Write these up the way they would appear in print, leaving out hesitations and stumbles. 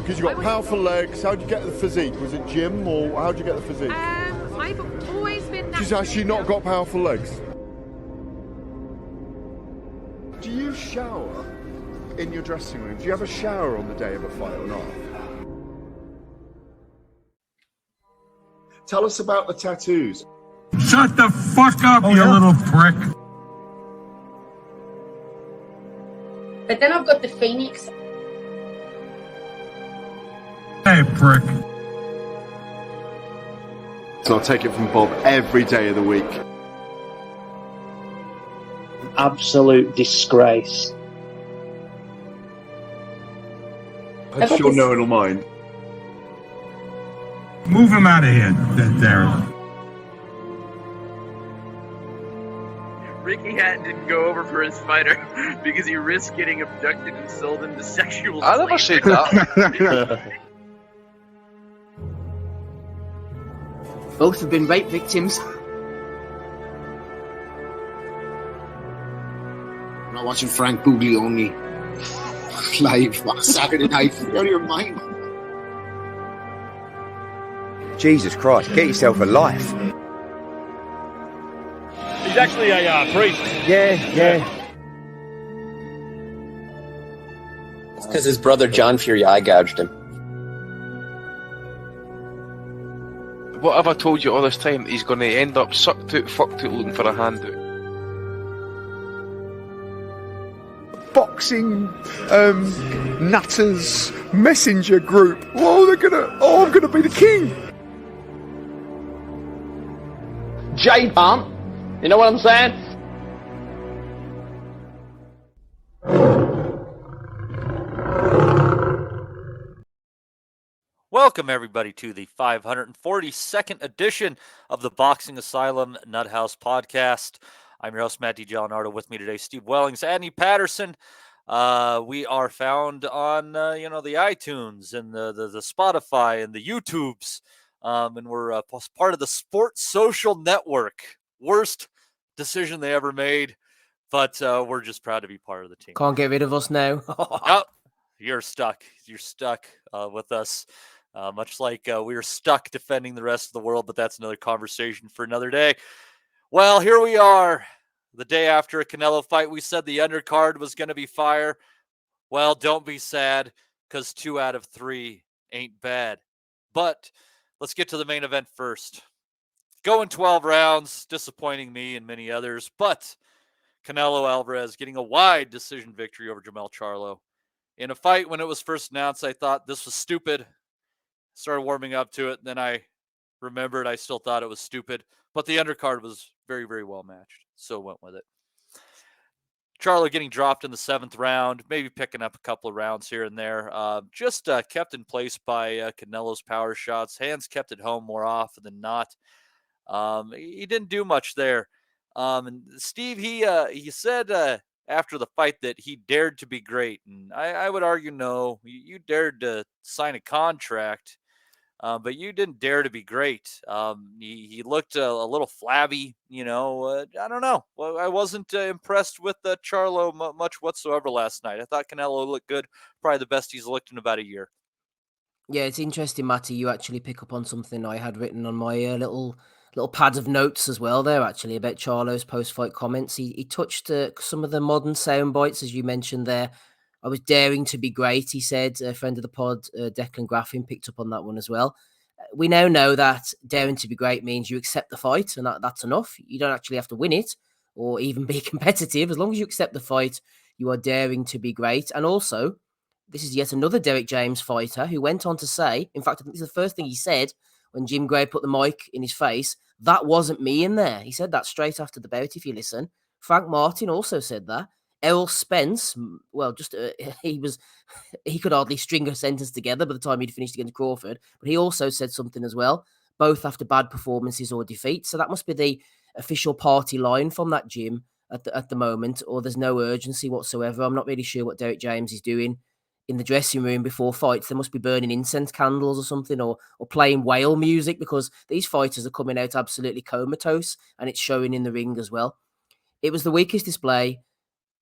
Because you've got powerful legs. How'd you get the physique? Was it gym or how'd you get the physique? I've always been... She's actually not got powerful legs. Do you shower in your dressing room? Do you have a shower on the day of a fight or not? Tell us about the tattoos. Shut the fuck up, you little prick. But then I've got the Phoenix. Hey, prick. So I'll take it from Bob every day of the week. Absolute disgrace. I'm sure no one will mind. Move him out of here, Darren. Ricky Hatton didn't go over for his fighter because he risked getting abducted and sold into sexual slavery. I never said that. Both have been rape victims. I'm not watching Frank Buglioni live on Saturday night. You're out of your mind. Jesus Christ, get yourself a life. He's actually a priest. Yeah. It's because his brother John Fury eye gouged him. What have I told you all this time? He's going to end up sucked out, fucked out, looking for a handout. Boxing nutters messenger group. I'm gonna be the king. J-Pump, you know what I'm saying? Welcome, everybody, to the 542nd edition of the Boxing Asylum Nuthouse podcast. I'm your host, Matt D. Gianardo. With me today, Steve Wellings, Andy Patterson. We are found on, the iTunes and the Spotify and the YouTubes. And we're part of the Sports Social Network. Worst decision they ever made, but we're just proud to be part of the team. Can't get rid of us now. Oh, you're stuck. You're stuck with us. Much like we were stuck defending the rest of the world, but that's another conversation for another day. Well, here we are, the day after a Canelo fight. We said the undercard was going to be fire. Well, don't be sad, because 2 out of 3 ain't bad. But let's get to the main event first. Going 12 rounds, disappointing me and many others, but Canelo Alvarez getting a wide decision victory over Jermell Charlo. In a fight, when it was first announced, I thought this was stupid. Started warming up to it, and then I remembered I still thought it was stupid, but the undercard was very, very well matched, so went with it. Charlo getting dropped in the 7th round, maybe picking up a couple of rounds here and there. Just kept in place by Canelo's power shots. Hands kept it home more often than not. He didn't do much there. And Steve, he said after the fight that he dared to be great, and I would argue no. You dared to sign a contract. But you didn't dare to be great. He looked a little flabby, I don't know. Well, I wasn't impressed with Charlo much whatsoever last night. I thought Canelo looked good, probably the best he's looked in about a year. Yeah, it's interesting, Matty. You actually pick up on something I had written on my little pad of notes as well there, actually, about Charlo's post-fight comments. He touched some of the modern sound bites, as you mentioned there. I was daring to be great, he said. A friend of the pod, Declan Graffin, picked up on that one as well. We now know that daring to be great means you accept the fight, and that's enough. You don't actually have to win it or even be competitive. As long as you accept the fight, you are daring to be great. And also, this is yet another Derek James fighter who went on to say, in fact, I think this is the first thing he said when Jim Gray put the mic in his face, that wasn't me in there. He said that straight after the bout, if you listen. Frank Martin also said that. Errol Spence, well, he could hardly string a sentence together by the time he'd finished against Crawford, but he also said something as well, both after bad performances or defeats. So that must be the official party line from that gym at the moment, or there's no urgency whatsoever. I'm not really sure what Derek James is doing in the dressing room before fights. They must be burning incense candles or something, or playing whale music, because these fighters are coming out absolutely comatose, and it's showing in the ring as well. It was the weakest display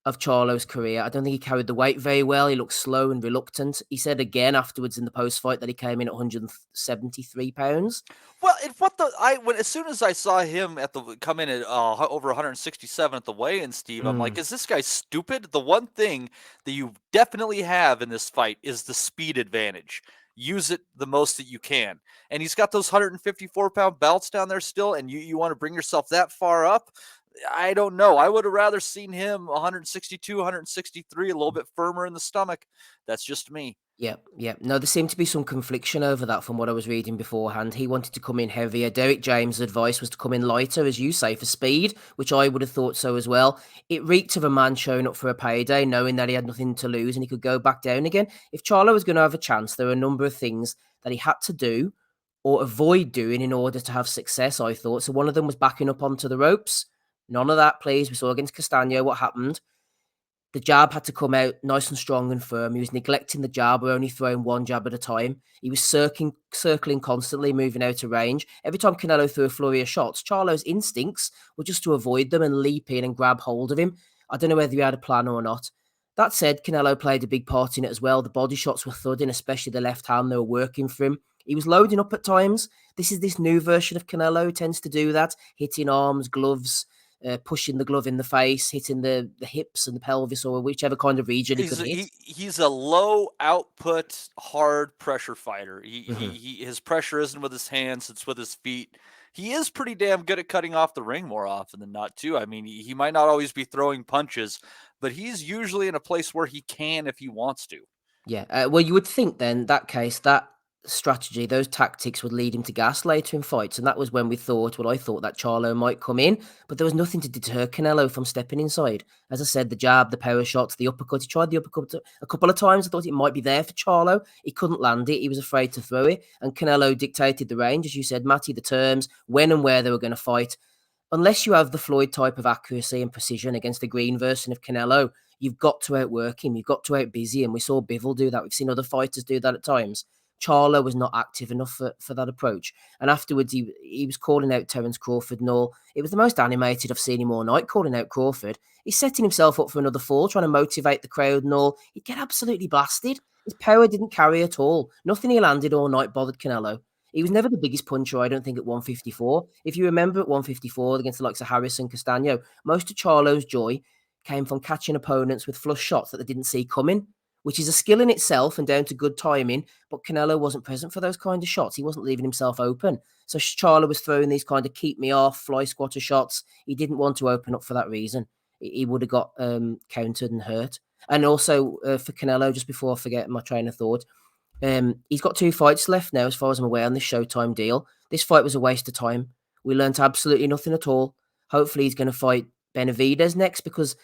of Charlo's career. I don't think he carried the weight very well. He looked slow and reluctant. He said again afterwards in the post-fight that he came in at 173 pounds. Well, as soon as I saw him come in at over 167 at the weigh-in, Steve, I'm like, is this guy stupid? The one thing that you definitely have in this fight is the speed advantage. Use it the most that you can. And he's got those 154-pound belts down there still, and you want to bring yourself that far up? I don't know. I would have rather seen him 162, 163, a little bit firmer in the stomach. That's just me. Yeah. No, there seemed to be some confliction over that from what I was reading beforehand. He wanted to come in heavier. Derek James' advice was to come in lighter, as you say, for speed, which I would have thought so as well. It reeked of a man showing up for a payday, knowing that he had nothing to lose and he could go back down again. If Charlo was going to have a chance, there were a number of things that he had to do or avoid doing in order to have success, I thought. So one of them was backing up onto the ropes. None of that, please. We saw against Castano what happened. The jab had to come out nice and strong and firm. He was neglecting the jab or only throwing one jab at a time. He was circling constantly, moving out of range. Every time Canelo threw a flurry of shots, Charlo's instincts were just to avoid them and leap in and grab hold of him. I don't know whether he had a plan or not. That said, Canelo played a big part in it as well. The body shots were thudding, especially the left hand. They were working for him. He was loading up at times. This is this new version of Canelo who tends to do that, hitting arms, gloves, pushing the glove in the face, hitting the hips and the pelvis or whichever kind of region he could hit. He's a low output, hard pressure fighter. His pressure isn't with his hands, it's with his feet. He is pretty damn good at cutting off the ring more often than not, too. I mean, he might not always be throwing punches, but he's usually in a place where he can if he wants to. Yeah, well, you would think then, in that case, that strategy, those tactics would lead him to gas later in fights. And that was when I thought that Charlo might come in, but there was nothing to deter Canelo from stepping inside. As I said, the jab, the power shots, the uppercut. He tried the uppercut a couple of times. I thought it might be there for Charlo. He couldn't land it. He was afraid to throw it. And Canelo dictated the range, as you said, Matty, the terms, when and where they were going to fight. Unless you have the Floyd type of accuracy and precision against the green version of Canelo, you've got to outwork him. You've got to outbusy him. We saw Bivol do that. We've seen other fighters do that at times. Charlo was not active enough for that approach. And afterwards, he was calling out Terence Crawford and all. It was the most animated I've seen him all night, calling out Crawford. He's setting himself up for another fall, trying to motivate the crowd and all. He'd get absolutely blasted. His power didn't carry at all. Nothing he landed all night bothered Canelo. He was never the biggest puncher, I don't think, at 154. If you remember at 154 against the likes of Harris and Castano, most of Charlo's joy came from catching opponents with flush shots that they didn't see coming, which is a skill in itself and down to good timing, but Canelo wasn't present for those kind of shots. He wasn't leaving himself open. So Charlo was throwing these kind of keep me off, fly squatter shots. He didn't want to open up for that reason. He would have got countered and hurt. And also for Canelo, just before I forget my train of thought, he's got 2 fights left now, as far as I'm aware, on this Showtime deal. This fight was a waste of time. We learnt absolutely nothing at all. Hopefully he's going to fight Benavidez next, because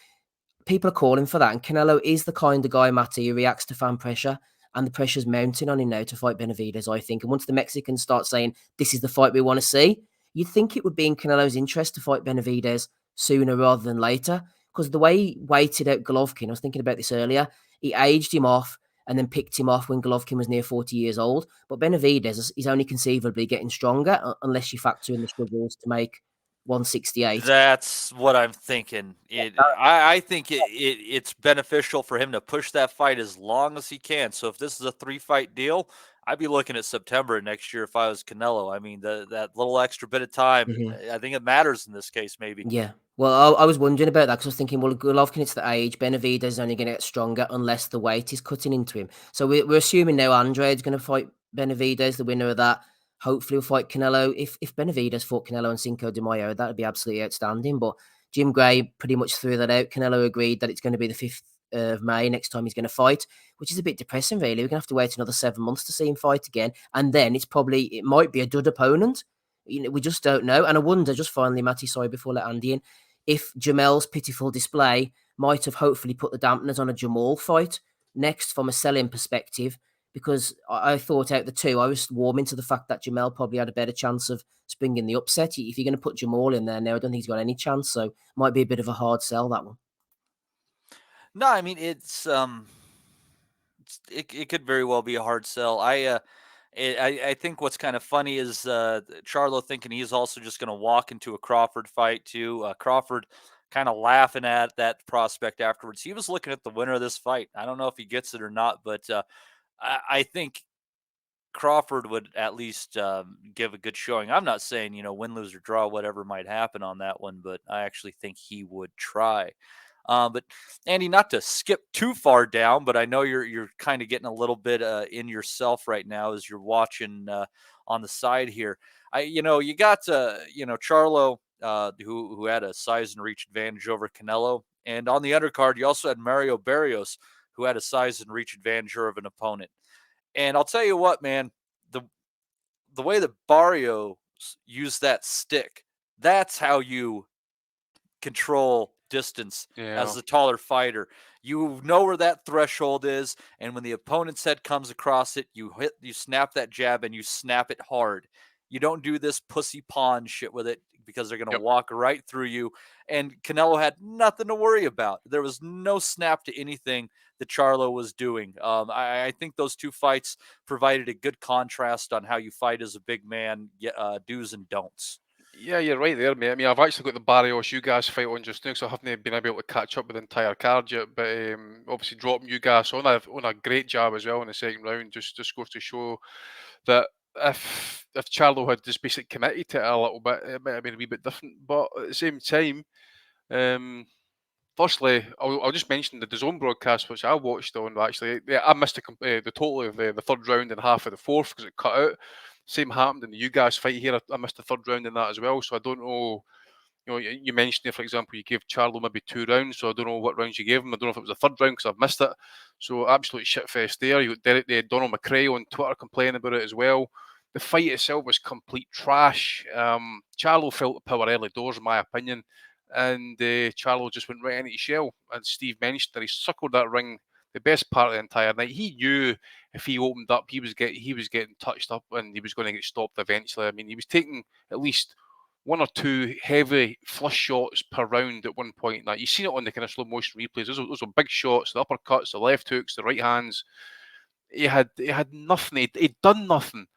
people are calling for that. And Canelo is the kind of guy, Matty, who reacts to fan pressure, and the pressure's mounting on him now to fight Benavidez, I think. And once the Mexicans start saying, this is the fight we want to see, you'd think it would be in Canelo's interest to fight Benavidez sooner rather than later, because the way he waited out Golovkin, I was thinking about this earlier, he aged him off and then picked him off when Golovkin was near 40 years old. But Benavidez is only conceivably getting stronger, unless you factor in the struggles to make 168. That's what I'm thinking. I think it's beneficial for him to push that fight as long as he can. So if this is a 3-fight deal, I'd be looking at September next year if I was Canelo. I mean, that little extra bit of time, I think it matters in this case, maybe. Yeah. Well, I was wondering about that, because I was thinking, well, Golovkin, it's the age. Benavidez is only going to get stronger unless the weight is cutting into him. So we're assuming now Andrade's going to fight Benavidez, the winner of that. Hopefully we'll fight Canelo. If Benavidez fought Canelo and Cinco de Mayo, that would be absolutely outstanding. But Jim Gray pretty much threw that out. Canelo agreed that it's going to be the 5th of May next time he's going to fight, which is a bit depressing, really. We're going to have to wait another 7 months to see him fight again. And then it might be a dud opponent. You know, we just don't know. And I wonder, just finally, Matty, sorry, before I let Andy in, if Jamel's pitiful display might have hopefully put the dampeners on a Jamal fight next from a selling perspective, because I thought out the two, I was warming to the fact that Jamel probably had a better chance of springing the upset. If you're going to put Jamal in there now, I don't think he's got any chance. So might be a bit of a hard sell, that one. No, I mean, it could very well be a hard sell. I think what's kind of funny is Charlo thinking he's also just going to walk into a Crawford fight too. Crawford kind of laughing at that prospect afterwards. He was looking at the winner of this fight. I don't know if he gets it or not, but I think Crawford would at least give a good showing. I'm not saying, win, lose, or draw, whatever might happen on that one, but I actually think he would try. But Andy, not to skip too far down, but I know you're kind of getting a little bit in yourself right now as you're watching on the side here. You got Charlo, who had a size and reach advantage over Canelo, and on the undercard you also had Mario Barrios, who had a size and reach advantage over an opponent. And I'll tell you what, man, the way that Barrios used that stick, that's how you control distance as the taller fighter. You know where that threshold is, and when the opponent's head comes across it, you snap that jab and you snap it hard. You don't do this pussy pawn shit with it because they're going to walk right through you. And Canelo had nothing to worry about. There was no snap to anything that Charlo was doing. I think those two fights provided a good contrast on how you fight as a big man, do's and don'ts. Yeah, you're right there, mate. I mean, I've actually got the Barrios Ugas fight on just now, so I haven't been able to catch up with the entire card yet. But obviously, dropping Ugas on a great jab as well in the second round just goes to show that if Charlo had just basically committed to it a little bit, it might have been a wee bit different. But at the same time, firstly, I'll just mention the DAZN broadcast, which I watched on. Actually, I missed the total of the third round and half of the fourth because it cut out. Same happened in the Ugas fight here. I missed the third round in that as well. So I don't know. You mentioned there, for example, you gave Charlo maybe 2 rounds. So I don't know what rounds you gave him. I don't know if it was the third round because I've missed it. So absolute shitfest there. You got Donald McRae on Twitter complaining about it as well. The fight itself was complete trash. Charlo felt the power early doors, in my opinion. And Charlo just went right into his shell. And Steve mentioned that he circled that ring the best part of the entire night. He knew if he opened up, he was getting touched up and he was going to get stopped eventually. I mean, he was taking at least 1 or 2 heavy flush shots per round at one point. Now, you've seen it on the kind of slow motion replays. Those were big shots, the uppercuts, the left hooks, the right hands. He had nothing. He'd done nothing.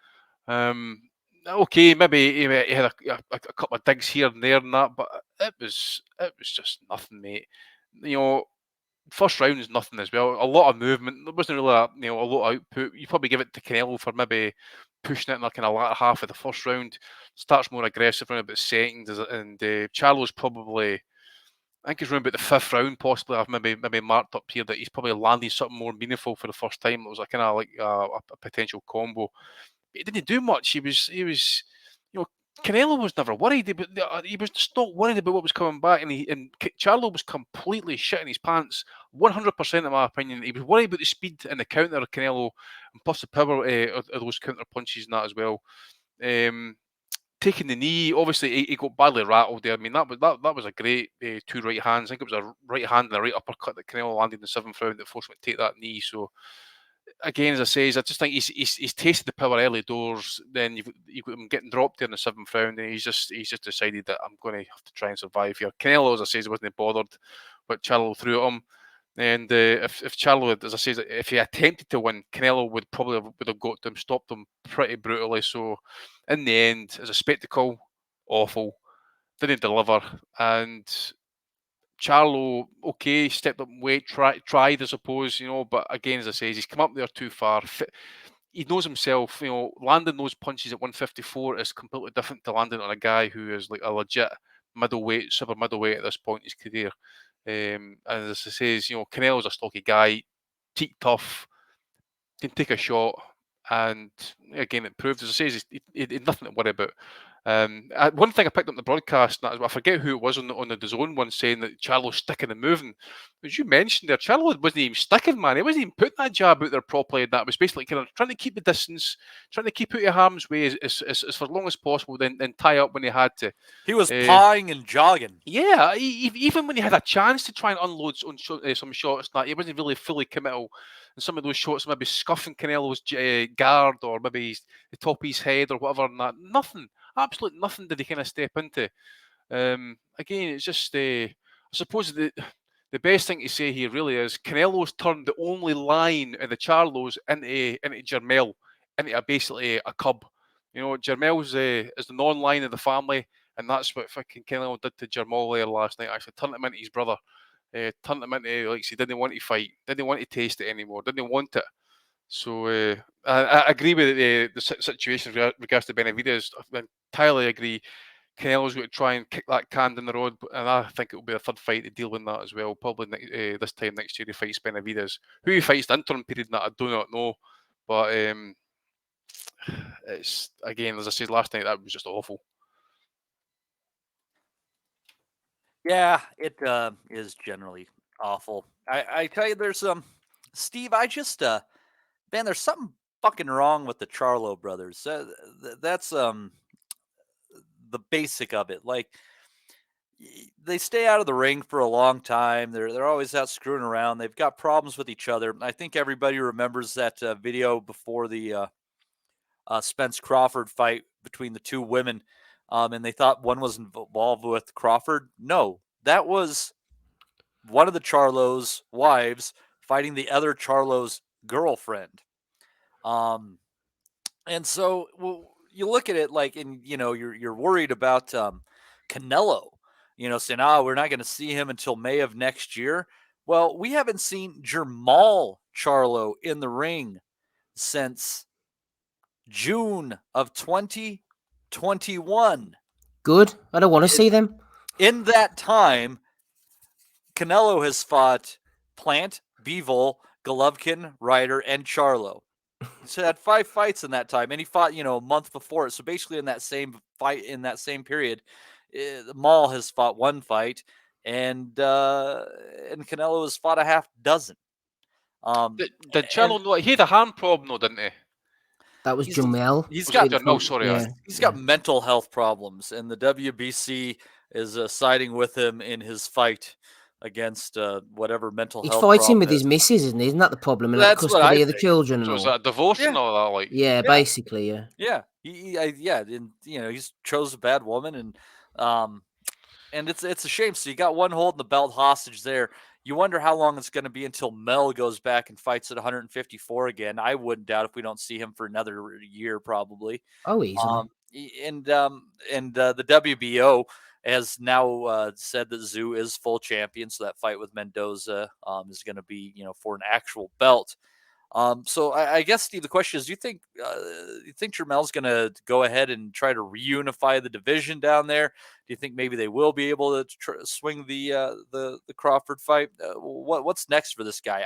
Okay, maybe he had a couple of digs here and there and that, but it was just nothing, mate. First round is nothing as well. A lot of movement. There wasn't really a lot of output. You probably give it to Canelo for maybe pushing it in the kind of latter half of the first round. Starts more aggressive around about second, and Charlo's probably, I think he's around about the 5th round possibly. I've maybe marked up here that he's probably landing something more meaningful for the first time. It was a kind of like a potential combo. But he didn't do much. He was Canelo was never worried, but he was just not worried about what was coming back, and Charlo was completely shitting his pants, 100% in my opinion. He was worried about the speed and the counter of Canelo, and plus the power of those counter punches and that as well. Taking the knee, obviously he got badly rattled there. I mean that was a great 2 right hands. I think it was a right hand and a right uppercut that Canelo landed in the 7th round that forced him to take that knee. So again, as I say, I just think he's tasted the power early doors. Then you've got him getting dropped there in the 7th round, and he's just decided that I'm going to have to try and survive here. Canelo, as I say, wasn't bothered, but Charlo threw at him. And if Charlo, as I say, if he attempted to win, Canelo would have got to him, stopped him pretty brutally. So in the end, as a spectacle, awful, didn't deliver, and Charlo, okay, stepped up in weight, tried, I suppose, but again, as I say, he's come up there too far. He knows himself, landing those punches at 154 is completely different to landing on a guy who is like a legit middleweight, super middleweight at this point in his career. And as I say, Canelo's a stocky guy, teak tough, can take a shot, and again, it proved, as I say, he had nothing to worry about. One thing I picked up in the broadcast, and I forget who it was on the DAZN one, saying that Charlo's sticking and moving. As you mentioned there, Charlo wasn't even sticking, man. He wasn't even putting that jab out there properly. That was basically kind of trying to keep the distance, trying to keep out of harm's way as for as long as possible, then tie up when he had to. He was pawing and jogging. Yeah, even when he had a chance to try and unload some shots, that he wasn't really fully committal. And some of those shots maybe scuffing Canelo's guard, or maybe the top of his head or whatever, and that. Nothing. Absolutely nothing did he kind of step into. Again, it's just, I suppose the best thing to say here really is Canelo's turned the only line in the Charlos into Jermell, into basically a cub. Jermell's is the non-line of the family. And that's what fucking Canelo did to Jamal there last night. Actually, turned him into his brother. Turned him into, like, he didn't want to fight, didn't want to taste it anymore, didn't want it. So I agree with the situation with regards to Benavidez. I entirely agree. Canelo's going to try and kick that can down the road, and I think it will be a third fight to deal with that as well. Probably this time next year he fights Benavidez. Who he fights the interim period, that I do not know. But it's, again, as I said last night, that was just awful. Yeah, it is generally awful. I tell you, there's Steve, I just man, there's something fucking wrong with the Charlo brothers. That's the basic of it. Like, they stay out of the ring for a long time. They're always out screwing around. They've got problems with each other. I think everybody remembers that video before the Spence Crawford fight between the two women, and they thought one was involved with Crawford. No, that was one of the Charlo's wives fighting the other Charlo's girlfriend. And so, well, you look at it like, and you're worried about Canelo, saying, we're not going to see him until May of next year. Well, we haven't seen Jamal Charlo in the ring since June of 2021. Good. I don't want to see them. In that time, Canelo has fought Plant, Bivol, Golovkin, Ryder, and Charlo. So had 5 fights in that time, and he fought, a month before it. So basically, in that same fight, in that same period, Maul has fought 1 fight, and Canelo has fought a half dozen. Did Charlo know he had a hand problem, though, didn't he? That was Jamel. He's got He's got mental health problems, and the WBC is siding with him in his fight against whatever mental health. He's fighting with his missus, isn't he? Isn't that the problem? And that's custody of the children and so all. is that divorce and all that? Like, yeah, basically, yeah. Yeah, and he's chose a bad woman, and it's a shame. So you got one holding the belt hostage there. You wonder how long it's going to be until Mel goes back and fights at 154 again. I wouldn't doubt if we don't see him for another year, probably. Oh, easily. And the WBO has now said that Zoo is full champion, so that fight with Mendoza is going to be, for an actual belt. So I guess, Steve, the question is: do you think Jermel's going to go ahead and try to reunify the division down there? Do you think maybe they will be able to swing the Crawford fight? What's next for this guy?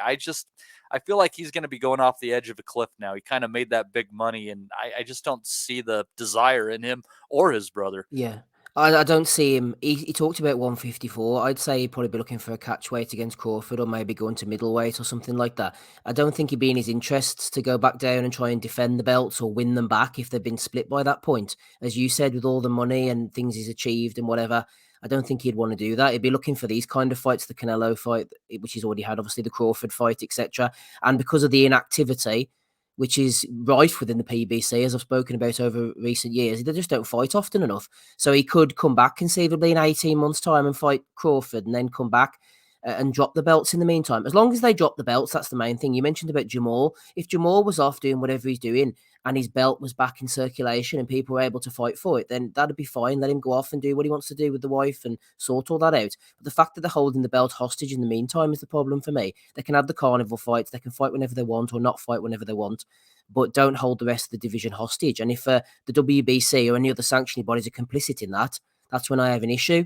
I feel like he's going to be going off the edge of a cliff now. He kind of made that big money, and I just don't see the desire in him or his brother. Yeah. I don't see him. He talked about 154. I'd say he'd probably be looking for a catch weight against Crawford, or maybe going to middleweight or something like that. I don't think he'd be in his interests to go back down and try and defend the belts or win them back if they've been split by that point. As you said, with all the money and things he's achieved and whatever, I don't think he'd want to do that. He'd be looking for these kind of fights, the Canelo fight, which he's already had, obviously the Crawford fight, etc. And because of the inactivity, which is rife within the PBC, as I've spoken about over recent years, they just don't fight often enough. So he could come back conceivably in 18 months' time and fight Crawford, and then come back and drop the belts in the meantime. As long as they drop the belts, that's the main thing. You mentioned about Jamal. If Jamal was off doing whatever he's doing and his belt was back in circulation and people were able to fight for it, then that'd be fine. Let him go off and do what he wants to do with the wife and sort all that out. But the fact that they're holding the belt hostage in the meantime is the problem for me. They can have the carnival fights. They can fight whenever they want or not fight whenever they want, but don't hold the rest of the division hostage. And if the WBC or any other sanctioning bodies are complicit in that, that's when I have an issue.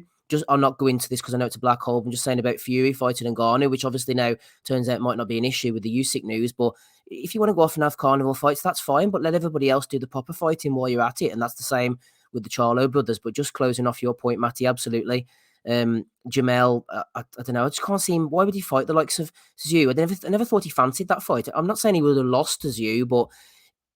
I'll not go into this because I know it's a black hole. I'm just saying about Fury fighting Ngannou, which obviously now turns out might not be an issue with the Usyk news. But if you want to go off and have carnival fights, that's fine. But let everybody else do the proper fighting while you're at it. And that's the same with the Charlo brothers. But just closing off your point, Matty, absolutely. Jamel, I don't know. I just can't see him. Why would he fight the likes of Zhu? I never thought he fancied that fight. I'm not saying he would have lost to Zhu, but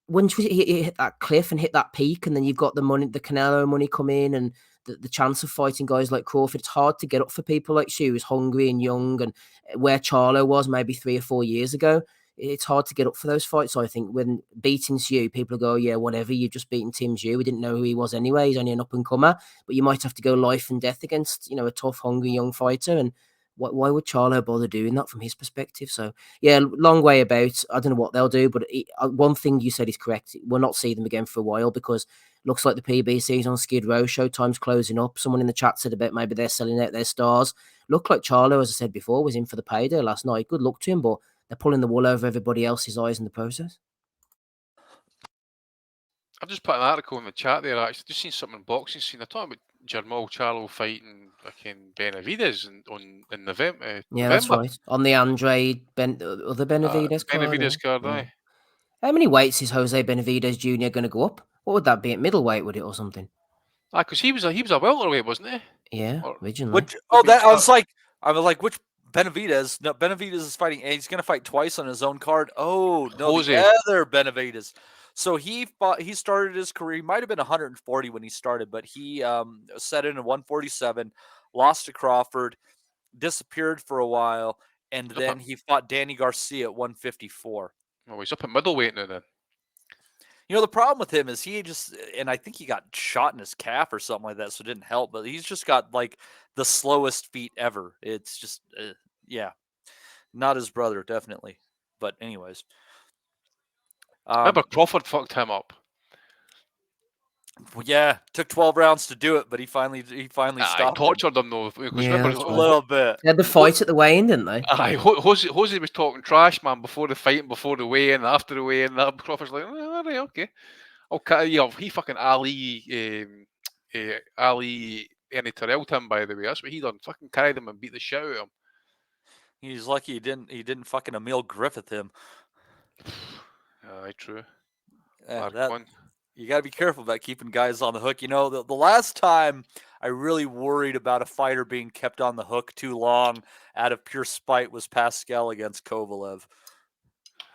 when he hit that cliff and hit that peak, and then you've got the money, the Canelo money come in, and the chance of fighting guys like Crawford, it's hard to get up for people like Zhu, who's hungry and young, and where Charlo was maybe 3 or 4 years ago. It's hard to get up for those fights. So I think when beating Zhu, people go, yeah, whatever, you've just beaten Tim Zhu. We didn't know who he was anyway. He's only an up-and-comer. But you might have to go life and death against, a tough, hungry, young fighter. And why would Charlo bother doing that from his perspective? So, yeah, long way about. I don't know what they'll do. But one thing you said is correct. We'll not see them again for a while because Looks like the PBC's on Skid Row. Showtime's closing up. Someone in the chat said about maybe they're selling out their stars. Looked like Charlo, as I said before, was in for the payday last night. Good luck to him, but they're pulling the wool over everybody else's eyes in the process. I've just put an article in the chat there. Actually, just seen something in boxing scene. They're talking about Jamal Charlo fighting fucking Benavidez in November. Yeah, that's right. On the Andre other Benavidez card. Benavidez card, aye. How many weights is Jose Benavidez Jr. going to go up? What would that be at middleweight? Would it or something? Because he was a welterweight, wasn't he? Yeah, originally. Which I was like, which Benavidez? No, Benavidez is fighting, and he's going to fight twice on his own card. Oh no, Jose. the other Benavidez. So he started his career. He might have been 140 when he started, but he set in at 147, lost to Crawford, disappeared for a while, and then he fought Danny Garcia at 154. Oh, he's up at middleweight now then. You know, the problem with him is and I think he got shot in his calf or something like that, so it didn't help, but he's just got like the slowest feet ever. It's just, not his brother, definitely. But anyways. Remember Crawford fucked him up. Well, yeah, took 12 rounds to do it, but he finally stopped. Tortured him though. Yeah, a little bit. They had the fight at the weigh-in, didn't they? Aye, Jose was talking trash, man, before the fight and before the weigh-in, after the weigh-in. Crawford's like, all right, okay. Okay, yeah, he fucking Ali Ernie Terrell him, by the way. That's what he done. Fucking carried him and beat the shit out of him. He's lucky he didn't fucking Emil Griffith him. Aye, true. You got to be careful about keeping guys on the hook. You know, the last time I really worried about a fighter being kept on the hook too long out of pure spite was Pascal against Kovalev.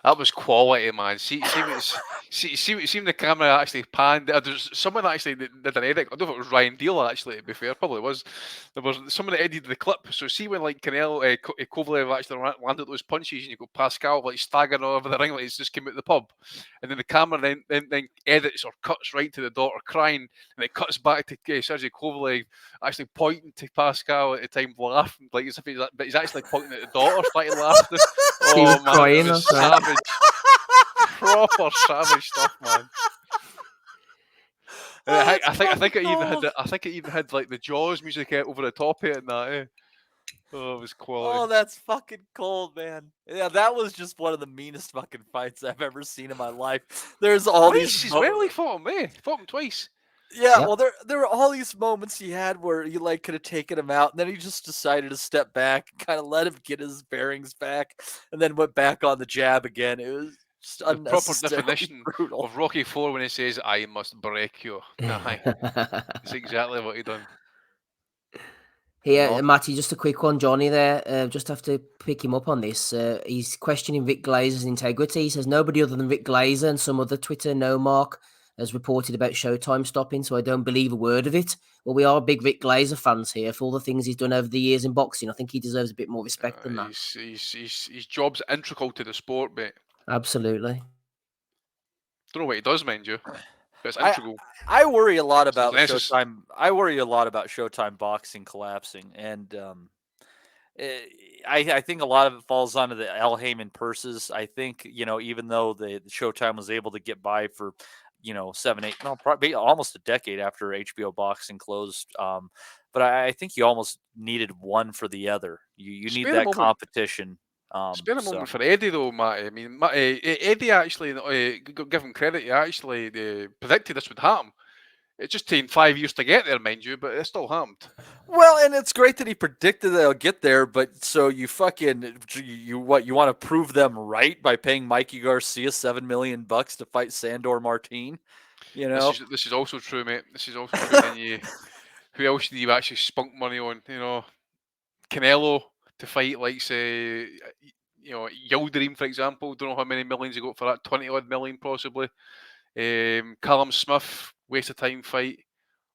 That was quality, man. See when the camera actually panned. There's someone actually did an edit. I don't know if it was Ryan Deal, actually, to be fair. Probably was. There was someone that edited the clip. So see when like Canelo, Kovalev actually landed those punches, and you got Pascal like staggering over the ring like he's just came out the pub, and then the camera then edits or cuts right to the daughter crying, and it cuts back to Sergey Kovalev actually pointing to Pascal at the time, laughing like as if he's actually pointing at the daughter, starting laughing. He was crying. Savage. Proper savage stuff, man. I think it even had like the Jaws music over the top of it and that. Eh? Oh, it was quality. Oh, that's fucking cold, man. Yeah, that was just one of the meanest fucking fights I've ever seen in my life. There's all these. He fought him, eh? He fought him twice. Yeah, yep. Well, there were all these moments he had where he like could have taken him out, and then he just decided to step back, kind of let him get his bearings back, and then went back on the jab again. It was just the proper definition brutal. of Rocky IV when he says, "I must break you." That's exactly what he done. Here, Matty, just a quick one, Johnny there. Just have to pick him up on this. He's questioning Vic Glazer's integrity. He says nobody other than Vic Glazer and some other Twitter no mark has reported about Showtime stopping, so I don't believe a word of it. Well, we are big Vic Glazer fans here for all the things he's done over the years in boxing. I think he deserves a bit more respect than that. His job's integral to the sport, mate. Absolutely. Don't know what he does, mind you. But it's integral. I worry a lot about Showtime. I worry a lot about Showtime boxing collapsing, and I think a lot of it falls onto the Al Heyman purses. I think even though the Showtime was able to get by for 7, 8, no, probably almost a decade after HBO boxing closed. But I think you almost needed one for the other. You need that competition. Spare a moment for Eddie, though, Matty. I mean, Eddie actually, give him credit, he actually predicted this would happen. It's just taken 5 years to get there, mind you, but it still happened. Well, and it's great that he predicted that they'll get there, but so you want to prove them right by paying Mikey Garcia $7 million to fight Sandor Martin? This is also true, mate. This is also true. Who else do you actually spunk money on? Canelo to fight, like say, Yildirim, for example. Don't know how many millions he got for that. 20-odd million, possibly. Callum Smith, waste of time fight.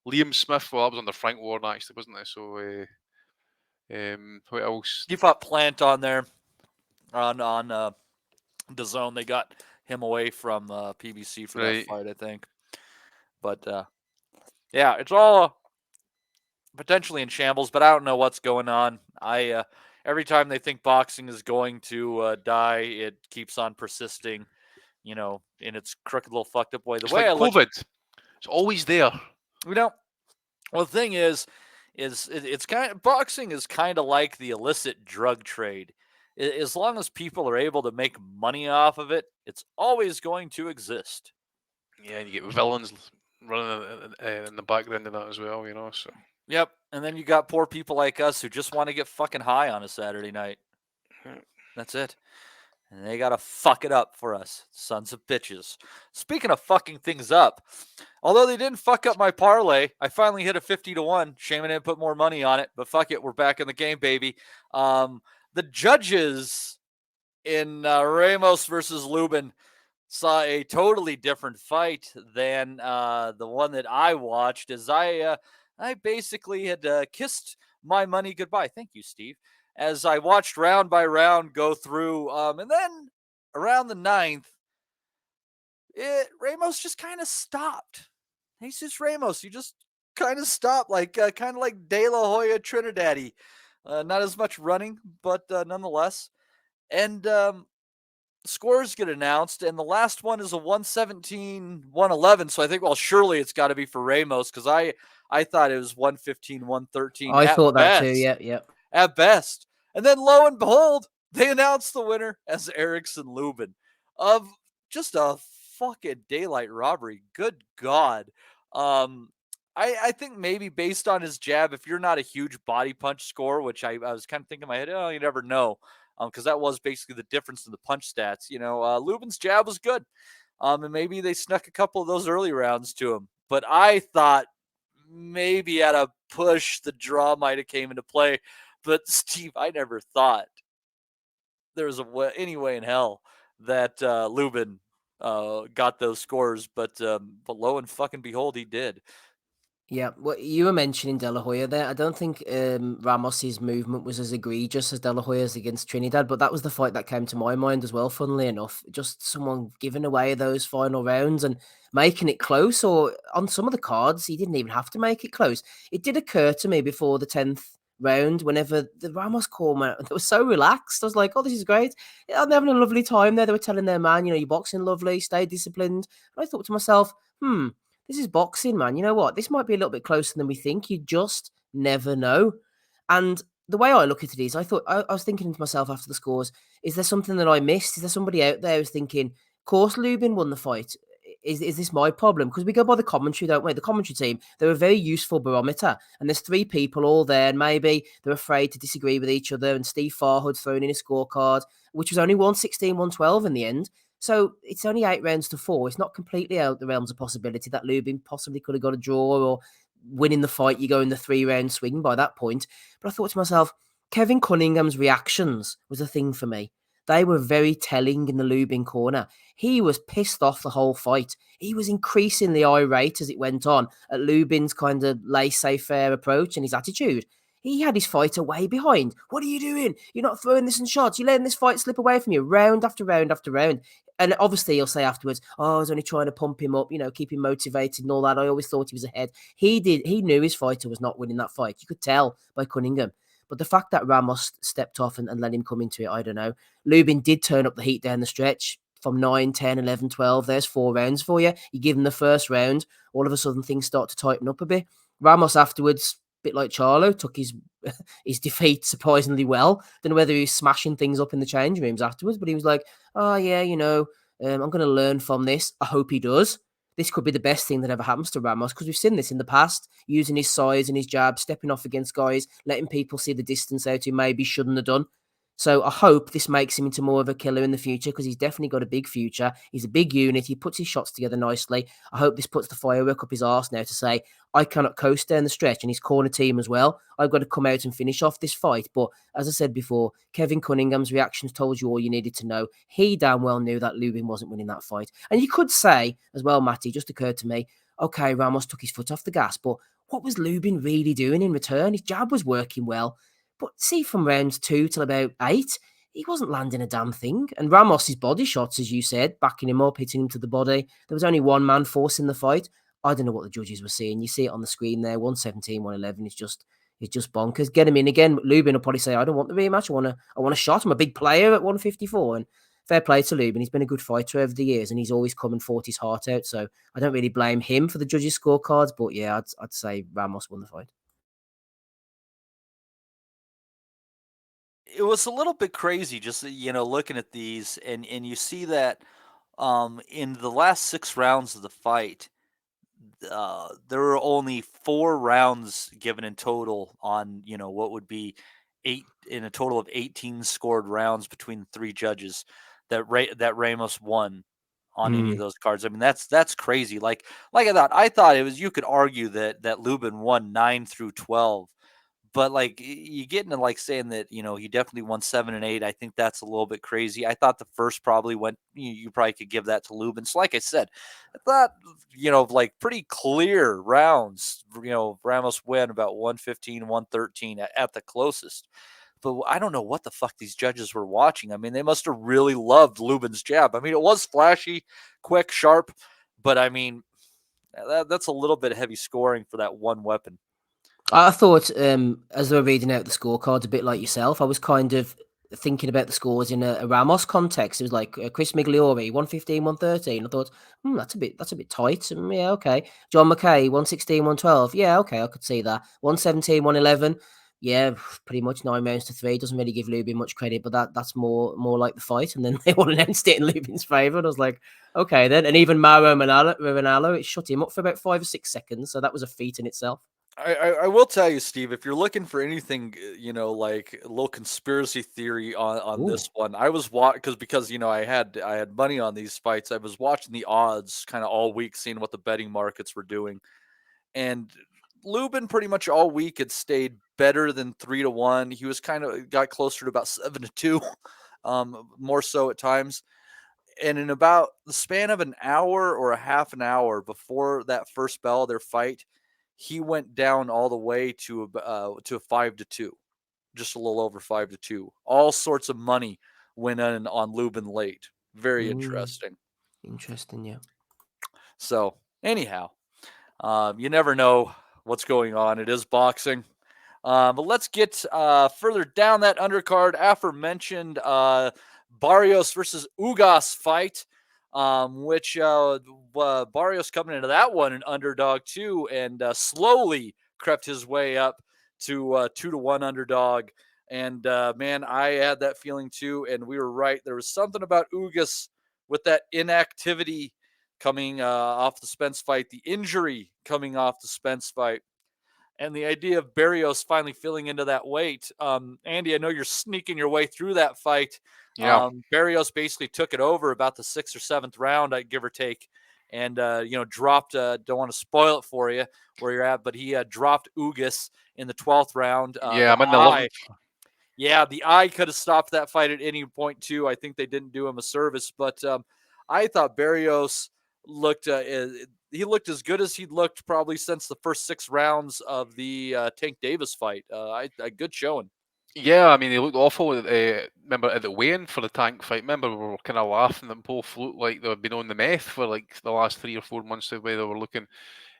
Liam Smith, well, that was under Frank Warren, actually, wasn't it? So, what else? You fought Plant on there on the zone. They got him away from PBC for that fight, I think. But yeah, it's all potentially in shambles. But I don't know what's going on. Every time they think boxing is going to die, it keeps on persisting. In its crooked little fucked up way. It's like It's always there. You know, well, the thing is it's kind of, boxing is kind of like the illicit drug trade. As long as people are able to make money off of it, it's always going to exist. Yeah, and you get villains running in the background of that as well, you know. So. Yep, and then you got poor people like us who just want to get fucking high on a Saturday night. That's it. And they got to fuck it up for us, sons of bitches. Speaking of fucking things up, although they didn't fuck up my parlay, I finally hit a 50-1. Shame I didn't put more money on it, but fuck it, we're back in the game, baby. The judges in Ramos versus Lubin saw a totally different fight than the one that I watched, as I basically had kissed my money goodbye. Thank you, Steve. As I watched round by round go through, and then around the 9th, Ramos just kind of stopped. Jesus Ramos, you just kind of stopped, like kind of like De La Hoya Trinidad-y. Not as much running, but nonetheless. And scores get announced, and the last one is a 117-111. So I think, well, surely it's got to be for Ramos, because I thought it was 115-113. I thought that too. Yep. At best. And then lo and behold, they announced the winner as Erickson Lubin of just a fucking daylight robbery. Good God. I think maybe based on his jab, if you're not a huge body punch scorer, which I was kind of thinking in my head, oh, you never know. Because that was basically the difference in the punch stats. You know, Lubin's jab was good. And maybe they snuck a couple of those early rounds to him. But I thought maybe at a push, the draw might have came into play. But Steve, I never thought there was any way in hell that Lubin got those scores. But lo and fucking behold, he did. Yeah, well, you were mentioning De La Hoya there. I don't think Ramos's movement was as egregious as De La Hoya's against Trinidad, but that was the fight that came to my mind as well, funnily enough. Just someone giving away those final rounds and making it close, or on some of the cards, he didn't even have to make it close. It did occur to me before the 10th round, whenever the Ramos call, man, they were so relaxed. I was like, oh, this is great. Yeah, they're having a lovely time there. They were telling their man, you're boxing lovely, stay disciplined. And I thought to myself, this is boxing, man. You know what? This might be a little bit closer than we think. You just never know. And the way I look at it is, I was thinking to myself after the scores, is there something that I missed? Is there somebody out there who's thinking, of course, Lubin won the fight? Is this my problem? Because we go by the commentary, don't we? The commentary team, they're a very useful barometer. And there's 3 people all there, and maybe they're afraid to disagree with each other. And Steve Farhood thrown in a scorecard, which was only 116, 112 in the end. So it's only 8 rounds to 4. It's not completely out the realms of possibility that Lubin possibly could have got a draw, or winning the fight, you go in the 3-round swing by that point. But I thought to myself, Kevin Cunningham's reactions was a thing for me. They were very telling in the Lubin corner. He was pissed off the whole fight. He was increasingly irate as it went on at Lubin's kind of laissez-faire approach and his attitude. He had his fighter way behind. What are you doing? You're not throwing this in shots. You're letting this fight slip away from you round after round after round. And obviously he'll say afterwards, oh, I was only trying to pump him up, keep him motivated and all that. I always thought he was ahead. He knew his fighter was not winning that fight. You could tell by Cunningham. But the fact that Ramos stepped off and let him come into it, I don't know. Lubin did turn up the heat down the stretch from 9, 10, 11, 12. There's 4 rounds for you. You give him the first round, all of a sudden things start to tighten up a bit. Ramos afterwards, bit like Charlo, took his defeat surprisingly well. Don't know whether he was smashing things up in the change rooms afterwards, but he was like, oh yeah, I'm going to learn from this. I hope he does. This could be the best thing that ever happens to Ramos, because we've seen this in the past, using his size and his jab, stepping off against guys, letting people see the distance out he maybe shouldn't have done. So I hope this makes him into more of a killer in the future, because he's definitely got a big future. He's a big unit. He puts his shots together nicely. I hope this puts the firework up his arse now to say, I cannot coast down the stretch, and his corner team as well. I've got to come out and finish off this fight. But as I said before, Kevin Cunningham's reactions told you all you needed to know. He damn well knew that Lubin wasn't winning that fight. And you could say as well, Matty, just occurred to me, okay, Ramos took his foot off the gas, but what was Lubin really doing in return? His jab was working well. But see, from round 2 till about 8, he wasn't landing a damn thing. And Ramos's body shots, as you said, backing him up, hitting him to the body. There was only one man forcing the fight. I don't know what the judges were seeing. You see it on the screen there, 117, 111. It's just bonkers. Get him in again. Lubin will probably say, I don't want the rematch. I want a shot. I'm a big player at 154. And fair play to Lubin. He's been a good fighter over the years, and he's always come and fought his heart out. So I don't really blame him for the judges' scorecards. But yeah, I'd say Ramos won the fight. It was a little bit crazy, just looking at these, and you see that in the last 6 rounds of the fight, there were only 4 rounds given in total on what would be 8 in a total of 18 scored rounds between 3 judges that Ramos won on any of those cards. I mean, that's crazy. Like I thought it was, you could argue that Lubin won 9 through 12. But like you get into like saying that he definitely won 7 and 8. I think that's a little bit crazy. I thought the first probably went. You probably could give that to Lubin. So like I said, I thought like pretty clear rounds. Ramos win about 115, 113 at the closest. But I don't know what the fuck these judges were watching. I mean, they must have really loved Lubin's jab. I mean, it was flashy, quick, sharp, but I mean, that's a little bit heavy scoring for that one weapon. I thought, as they were reading out the scorecards, a bit like yourself, I was kind of thinking about the scores in a Ramos context. It was like Chris Migliori, 115, 113. I thought, that's a bit tight. Yeah, okay. John McKay, 116, 112. Yeah, okay, I could see that. 117, 111. Yeah, pretty much 9 rounds to 3. Doesn't really give Lubin much credit, but that's more like the fight. And then they all announced it in Lubin's favour. And I was like, okay then. And even Mauro Ranallo, it shut him up for about 5 or 6 seconds. So that was a feat in itself. I will tell you, Steve, if you're looking for anything, like a little conspiracy theory on this one, I was because I had money on these fights. I was watching the odds kind of all week, seeing what the betting markets were doing, and Lubin pretty much all week had stayed better than 3-1. He was got closer to about 7-2, more so at times. And in about the span of an hour or a half an hour before that first bell of their fight, he went down all the way to a 5-2, just a little over 5-2. All sorts of money went in on Lubin late. Very interesting. Interesting, yeah. So anyhow, you never know what's going on. It is boxing. But let's get further down that undercard. Aforementioned Barrios versus Ugas fight. Which Barrios coming into that one an underdog too, and slowly crept his way up to 2-1 underdog. And man, I had that feeling too, and we were right. There was something about Ugas with that inactivity coming off the Spence fight, the injury coming off the Spence fight, and the idea of Barrios finally filling into that weight. Andy, I know you're sneaking your way through that fight. Yeah. Barrios basically took it over about the 6th or 7th round, give or take, and dropped. Don't want to spoil it for you where you're at, but he dropped Ugas in the 12th round. Yeah, I'm in the 11th. Yeah, the eye could have stopped that fight at any point too. I think they didn't do him a service, but I thought Barrios looked. He looked as good as he'd looked probably since the first 6 rounds of the Tank Davis fight. A good showing. Yeah, I mean, he looked awful. Remember at the weigh-in for the Tank fight? Remember we were kind of laughing that both looked like they've been on the meth for like the last 3 or 4 months. The way they were looking.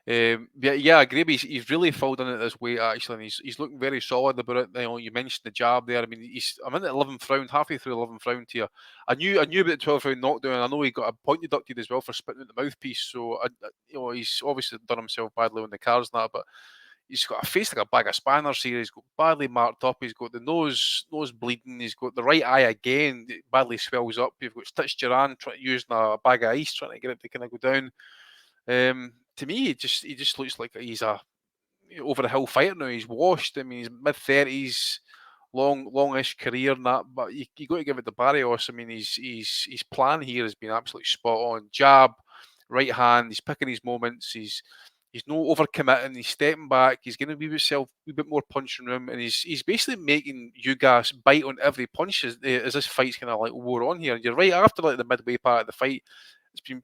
Yeah, I agree. But he's really filled in at this weight actually, and he's looking very solid about it. You mentioned the jab there. I mean, I'm in the 11th round, halfway through the 11th round here. I knew about the 12th round knockdown. And I know he got a point deducted as well for spitting out the mouthpiece. So he's obviously done himself badly on the cards and that, but he's got a face like a bag of spanners here. He's got badly marked up. He's got the nose bleeding. He's got the right eye again. It badly swells up. You've got Stitch Duran using a bag of ice, trying to get it to kind of go down. To me, he just looks like he's a over the hill fighter now. He's washed. I mean, he's mid-30s, longish career and that. But you got to give it to Barrios. I mean, his plan here has been absolutely spot on. Jab, right hand. He's picking his moments. He's no overcommitting. He's stepping back. He's going to be himself a bit more punching room, and he's basically making Ugas bite on every punch as this fight's kind of like wore on here. And you're right after like the midway part of the fight.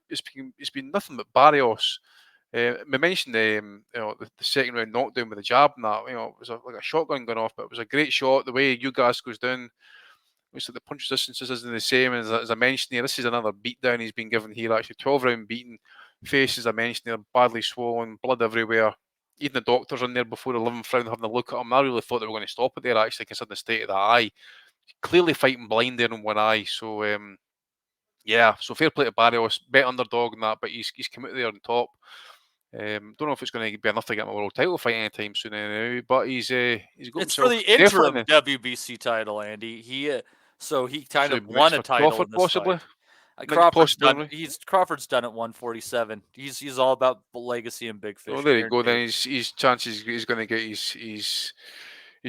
It's been nothing but Barrios. We mentioned the second round knockdown with the jab and that. It was like a shotgun going off, but it was a great shot. The way Ugas goes down, looks like the punch resistance isn't the same as I mentioned here. This is another beatdown he's been given here. Actually, 12-round beating. Face, as I mentioned there, badly swollen, blood everywhere. Even the doctors in there before the 11th round having a look at him. I really thought they were going to stop it there, actually, considering the state of the eye. Clearly fighting blind there in one eye. So, Yeah, so fair play to Barrios, bet underdog and that, but he's come out there on top. Don't know if it's going to be enough to get him a world title fight anytime soon anyway, but he's got It's himself for the interim definitely WBC title, Andy. He kind so of he won makes a for title Crawford in this possibly. fight. Crawford's done. Possibly. Crawford's done at 147. He's all about legacy and big fish. Oh, there you go. guaranteed. Then his chances he's going to get his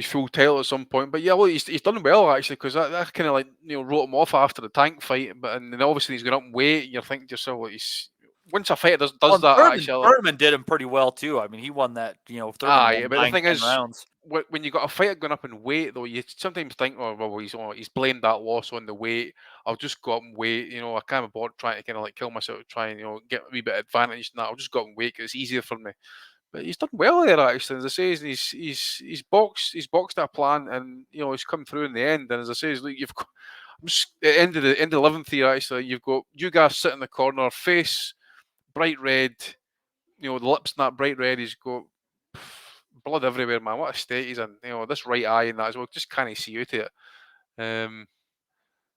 full title at some point. But yeah, well, he's done well actually, because that kind of like wrote him off after the Tank fight. But and then obviously he's gone up in weight. And you're thinking to yourself, like, once a fighter does that, actually, Berman did him pretty well too. I mean, he won that. But the thing 9-10 is, rounds. when you got a fighter going up in weight, though, you sometimes think, oh well, he's blamed that loss on the weight. I'll just go up in weight. I can't be bothered trying to kind of like kill myself, try and get a wee bit of advantage. And that I'll just go up in weight because it's easier for me. But he's done well there actually. As I say, he's boxed a plan, and he's come through in the end. And as I say, look, you've got at the end of the 11th here actually. You've got you guys sitting in the corner, face bright red. The lips in that bright red. He's got blood everywhere, man. What a state he's in. This right eye and that as well. Just can't see out of it.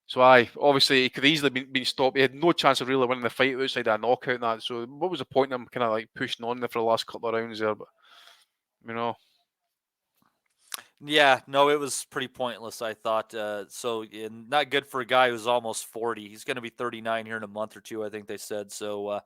So obviously he could easily been stopped. He had no chance of really winning the fight outside of a knockout and that. So what was the point of him kind of like pushing on there for the last couple of rounds there? But Yeah, no, it was pretty pointless, I thought. Not good for a guy who's almost 40. He's going to be 39 here in a month or two, I think they said. So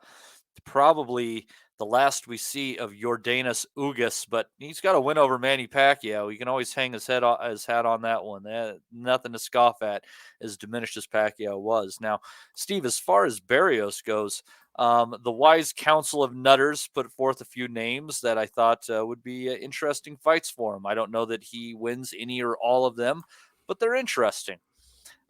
probably the last we see of Yordenis Ugas, but he's got a win over Manny Pacquiao. He can always hang his hat on that one. Nothing to scoff at, as diminished as Pacquiao was. Now, Steve, as far as Barrios goes, the wise council of nutters put forth a few names that I thought would be interesting fights for him. I don't know that he wins any or all of them, but they're interesting.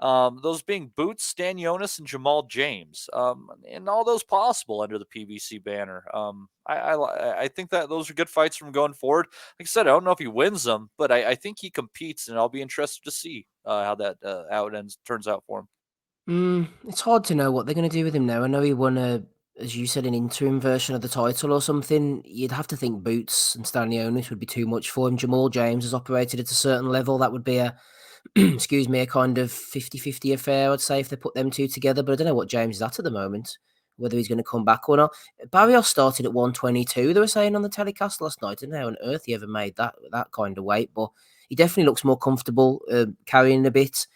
Those being Boots, Stanionis, and Jamal James, and all those possible under the PBC banner. I think that those are good fights from going forward. Like I said, I don't know if he wins them, but I think he competes, and I'll be interested to see how it turns out for him. It's hard to know what they're going to do with him now. I know he won as you said, an interim version of the title or something. You'd have to think Boots and Stanionis would be too much for him. Jamal James has operated at a certain level. That would be a excuse me, a kind of 50-50 affair, I'd say, if they put them two together. But I don't know what James is at the moment, whether he's going to come back or not. Barrios started at 122, they were saying on the telecast last night. I don't know how on earth he ever made that kind of weight, but he definitely looks more comfortable carrying a bit.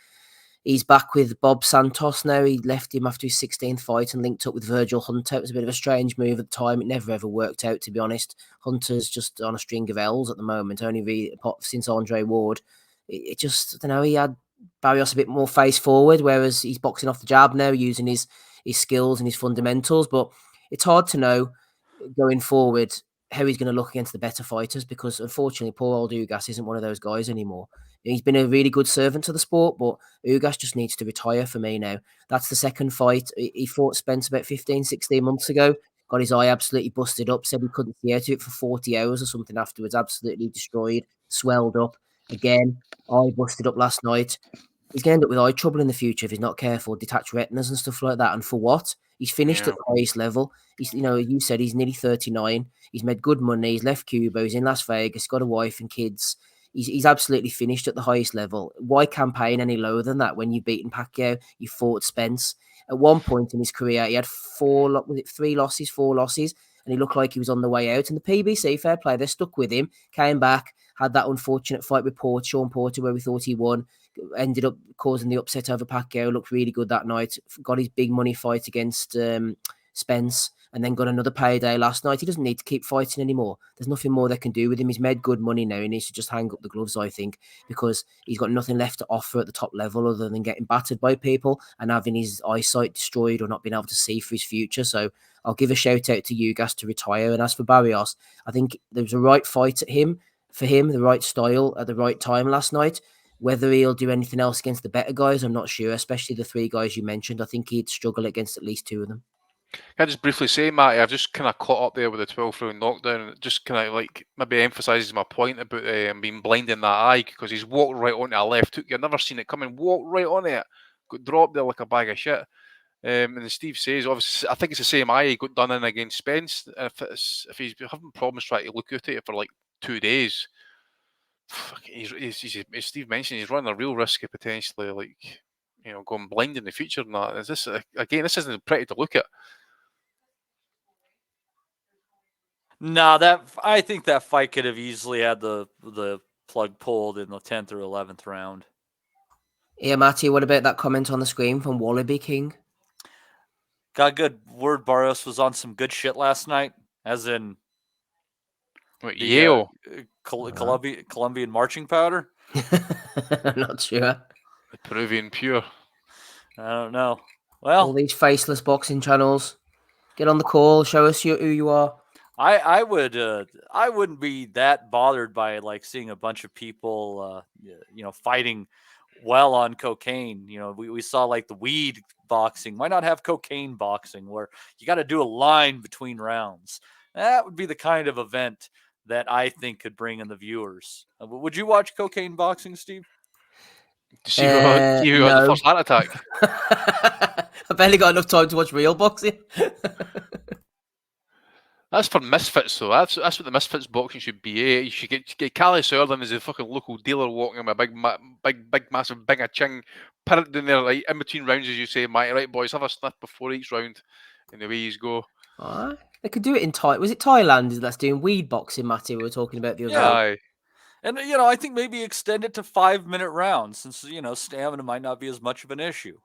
He's back with Bob Santos now. He left him after his 16th fight and linked up with Virgil Hunter. It was a bit of a strange move at the time. It never ever worked out, to be honest. Hunter's just on a string of L's at the moment, only since Andre Ward. It just, I don't know, he had Barrios a bit more face forward, whereas he's boxing off the jab now, using his skills and his fundamentals. But it's hard to know going forward how he's going to look against the better fighters, because unfortunately poor old Ugas isn't one of those guys anymore. He's been a really good servant to the sport, but Ugas just needs to retire for me now. That's the second fight. He fought Spence about 15, 16 months ago. Got his eye absolutely busted up, said he couldn't see out of it for 40 hours or something afterwards, absolutely destroyed, swelled up. Again, eye busted up last night. He's going to end up with eye trouble in the future if he's not careful, detached retinas and stuff like that. And for what? He's finished at the highest level. He's, you said he's nearly 39. He's made good money. He's left Cuba. He's in Las Vegas. Got a wife and kids. He's absolutely finished at the highest level. Why campaign any lower than that when you've beaten Pacquiao? You fought Spence. At one point in his career, he had 4 losses, and he looked like he was on the way out. And the PBC, fair play, they stuck with him, came back, had that unfortunate fight with Sean Porter, where we thought he won, ended up causing the upset over Pacquiao, looked really good that night, got his big money fight against Spence, and then got another payday last night. He doesn't need to keep fighting anymore. There's nothing more they can do with him. He's made good money now. He needs to just hang up the gloves, I think, because he's got nothing left to offer at the top level other than getting battered by people and having his eyesight destroyed or not being able to see for his future. So I'll give a shout out to Ugas to retire. And as for Barrios, I think there was a right fight for him, the right style at the right time last night. Whether he'll do anything else against the better guys, I'm not sure, especially the 3 guys you mentioned. I think he'd struggle against at least 2 of them. Can I just briefly say, Matty, I've just kind of caught up there with the 12th round knockdown, and it just kind of like maybe emphasises my point about being blind in that eye, because he's walked right onto a left hook. You've never seen it coming, walked right on it, got dropped there like a bag of shit. And as Steve says, obviously, I think it's the same eye he got done in against Spence. If he's having problems trying to look at it for like 2 days, he's, as Steve mentioned, he's running a real risk of potentially, like, going blind in the future. And that is this again? This isn't pretty to look at. No, I think that fight could have easily had the plug pulled in the 10th or 11th round. Yeah, Matty, what about that comment on the screen from Wallaby King? Got good word Barrios was on some good shit last night, as in Yale. Colombian marching powder? I'm not sure. The Peruvian pure. I don't know. Well, all these faceless boxing channels. Get on the call, show us who you are. I wouldn't be that bothered by like seeing a bunch of people fighting well on cocaine. We saw like the weed boxing. Why not have cocaine boxing where you got to do a line between rounds? That would be the kind of event that I think could bring in the viewers. Would you watch cocaine boxing, Steve? To see who had the first heart attack. I barely got enough time to watch real boxing. That's for misfits, though. That's what the misfits boxing should be. You should get Cali Sutherland as a fucking local dealer walking with a big massive bing of ching, put it in there like in between rounds, as you say, Mike. Right, boys, have a sniff before each round, and the way you go. They could do it in Thailand. Was it Thailand that's doing weed boxing, Matty? We were talking about the other day. And I think maybe extend it to 5-minute rounds, since stamina might not be as much of an issue.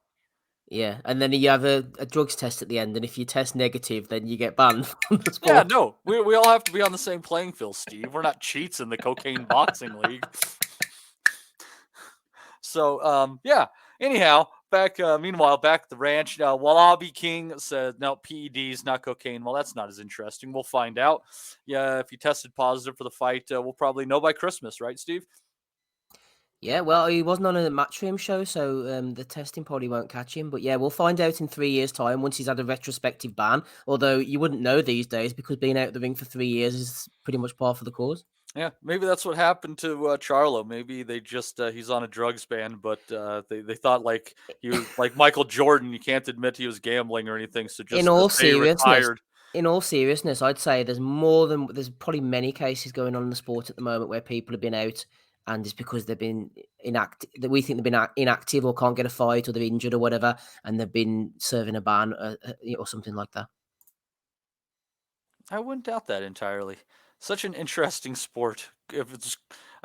Yeah, and then you have a drugs test at the end, and if you test negative, then you get banned from the sport. Yeah, no, we all have to be on the same playing field, Steve. We're not cheats in the cocaine boxing league. So, yeah. Anyhow, meanwhile, back at the ranch, Wallaby King said, no, PEDs, not cocaine. Well, that's not as interesting. We'll find out. Yeah, if he tested positive for the fight, we'll probably know by Christmas, right, Steve? Yeah, well, he wasn't on a Matchroom show, so the testing probably won't catch him. But yeah, we'll find out in 3 years' time once he's had a retrospective ban. Although you wouldn't know these days because being out of the ring for 3 years is pretty much par for the course. Yeah, maybe that's what happened to Charlo. Maybe they just he's on a drugs ban, but they thought like he was like Michael Jordan. You can't admit he was gambling or anything. So just in all seriousness, I'd say there's probably many cases going on in the sport at the moment where people have been out. And it's because they've been inactive, that we think they've been inactive or can't get a fight or they're injured or whatever, and they've been serving a ban or something like that. I wouldn't doubt that entirely. Such an interesting sport. If it's,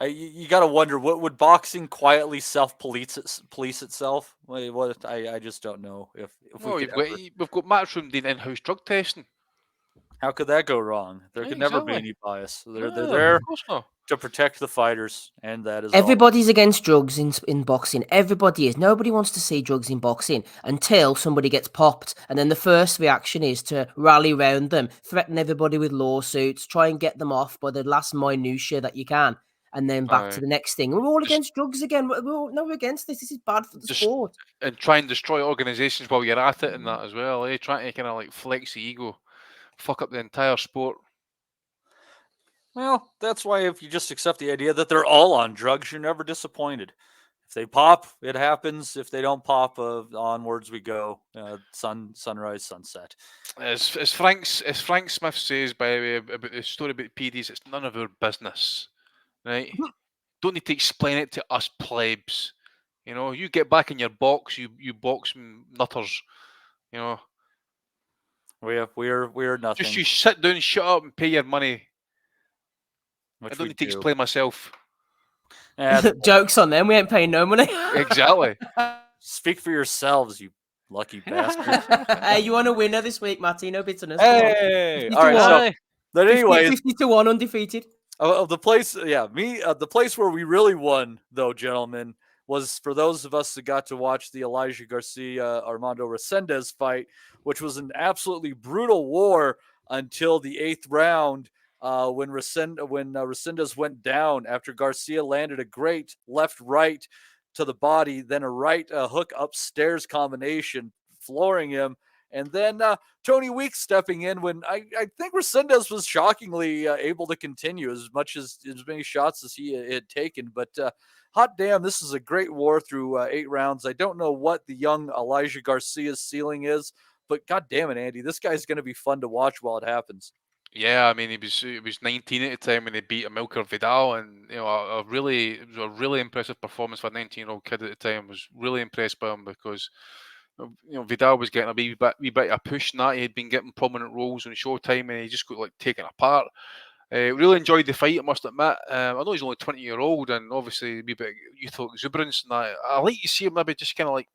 you got to wonder, what would boxing quietly self-police itself? What I just don't know if we've got Matchroom doing in-house drug testing. How could that go wrong? There could never be any bias. They're there to protect the fighters, and that is everybody's against drugs in boxing. Everybody is. Nobody wants to see drugs in boxing until somebody gets popped, and then the first reaction is to rally round them, threaten everybody with lawsuits, try and get them off by the last minutiae that you can, and then back to the next thing. We're all against drugs again. We're against this. This is bad for the sport. And try and destroy organisations while you're at it, and that as well. Trying to kind of like flex the ego, fuck up the entire sport. Well, that's why if you just accept the idea that they're all on drugs, you're never disappointed. If they pop, it happens. If they don't pop, onwards we go. Sunrise, sunset. As Frank Smith says, by the way, about the story about PDs, it's none of our business, right? Don't need to explain it to us plebs. You get back in your box, you boxing nutters. We're nothing. Just you sit down, shut up, and pay your money. I don't need to explain myself. Joke's on them. We ain't paying no money. Exactly. Speak for yourselves, you lucky bastards. Hey, you want a winner this week, Matty? No bitterness. Hey, all right. But anyway, 50-1 undefeated. The place where we really won, though, gentlemen, was for those of us that got to watch the Elijah Garcia Armando Resendez fight, which was an absolutely brutal war until the 8th round. When Resendez went down after Garcia landed a great left-right to the body, then a right hook upstairs combination, flooring him, and then Tony Weeks stepping in when I think Resendez was shockingly able to continue as many shots as he had taken. But hot damn, this is a great war through 8 rounds. I don't know what the young Elijah Garcia's ceiling is, but god damn it, Andy, this guy's going to be fun to watch while it happens. Yeah, I mean, he was 19 at the time when he beat Amilcar Vidal, and you know, it was a really impressive performance for a 19-year-old kid at the time. I was really impressed by him because you know, Vidal was getting a wee bit of a push in that. He had been getting prominent roles on Showtime, and he just got like taken apart. Really enjoyed the fight, I must admit. I know he's only 20-year-old, and obviously a wee bit of youthful exuberance and that. I like to see him maybe just kind of like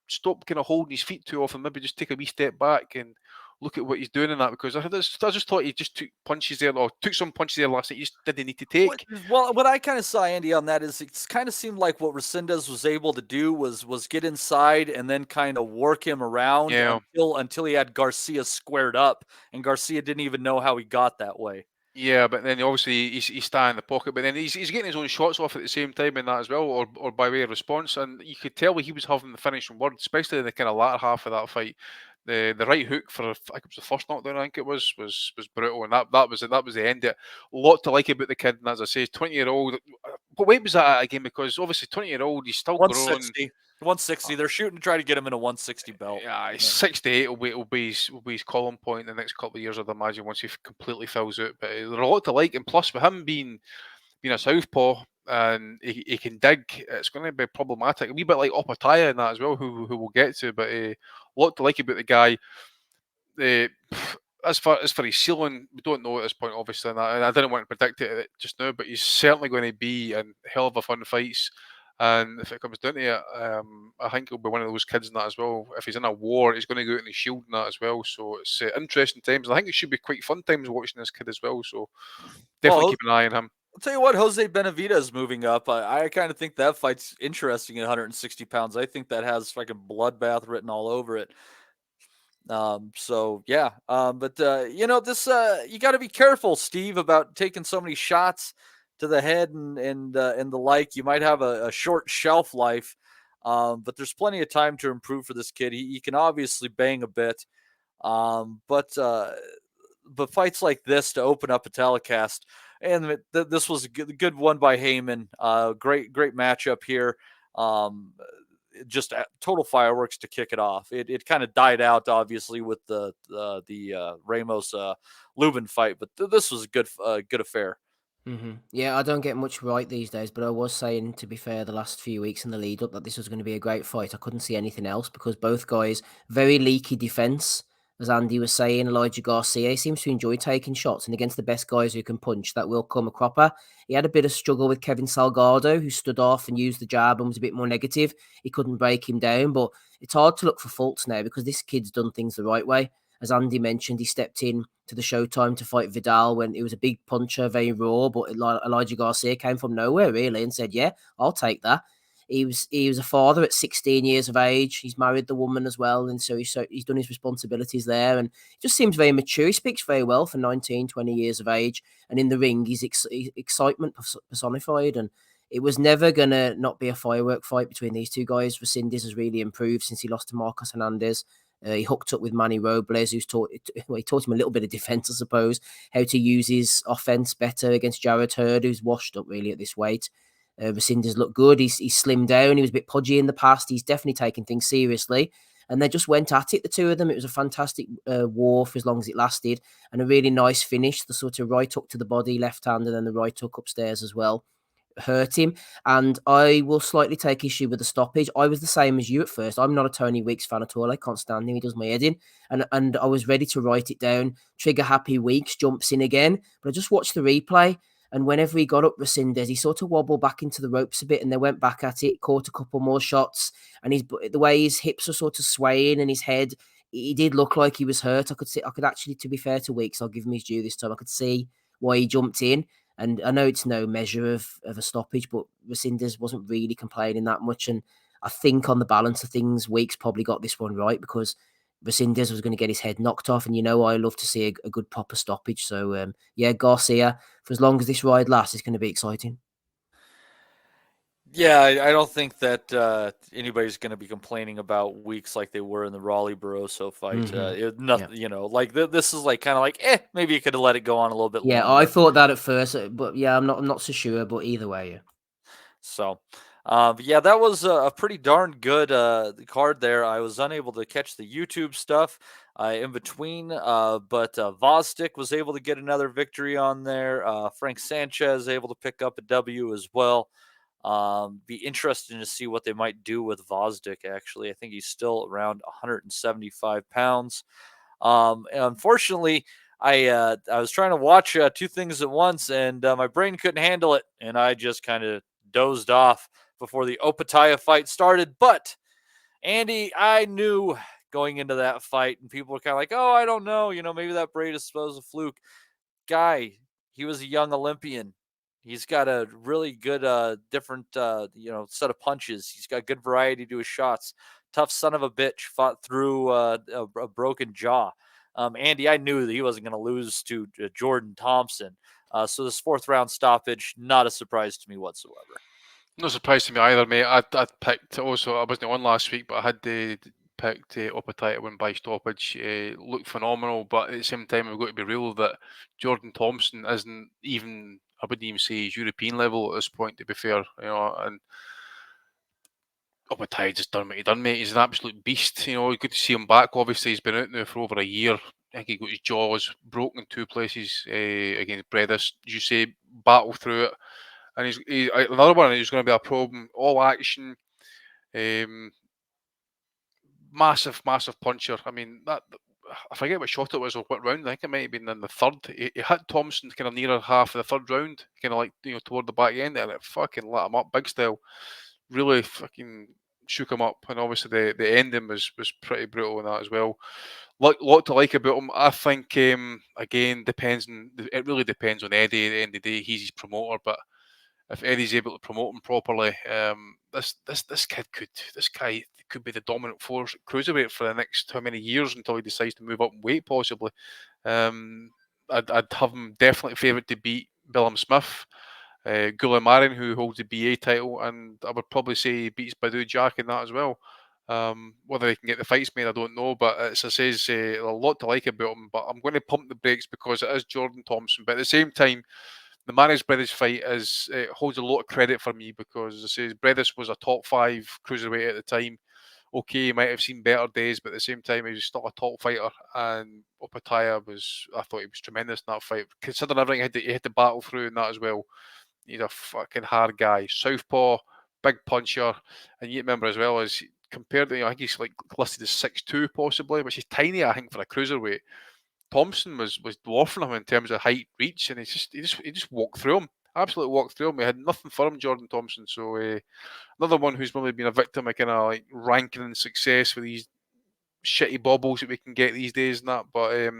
stop kind of holding his feet too often, maybe just take a wee step back and look at what he's doing in that, because I just thought he just took punches there, or took some punches there last night he just didn't need to take. What I kind of saw, Andy, on that is it kind of seemed like what Resendez was able to do was get inside and then kind of work him around until he had Garcia squared up, and Garcia didn't even know how he got that way. Yeah, but then obviously he's staying in the pocket, but then he's getting his own shots off at the same time in that as well, or by way of response, and you could tell he was having the finishing word, especially in the kind of latter half of that fight. The right hook for I think it was the first knockdown, I think it was brutal, and that was the end of it. A lot to like about the kid, and as I say, 20-year-old. What weight was that at again? Because obviously 20-year-old, he's still 160. growing. 160. They're shooting to try to get him in a 160 belt. Yeah, 68 will be his column point in the next couple of years, I'd imagine, once he completely fills out. But there's a lot to like, and plus with him being a southpaw and he can dig, it's going to be problematic. A wee bit like Opetaia in that as well, who we'll get to. But a lot to like about the guy. As for his ceiling, we don't know at this point, obviously, and I didn't want to predict it just now, but he's certainly going to be in hell of a fun fights. And if it comes down to it, I think he'll be one of those kids in that as well. If he's in a war, he's going to go out in the shield in that as well. So it's interesting times. And I think it should be quite fun times watching this kid as well. So definitely keep an eye on him. I'll tell you what, Jose Benavidez moving up. I kind of think that fight's interesting at 160 pounds. I think that has fucking bloodbath written all over it. So yeah. But you know, this you got to be careful, Steve, about taking so many shots to the head and the like. You might have a short shelf life, but there's plenty of time to improve for this kid. He can obviously bang a bit, but fights like this to open up a telecast, and this was a good one by Heyman. Great matchup here. Just total fireworks to kick it off. It kind of died out, obviously, with the Ramos Lubin fight, but this was a good affair. Mm-hmm. Yeah, I don't get much right these days, but I was saying, to be fair, the last few weeks in the lead up that this was going to be a great fight. I couldn't see anything else because both guys, very leaky defense. As Andy was saying, Elijah Garcia seems to enjoy taking shots, and against the best guys who can punch, that will come a cropper. He had a bit of struggle with Kevin Salgado, who stood off and used the jab and was a bit more negative. He couldn't break him down, but it's hard to look for faults now because this kid's done things the right way. As Andy mentioned, he stepped in to the Showtime to fight Vidal when he was a big puncher, very raw, but Elijah Garcia came from nowhere, really, and said, yeah, I'll take that. He was a father at 16 years of age. He's married the woman as well, and so he's done his responsibilities there, and he just seems very mature. He speaks very well for 19, 20 years of age, and in the ring, he's excitement personified, and it was never going to not be a firework fight between these two guys. Resendez has really improved since he lost to Marcos Hernandez. He hooked up with Manny Robles, he taught him a little bit of defense, I suppose, how to use his offense better against Jarrett Hurd, who's washed up really at this weight. Resendez looked good. He's slimmed down. He was a bit podgy in the past. He's definitely taking things seriously. And they just went at it, the two of them. It was a fantastic war for as long as it lasted, and a really nice finish. The sort of right hook to the body, left hand, and then the right hook upstairs as well hurt him. And I will slightly take issue with the stoppage. I was the same as you at first. I'm not a Tony Weeks fan at all. I can't stand him. He does my head in. And I was ready to write it down. Trigger happy Weeks jumps in again. But I just watched the replay. And whenever he got up Resendez, he sort of wobbled back into the ropes a bit, and they went back at it, caught a couple more shots. And the way his hips are sort of swaying and his head, he did look like he was hurt. I could actually, to be fair to Weeks, I'll give him his due this time. I could see why he jumped in. And I know it's no measure of a stoppage, but Resendez wasn't really complaining that much. And I think on the balance of things, Weeks probably got this one right because Resendez was going to get his head knocked off. And I love to see a good proper stoppage. So, Garcia, for as long as this ride lasts, it's going to be exciting. Yeah, I don't think that anybody's going to be complaining about Weeks like they were in the Raleigh Barroso fight. Mm-hmm. This is like kind of like, maybe you could have let it go on a little bit longer. I thought that at first, but I'm not so sure. But either way, yeah. So, But yeah, that was a pretty darn good card there. I was unable to catch the YouTube stuff in between, but Vosdick was able to get another victory on there. Frank Sanchez able to pick up a W as well. Be interesting to see what they might do with Vosdick, actually. I think he's still around 175 pounds. And unfortunately, I was trying to watch two things at once, and my brain couldn't handle it, and I just kind of dozed off before the Opetaia fight started. But Andy, I knew going into that fight, and people were kind of like, "Oh, I don't know, maybe that braid is supposed to fluke." Guy, he was a young Olympian. He's got a really good, different, set of punches. He's got good variety to his shots. Tough son of a bitch, fought through a broken jaw. Andy, I knew that he wasn't going to lose to Jordan Thompson. So this fourth round stoppage, not a surprise to me whatsoever. No surprise to me either, mate. I'd picked also. I wasn't on last week, but I had picked Opetaia to win by stoppage. Looked phenomenal, but at the same time, we've got to be real that Jordan Thompson isn't even. I wouldn't even say he's European level at this point. To be fair, and Opetaia just done what he done, mate. He's an absolute beast. Good to see him back. Obviously, he's been out now for over a year. I think he got his jaws broken in two places against Bredis. As you say, battle through it. And he's another one who's going to be a problem. All action, massive puncher. I mean, that I forget what shot it was or what round. I think it might have been in the third. He hit Thompson kind of nearer half of the third round, kind of like toward the back end, and it fucking lit him up big style. Really fucking shook him up, and obviously the ending was pretty brutal in that as well. Lot to like about him. I think again it really depends on Eddie. At the end of the day, he's his promoter, but if Eddie's able to promote him properly, this guy could be the dominant force at cruiserweight for the next how many years until he decides to move up in weight, possibly. I'd have him definitely favoured to beat Billam Smith, Gulamarin, who holds the BA title, and I would probably say he beats Badu Jack in that as well. Whether he can get the fights made, I don't know, but as I says, a lot to like about him. But I'm going to pump the brakes because it is Jordan Thompson. But at the same time, the Maris Brothers fight holds a lot of credit for me because, as I say, Brothers was a top 5 cruiserweight at the time. Okay, he might have seen better days, but at the same time, he was still a top fighter. And Opetaia I thought he was tremendous in that fight. Considering everything he had to battle through in that as well. He's a fucking hard guy. Southpaw, big puncher. And you remember as well as compared to, I think he's like listed as 6'2" possibly, which is tiny, I think, for a cruiserweight. Thompson was dwarfing him in terms of height, reach, and he just walked through him. Absolutely walked through him. He had nothing for him, Jordan Thompson. So another one who's probably been a victim of kind of like ranking and success with these shitty baubles that we can get these days and that. But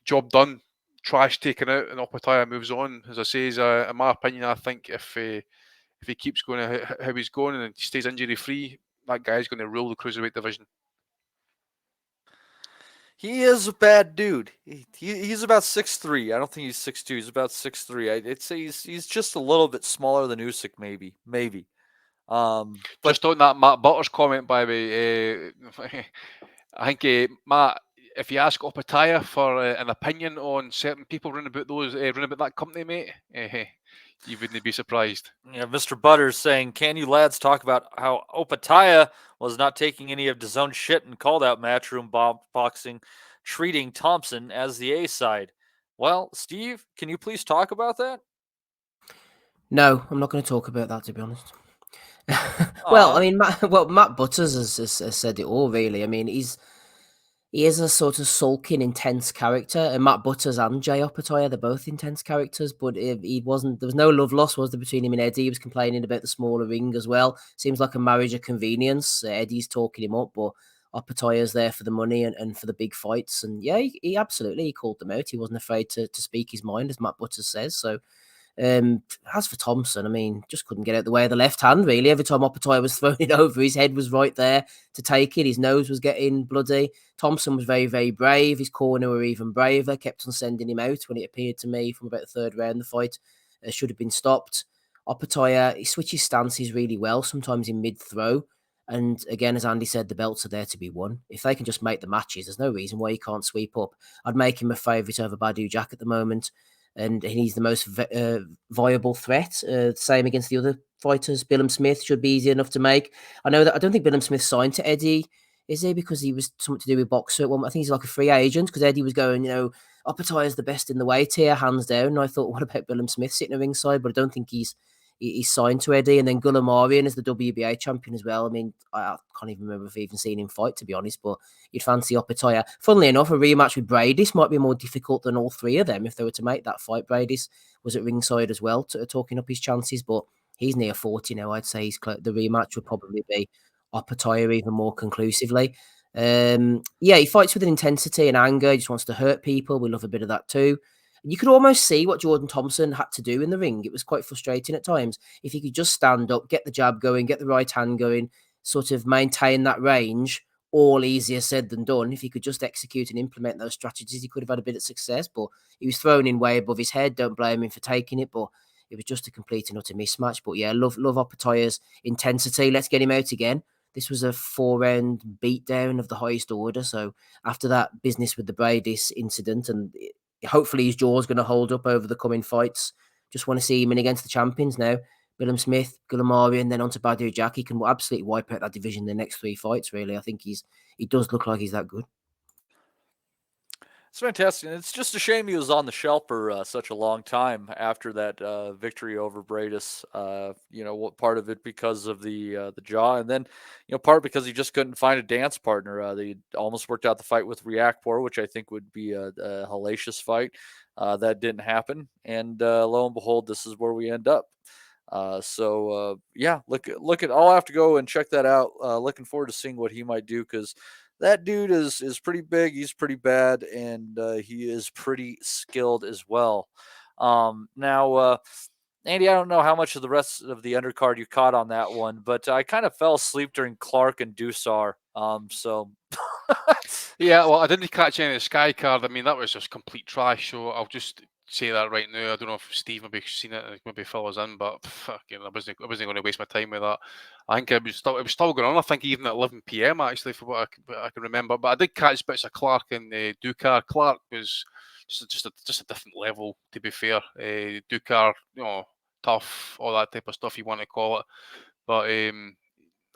job done, trash taken out, and Opetaia moves on. As I say, in my opinion, I think if he keeps going how he's going and stays injury free, that guy's going to rule the cruiserweight division. He is a bad dude. He's about 6'3". I don't think he's 6'2". He's about 6'3". I'd say he's just a little bit smaller than Usyk, maybe. But just on that Matt Butters comment, by the way, I think Matt, if you ask Opetaia for an opinion on certain people running about that company, mate, you wouldn't be surprised. Yeah, Mr. Butters saying, "Can you lads talk about how Opetaia was not taking any of his own shit and called out Matchroom Boxing, treating Thompson as the A side?" Well, Steve, can you please talk about that? No, I'm not going to talk about that, to be honest. Well, I mean, Matt Butters has said it all, really. I mean, he is a sort of sulking, intense character, and Matt Butters and Jay Opetaia, they're both intense characters, but he wasn't. There was no love lost, was there, between him and Eddie? He was complaining about the smaller ring as well. Seems like a marriage of convenience. Eddie's talking him up, but Opetaia's there for the money and for the big fights. And yeah, he absolutely called them out. He wasn't afraid to speak his mind, as Matt Butters says. So as for Thompson, I mean, just couldn't get out the way of the left hand, really. Every time Opetaia was throwing it over, his head was right there to take it. His nose was getting bloody. Thompson was very, very brave. His corner were even braver, kept on sending him out when it appeared to me from about the third round. The fight should have been stopped. Opetaia, he switches stances really well, sometimes in mid-throw. And again, as Andy said, the belts are there to be won. If they can just make the matches, there's no reason why he can't sweep up. I'd make him a favourite over Badu Jack at the moment. And he's the most viable threat. Same against the other fighters. Billum Smith should be easy enough to make. I don't think Billum Smith signed to Eddie, is he? Because he was something to do with Boxer. Well, I think he's like a free agent because Eddie was going, Opetaia is the best in the weight here, hands down. And I thought, what about Billum Smith sitting at ringside? But I don't think he's signed to Eddie. And then Gulamarian is the WBA champion as well. I mean, I can't even remember if I've even seen him fight, to be honest, but you'd fancy Opetaia. Funnily enough, a rematch with Bradis might be more difficult than all three of them if they were to make that fight. Bradis was at ringside as well, talking up his chances, but he's near 40 now. I'd say the rematch would probably be Opetaia even more conclusively. He fights with an intensity and anger. He just wants to hurt people. We love a bit of that too. You could almost see what Jordan Thompson had to do in the ring. It was quite frustrating at times. If he could just stand up, get the jab going, get the right hand going, sort of maintain that range, all easier said than done. If he could just execute and implement those strategies, he could have had a bit of success, but he was thrown in way above his head. Don't blame him for taking it, but it was just a complete and utter mismatch. But yeah, love Opetaia's intensity. Let's get him out again. This was a 4-round beatdown of the highest order. So after that business with the Bradis incident, and hopefully his jaw's going to hold up over the coming fights. Just want to see him in against the champions now. Billum Smith, Gulamari, and then on to Badu Jack. He can absolutely wipe out that division in the next 3 fights, really. I think he does look like he's that good. It's fantastic. It's just a shame he was on the shelf for such a long time after that victory over Bradis. Part of it because of the jaw, and then part because he just couldn't find a dance partner. They almost worked out the fight with Reactpor, which I think would be a hellacious fight. That didn't happen, and lo and behold, this is where we end up. I'll have to go and check that out. Looking forward to seeing what he might do, because that dude is pretty big. He's pretty bad, and he is pretty skilled as well. Now, Andy, I don't know how much of the rest of the undercard you caught on that one, but I kind of fell asleep during Clark and Dusar. Yeah, well, I didn't catch any of the Sky card. I mean, that was just complete trash. So I'll just say that right now. I don't know if Steve maybe seen it, maybe fill us in, but fucking, I wasn't going to waste my time with that. I think it was still going on. I think even at 11 p.m. actually, for what I can remember. But I did catch bits of Clark and Dukar. Clark was just a different level, to be fair. Dukar, tough, all that type of stuff you want to call it. But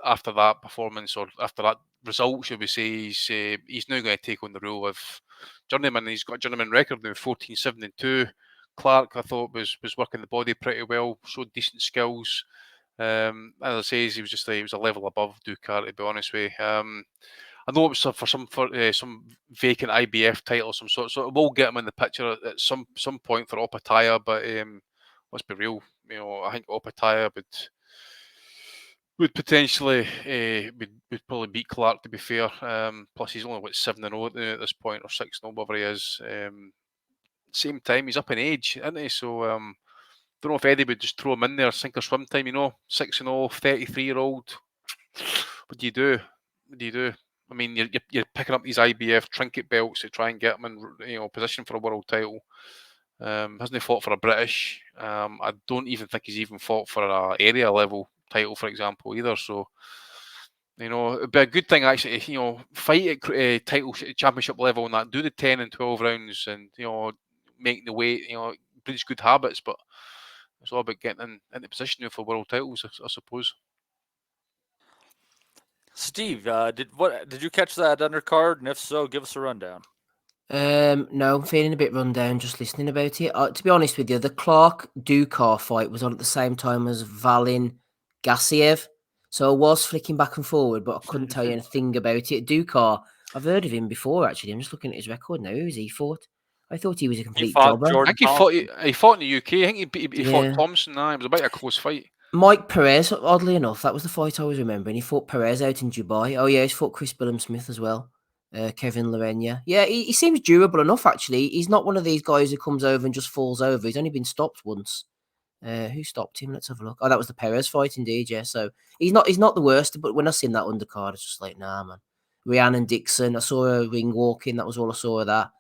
after that performance, or after that result, should we say, he's now going to take on the role of journeyman. He's got a journeyman record now, 14-7-2. Clark, I thought, was working the body pretty well, showed decent skills. As I say, he was a level above Dukar, to be honest with you. I know it was for some vacant IBF title of some sort, so we'll get him in the picture at some point for Opetaia. But let's be real, I think Opetaia would potentially would probably beat Clark, to be fair. Plus, he's only 7-0 at this point, or 6-0, whatever he is. Same time, he's up in age, isn't he? So don't know if Eddie would just throw him in there, sink or swim time. 6-0, 33-year-old. What do you do? I mean, you're picking up these IBF trinket belts to try and get him in position for a world title. Hasn't he fought for a British? I don't even think he's even fought for an area level title, for example, either. So, it'd be a good thing actually, fight at title championship level and that, do the 10 and 12 rounds, and make the weight, breeds good habits. But it's all about getting into position for world titles, I suppose. Steve, did you catch that undercard? And if so, give us a rundown. No, I'm feeling a bit run down just listening about it. To be honest with you, the Clark Dukar fight was on at the same time as Wallin Gassiev. So I was flicking back and forward, but I couldn't tell you anything about it. Dukar, I've heard of him before, actually. I'm just looking at his record now. Who's he fought? I thought he was a complete jobber. I think he fought in the UK. I think he fought Thompson. It was about a close fight. Mike Perez, oddly enough, that was the fight I was remembering. He fought Perez out in Dubai. Oh, yeah, he's fought Chris Billum Smith as well. Kevin Lorena. Yeah, he seems durable enough, actually. He's not one of these guys who comes over and just falls over. He's only been stopped once. Who stopped him? Let's have a look. Oh, that was the Perez fight, indeed, yeah. So he's not the worst, but when I seen that undercard, it's just like, nah, man. Rhiannon Dixon, I saw her ring walking. That was all I saw of that.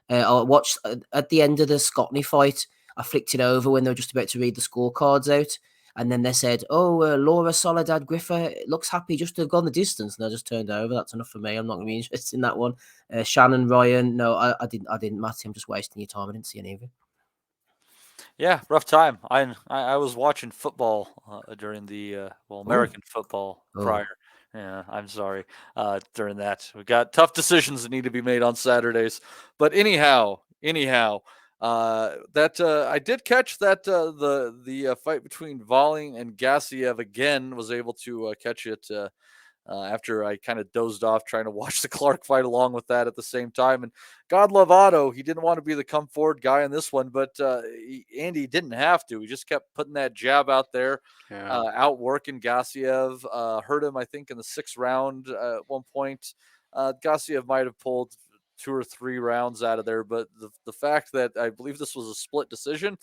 I watched at the end of the Scotney fight, I flicked it over when they were just about to read the scorecards out. And then they said, Laura Soledad Griffa looks happy just to have gone the distance. And I just turned over. That's enough for me. I'm not going to be interested in that one. Shannon Ryan. No, I didn't, Matty. I'm just wasting your time. I didn't see any of it. Yeah, rough time. I was watching football during the American football prior. Yeah, I'm sorry. During that, we got tough decisions that need to be made on Saturdays. But anyhow, that I did catch that the fight between Wallin and Gassiev again. Was able to catch it. After I kind of dozed off trying to watch the Clark fight along with that at the same time. And God love Otto. He didn't want to be the come forward guy in this one, but Andy didn't have to. He just kept putting that jab out there, outworking Gassiev. Hurt him, I think, in the 6th round at one point. Gassiev might have pulled 2 or 3 rounds out of there, but the fact that I believe this was a split decision.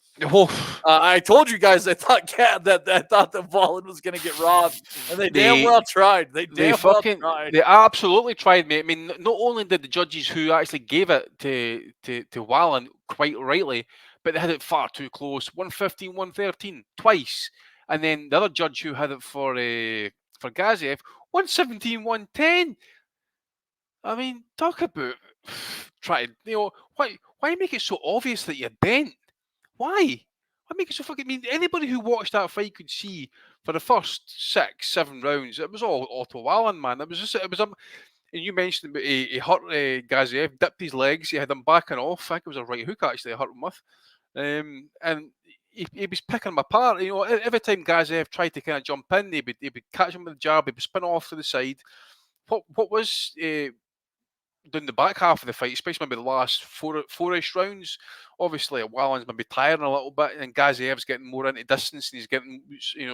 I told you guys I thought that Wallin was going to get robbed, and they damn well tried. They tried. They absolutely tried, mate. I mean, not only did the judges who actually gave it to Wallin quite rightly, but they had it far too close. 115, 113 twice, and then the other judge who had it for Gassiev, 117, 110. I mean, talk about trying. Why make it so obvious that you're bent? Why? Why make it so fucking? I mean, anybody who watched that fight could see for the first 6, 7 rounds, it was all Otto Wallin, man. It was. And you mentioned about he hurt Gassiev, dipped his legs, he had him backing off. I think it was a right hook actually, hurt him with, and he was picking him apart. Every time Gassiev tried to kind of jump in, he would catch him with a jab, he would spin off to the side. What was down the back half of the fight, especially maybe the last four-ish rounds, obviously Wallin's maybe tiring a little bit, and Gaziev's getting more into distance, and he's getting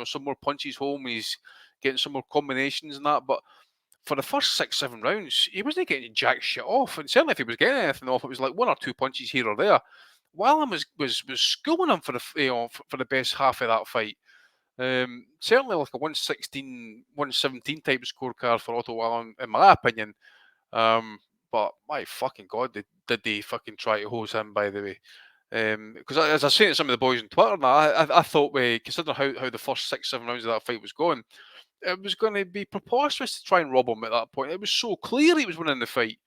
some more punches home, he's getting some more combinations and that. But for the first 6, 7 rounds, he wasn't getting jack shit off, and certainly if he was getting anything off, it was like 1 or 2 punches here or there. Wallin was schooling him for the for the best half of that fight. Certainly like a 116, 117 type of scorecard for Otto Wallin, in my opinion. But my fucking God, did they fucking try to hose him, by the way. Because as I was saying to some of the boys on Twitter, I thought, considering how the first 6, 7 rounds of that fight was going, it was going to be preposterous to try and rob him at that point. It was so clear he was winning the fight.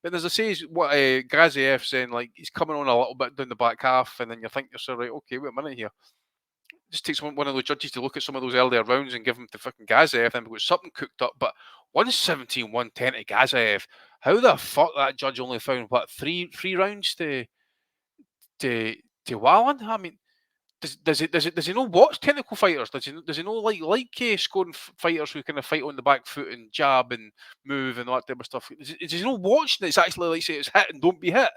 But as I say, what Gaziev saying, like, he's coming on a little bit down the back half, and then you think yourself, right, okay, wait a minute here. Just takes one of those judges to look at some of those earlier rounds and give him to fucking Gaziev, and we've got something cooked up. But 117, 110 to Gaziev. How the fuck that judge only found three rounds to Wallin? I mean, does he not watch technical fighters? Does he not like scoring fighters who kind of fight on the back foot and jab and move and all that type of stuff? Does he not watch that it's actually like say it's hit and don't be hit?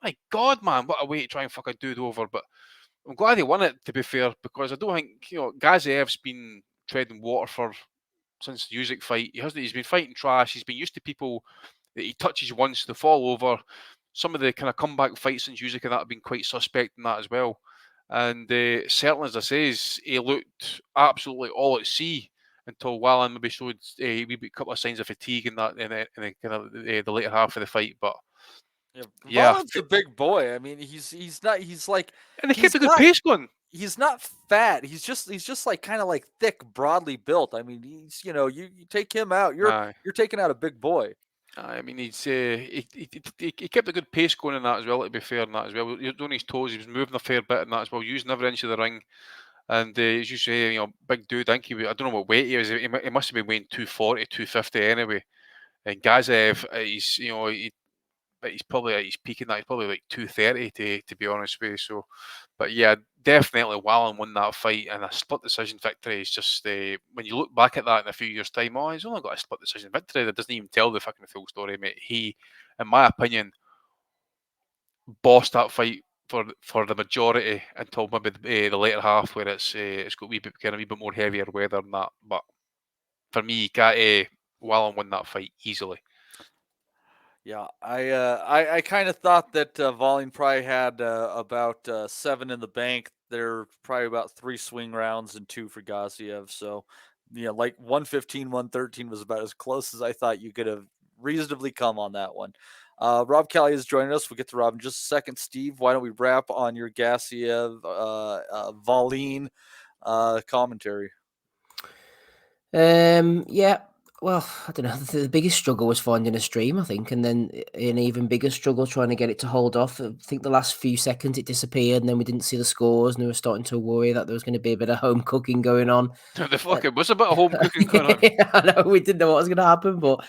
My God, man, what a way to try and fuck a dude over. But I'm glad he won it, to be fair, because I don't think Gaziev's been treading water since the Usyk fight. He's been fighting trash. He's been used to people that he touches once to fall over. Some of the kind of comeback fights since Usyk and that have been quite suspect in that as well. And certainly, as I say, he looked absolutely all at sea until Wallin maybe showed a couple of signs of fatigue in that in the kind of the later half of the fight. But yeah, Wallin's a big boy. I mean, he's not. He's like, and he kept a good pace going. He's not fat. He's just like kind of like thick, broadly built. I mean, he's you take him out, you're taking out a big boy. I mean, he kept a good pace going in that as well, to be fair in that as well. He was on his toes, he was moving a fair bit in that as well, using every inch of the ring. And as you say, big dude, I think I don't know what weight he was, he must have been weighing 240, 250 anyway. And Gaziev, he's probably at his peak in that, he's probably like 230 to be honest with you. So, but yeah, definitely Wallin won that fight, and a split decision victory is just when you look back at that in a few years' time, he's only got a split decision victory. That doesn't even tell the fucking full story, mate. He, in my opinion, bossed that fight for the majority until maybe the later half, where it's got a wee bit more heavier weather than that. But for me, Wallin won that fight easily. Yeah, I kind of thought that Wallin probably had about 7 in the bank. There probably about 3 swing rounds and 2 for Gaziev. So, like 115, 113 was about as close as I thought you could have reasonably come on that one. Rob Kelly is joining us. We'll get to Rob in just a second. Steve, why don't we wrap on your Gaziev Wallin commentary? Yeah. Well, I don't know. The biggest struggle was finding a stream, I think, and then an even bigger struggle trying to get it to hold off. I think the last few seconds it disappeared, and then we didn't see the scores, and we were starting to worry that there was going to be a bit of home cooking going on. The fucking was a bit of home cooking going on. I know we didn't know what was going to happen, but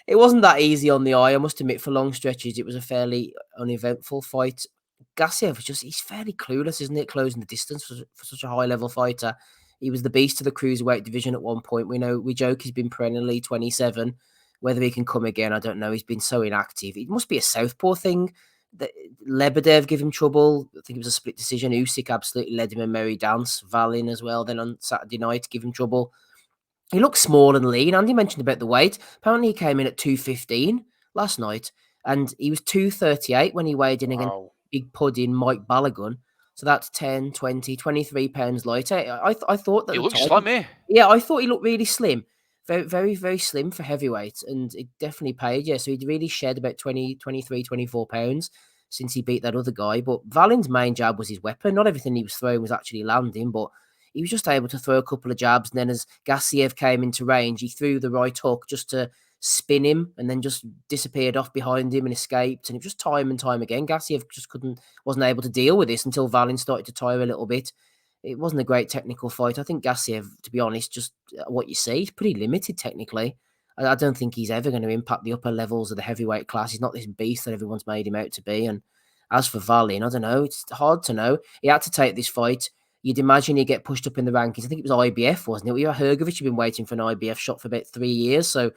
it wasn't that easy on the eye. I must admit, for long stretches, it was a fairly uneventful fight. Gassiev was he's fairly clueless, isn't it? Closing the distance for such a high level fighter. He was the beast of the cruiserweight division at one point. We joke he's been perennially 27. Whether he can come again, I don't know. He's been so inactive. It must be a southpaw thing. Lebedev gave him trouble. I think it was a split decision. Usyk absolutely led him a merry dance. Wallin as well. Then on Saturday night, give him trouble. He looks small and lean. Andy mentioned about the weight. Apparently, he came in at 215 last night, and he was 238 when he weighed in against Big Pudding Mike Balogun. So that's 10, 20, 23 pounds lighter. I thought that He looks slim, eh? Yeah, I thought he looked really slim. Very, very, very slim for heavyweight, and it definitely paid. Yeah, so he'd really shed about 20, 23, 24 pounds since he beat that other guy. But Valin's main jab was his weapon. Not everything he was throwing was actually landing, but he was just able to throw a couple of jabs. And then as Gassiev came into range, he threw the right hook just to spin him and then just disappeared off behind him and escaped. And it was just time and time again. Gassiev just wasn't able to deal with this until Wallin started to tire a little bit. It wasn't a great technical fight. I think Gassiev, to be honest, just what you see, he's pretty limited technically. I don't think he's ever going to impact the upper levels of the heavyweight class. He's not this beast that everyone's made him out to be. And as for Wallin, I don't know. It's hard to know. He had to take this fight. You'd imagine he'd get pushed up in the rankings. I think it was IBF, wasn't it? Hergovic had been waiting for an IBF shot for about 3 years. So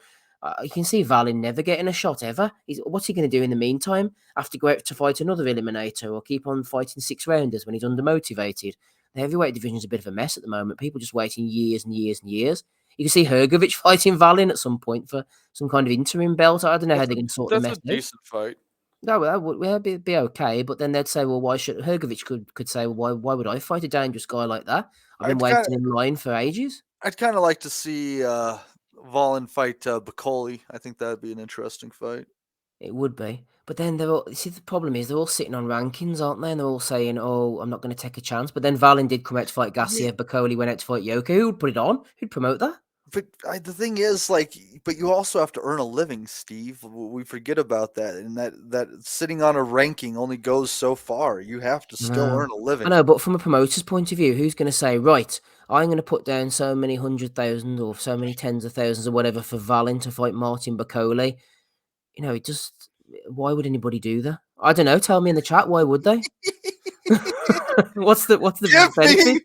you can see Wallin never getting a shot ever. What's he going to do in the meantime? Have to go out to fight another eliminator or keep on fighting 6-rounders when he's undermotivated? The heavyweight division is a bit of a mess at the moment. People just waiting years and years and years. You can see Hergovic fighting Wallin at some point for some kind of interim belt. I don't know how they can sort the mess out. That's a decent fight. No, that would be okay. But then they'd say, well, why should Hergovic could say, well, why would I fight a dangerous guy like that? I've been waiting in line for ages. I'd kind of like to see Wallin fight Bacoli. I think that'd be an interesting fight. It would be. But then the problem is they're all sitting on rankings, aren't they? And they're all saying, oh, I'm not going to take a chance. But then Wallin did come out to fight Gassiev. Bacoli went out to fight Yoka. Who would put it on? Who'd promote that? But the thing is, but you also have to earn a living, Steve. We forget about that, and that sitting on a ranking only goes so far. You have to still earn a living. I know, but from a promoter's point of view, who's going to say, right, I'm going to put down so many 100,000 or so many tens of thousands or whatever for Wallin to fight Martin Bacoli? Why would anybody do that? I don't know. Tell me in the chat. Why would they? What's the benefit?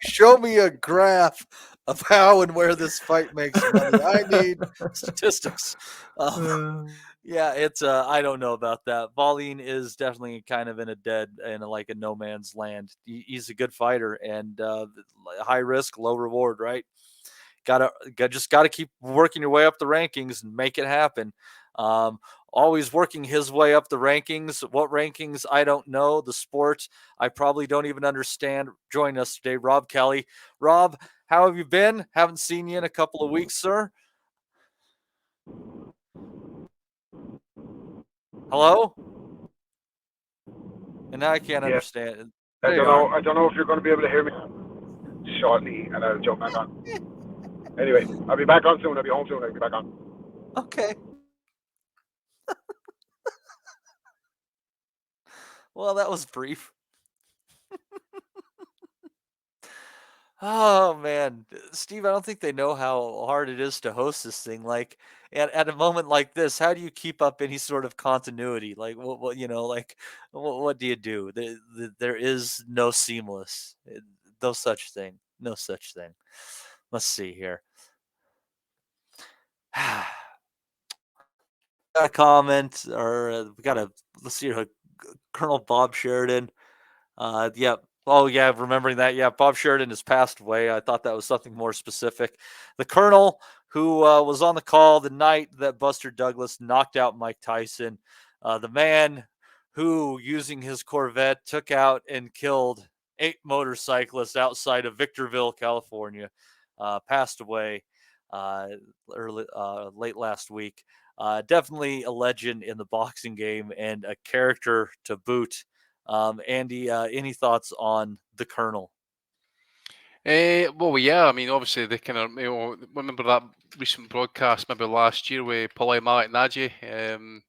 Show me a graph of how and where this fight makes money. I need statistics. Yeah, it's I don't know about that. Wallin is definitely kind of in a no man's land. He's a good fighter and high risk, low reward, right? Just gotta keep working your way up the rankings and make it happen. Always working his way up the rankings. What rankings? I don't know. The sport, I probably don't even understand. Join us today, Rob Kelly. Rob, how have you been? Haven't seen you in a couple of weeks, sir. Hello? And now I can't understand. I don't know if you're going to be able to hear me shortly, and I'll jump back on. Anyway, I'll be back on soon. I'll be home soon. I'll be back on. Okay. Well, that was brief. Oh, man. Steve, I don't think they know how hard it is to host this thing. Like, at a moment like this, how do you keep up any sort of continuity? Like, what do you do? There is no seamless. No such thing. No such thing. Let's see here. Got a comment, or let's see here. Colonel Bob Sheridan. Yeah. Oh, yeah. Remembering that. Yeah. Bob Sheridan has passed away. I thought that was something more specific. The Colonel who was on the call the night that Buster Douglas knocked out Mike Tyson. The man who, using his Corvette, took out and killed 8 motorcyclists outside of Victorville, California. Passed away late last week. Definitely a legend in the boxing game and a character to boot. Andy, any thoughts on the Colonel? Well, yeah. I mean, obviously they kind of, remember that recent broadcast maybe last year with Paulie Malik Nagy. Don't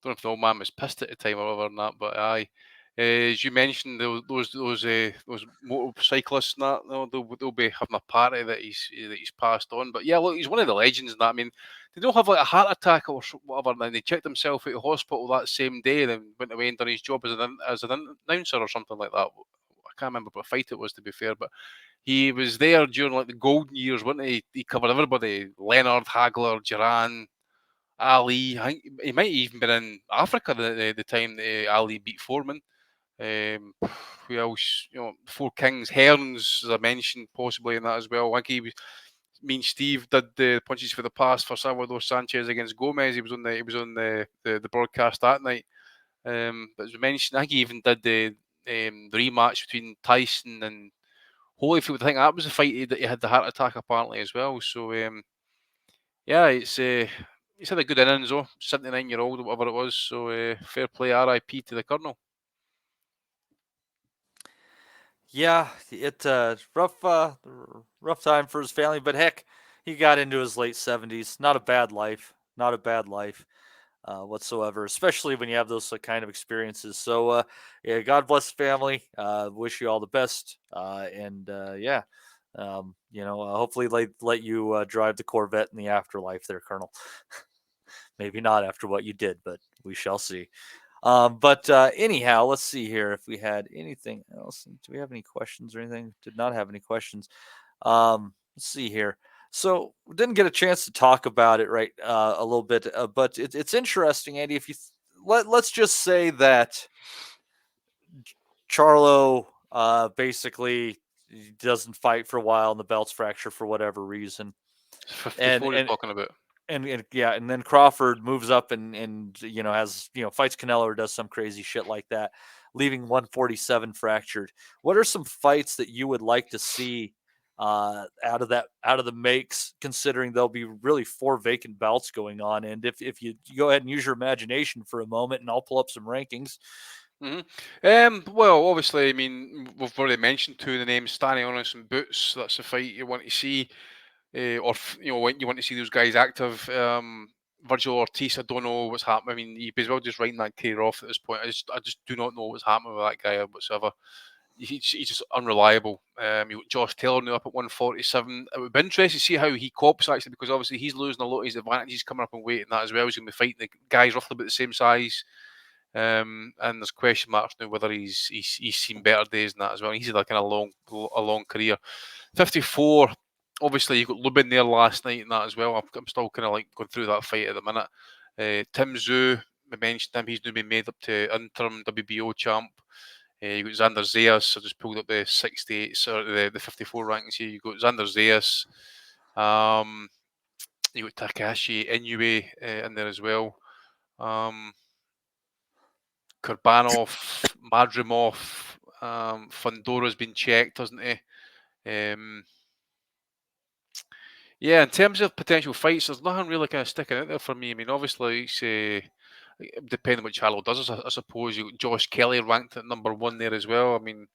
know if the old man was pissed at the time or whatever, and that, but aye. As you mentioned, those motorcyclists and that, they'll be having a party that he's passed on. But yeah, look, he's one of the legends and that. I mean, they don't have like a heart attack or whatever, and then they checked himself out of hospital that same day, and then went away and done his job as an announcer or something like that. I can't remember what fight it was, to be fair, but he was there during like the golden years, wasn't he? He covered everybody: Leonard, Hagler, Duran, Ali. I think he might have even been in Africa the time that Ali beat Foreman. Who else? Four Kings, Hearns, as I mentioned, possibly in that as well. I think me and Steve did the punches for the past for Salvador Sanchez against Gomez. He was on the broadcast that night. But as we mentioned, I think he even did the rematch between Tyson and Holyfield. I think that was the fight that he had the heart attack apparently as well. So yeah, he's had a good innings though. 79-year-old or whatever it was. So fair play, RIP to the Colonel. Yeah, it rough time for his family, but heck, he got into his late 70s. Not a bad life. Not a bad life whatsoever, especially when you have those kind of experiences. So yeah, God bless the family. Wish you all the best. Yeah, hopefully let you drive the Corvette in the afterlife there, Colonel. Maybe not after what you did, but we shall see. But anyhow, let's see here if we had anything else. Do we have any questions or anything? Did not have any questions. Let's see here. So we didn't get a chance to talk about it a little bit, but it's interesting, Andy. If you let's just say that Charlo basically doesn't fight for a while and the belt's fractured for whatever reason. 54 you're talking about. And then Crawford moves up and has fights Canelo or does some crazy shit like that, leaving 147 fractured. What are some fights that you would like to see out of the makes, considering there'll be really 4 vacant belts going on? And if you go ahead and use your imagination for a moment, and I'll pull up some rankings. Well, obviously, I mean, we've already mentioned 2 of the names: Stanionis and Boots. That's a fight you want to see. Or when you want to see those guys active. Virgil Ortiz, I don't know what's happening. I mean, he'd be as well just writing that career off at this point. I just do not know what's happening with that guy whatsoever. He's just unreliable. You got Josh Taylor now up at 147. It would be interesting to see how he copes actually, because obviously he's losing a lot of his advantages coming up in weight and that as well. He's going to be fighting the guys roughly about the same size. And there's question marks now whether he's seen better days than that as well. He's had a kind of a long career. 54. Obviously, you got Lubin there last night and that as well. I'm still kind of like going through that fight at the minute. Tim Tszyu, we mentioned him. He's now been made up to interim WBO champ. You got Xander Zayas. I just pulled up the 68, sorry, the 54 rankings here. You got Xander Zayas. You got Takashi Inoue in there as well. Kurbanov, Madrimov, Fundora's been checked, hasn't he? Yeah, in terms of potential fights, there's nothing really kind of sticking out there for me. I mean, obviously, it's, depending on what Charlo does, I suppose. You got Josh Kelly ranked at number 1 there as well. I mean,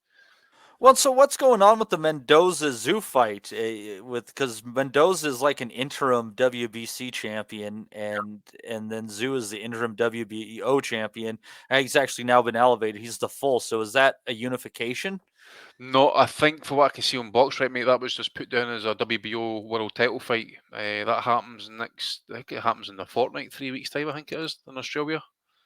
well, so what's going on with the Mendoza-Tszyu fight? Because Mendoza is like an interim WBC champion, and then Tszyu is the interim WBO champion. And he's actually now been elevated. He's the full. So is that a unification? No, I think for what I can see on Boxrec, mate, that was just put down as a WBO world title fight. That happens next. I think it happens in a fortnight, 3 weeks' time. I think it is in Australia.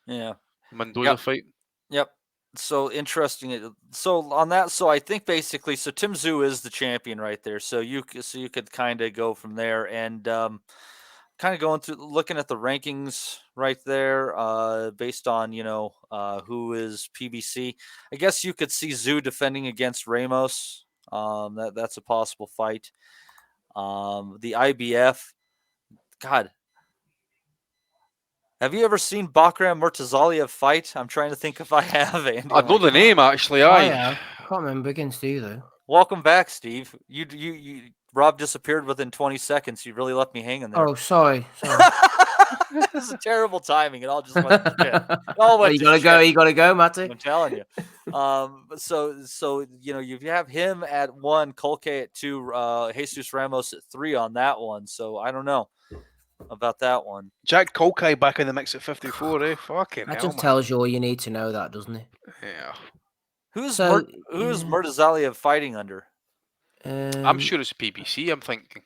Yeah, Mendoza fight. Yep. So interesting. So on that, so I think basically, so Tim Tszyu is the champion right there. So you could kind of go from there and kind of going through, looking at the rankings right there, based on who is PBC. I guess you could see Tszyu defending against Ramos. That's a possible fight. The IBF. God. Have you ever seen Bakram Murtazaliev fight? I'm trying to think if I have, Andy. I know the name, actually. I can't remember against you, though. Welcome back, Steve. Rob disappeared within 20 seconds. You really left me hanging there. Oh, sorry. This is terrible timing. It all just went to shit. It all went you to gotta shit. go. You gotta go, Matty. I'm telling you. So you have him at 1, Colque at 2, Jesus Ramos at 3 on that one. So I don't know about that one. Jack Colque back in the mix at 54, eh? Fucking That hell, just man. tells you all you need to know, that doesn't it? Yeah. Who's So, Murtazalia fighting under? I'm sure it's PBC, I'm thinking.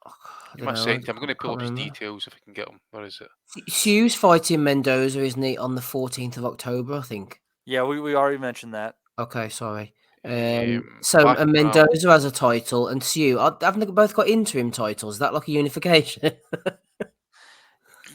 I Give me a don't know, second. I'm going to pull up his remember. details if I can get them. Where is it? Sue's fighting Mendoza, isn't he, on the 14th of October, I think? Yeah, we already mentioned that. Okay, sorry. back And in Mendoza has a title, and Sue, haven't they both got interim titles? Is that like a unification?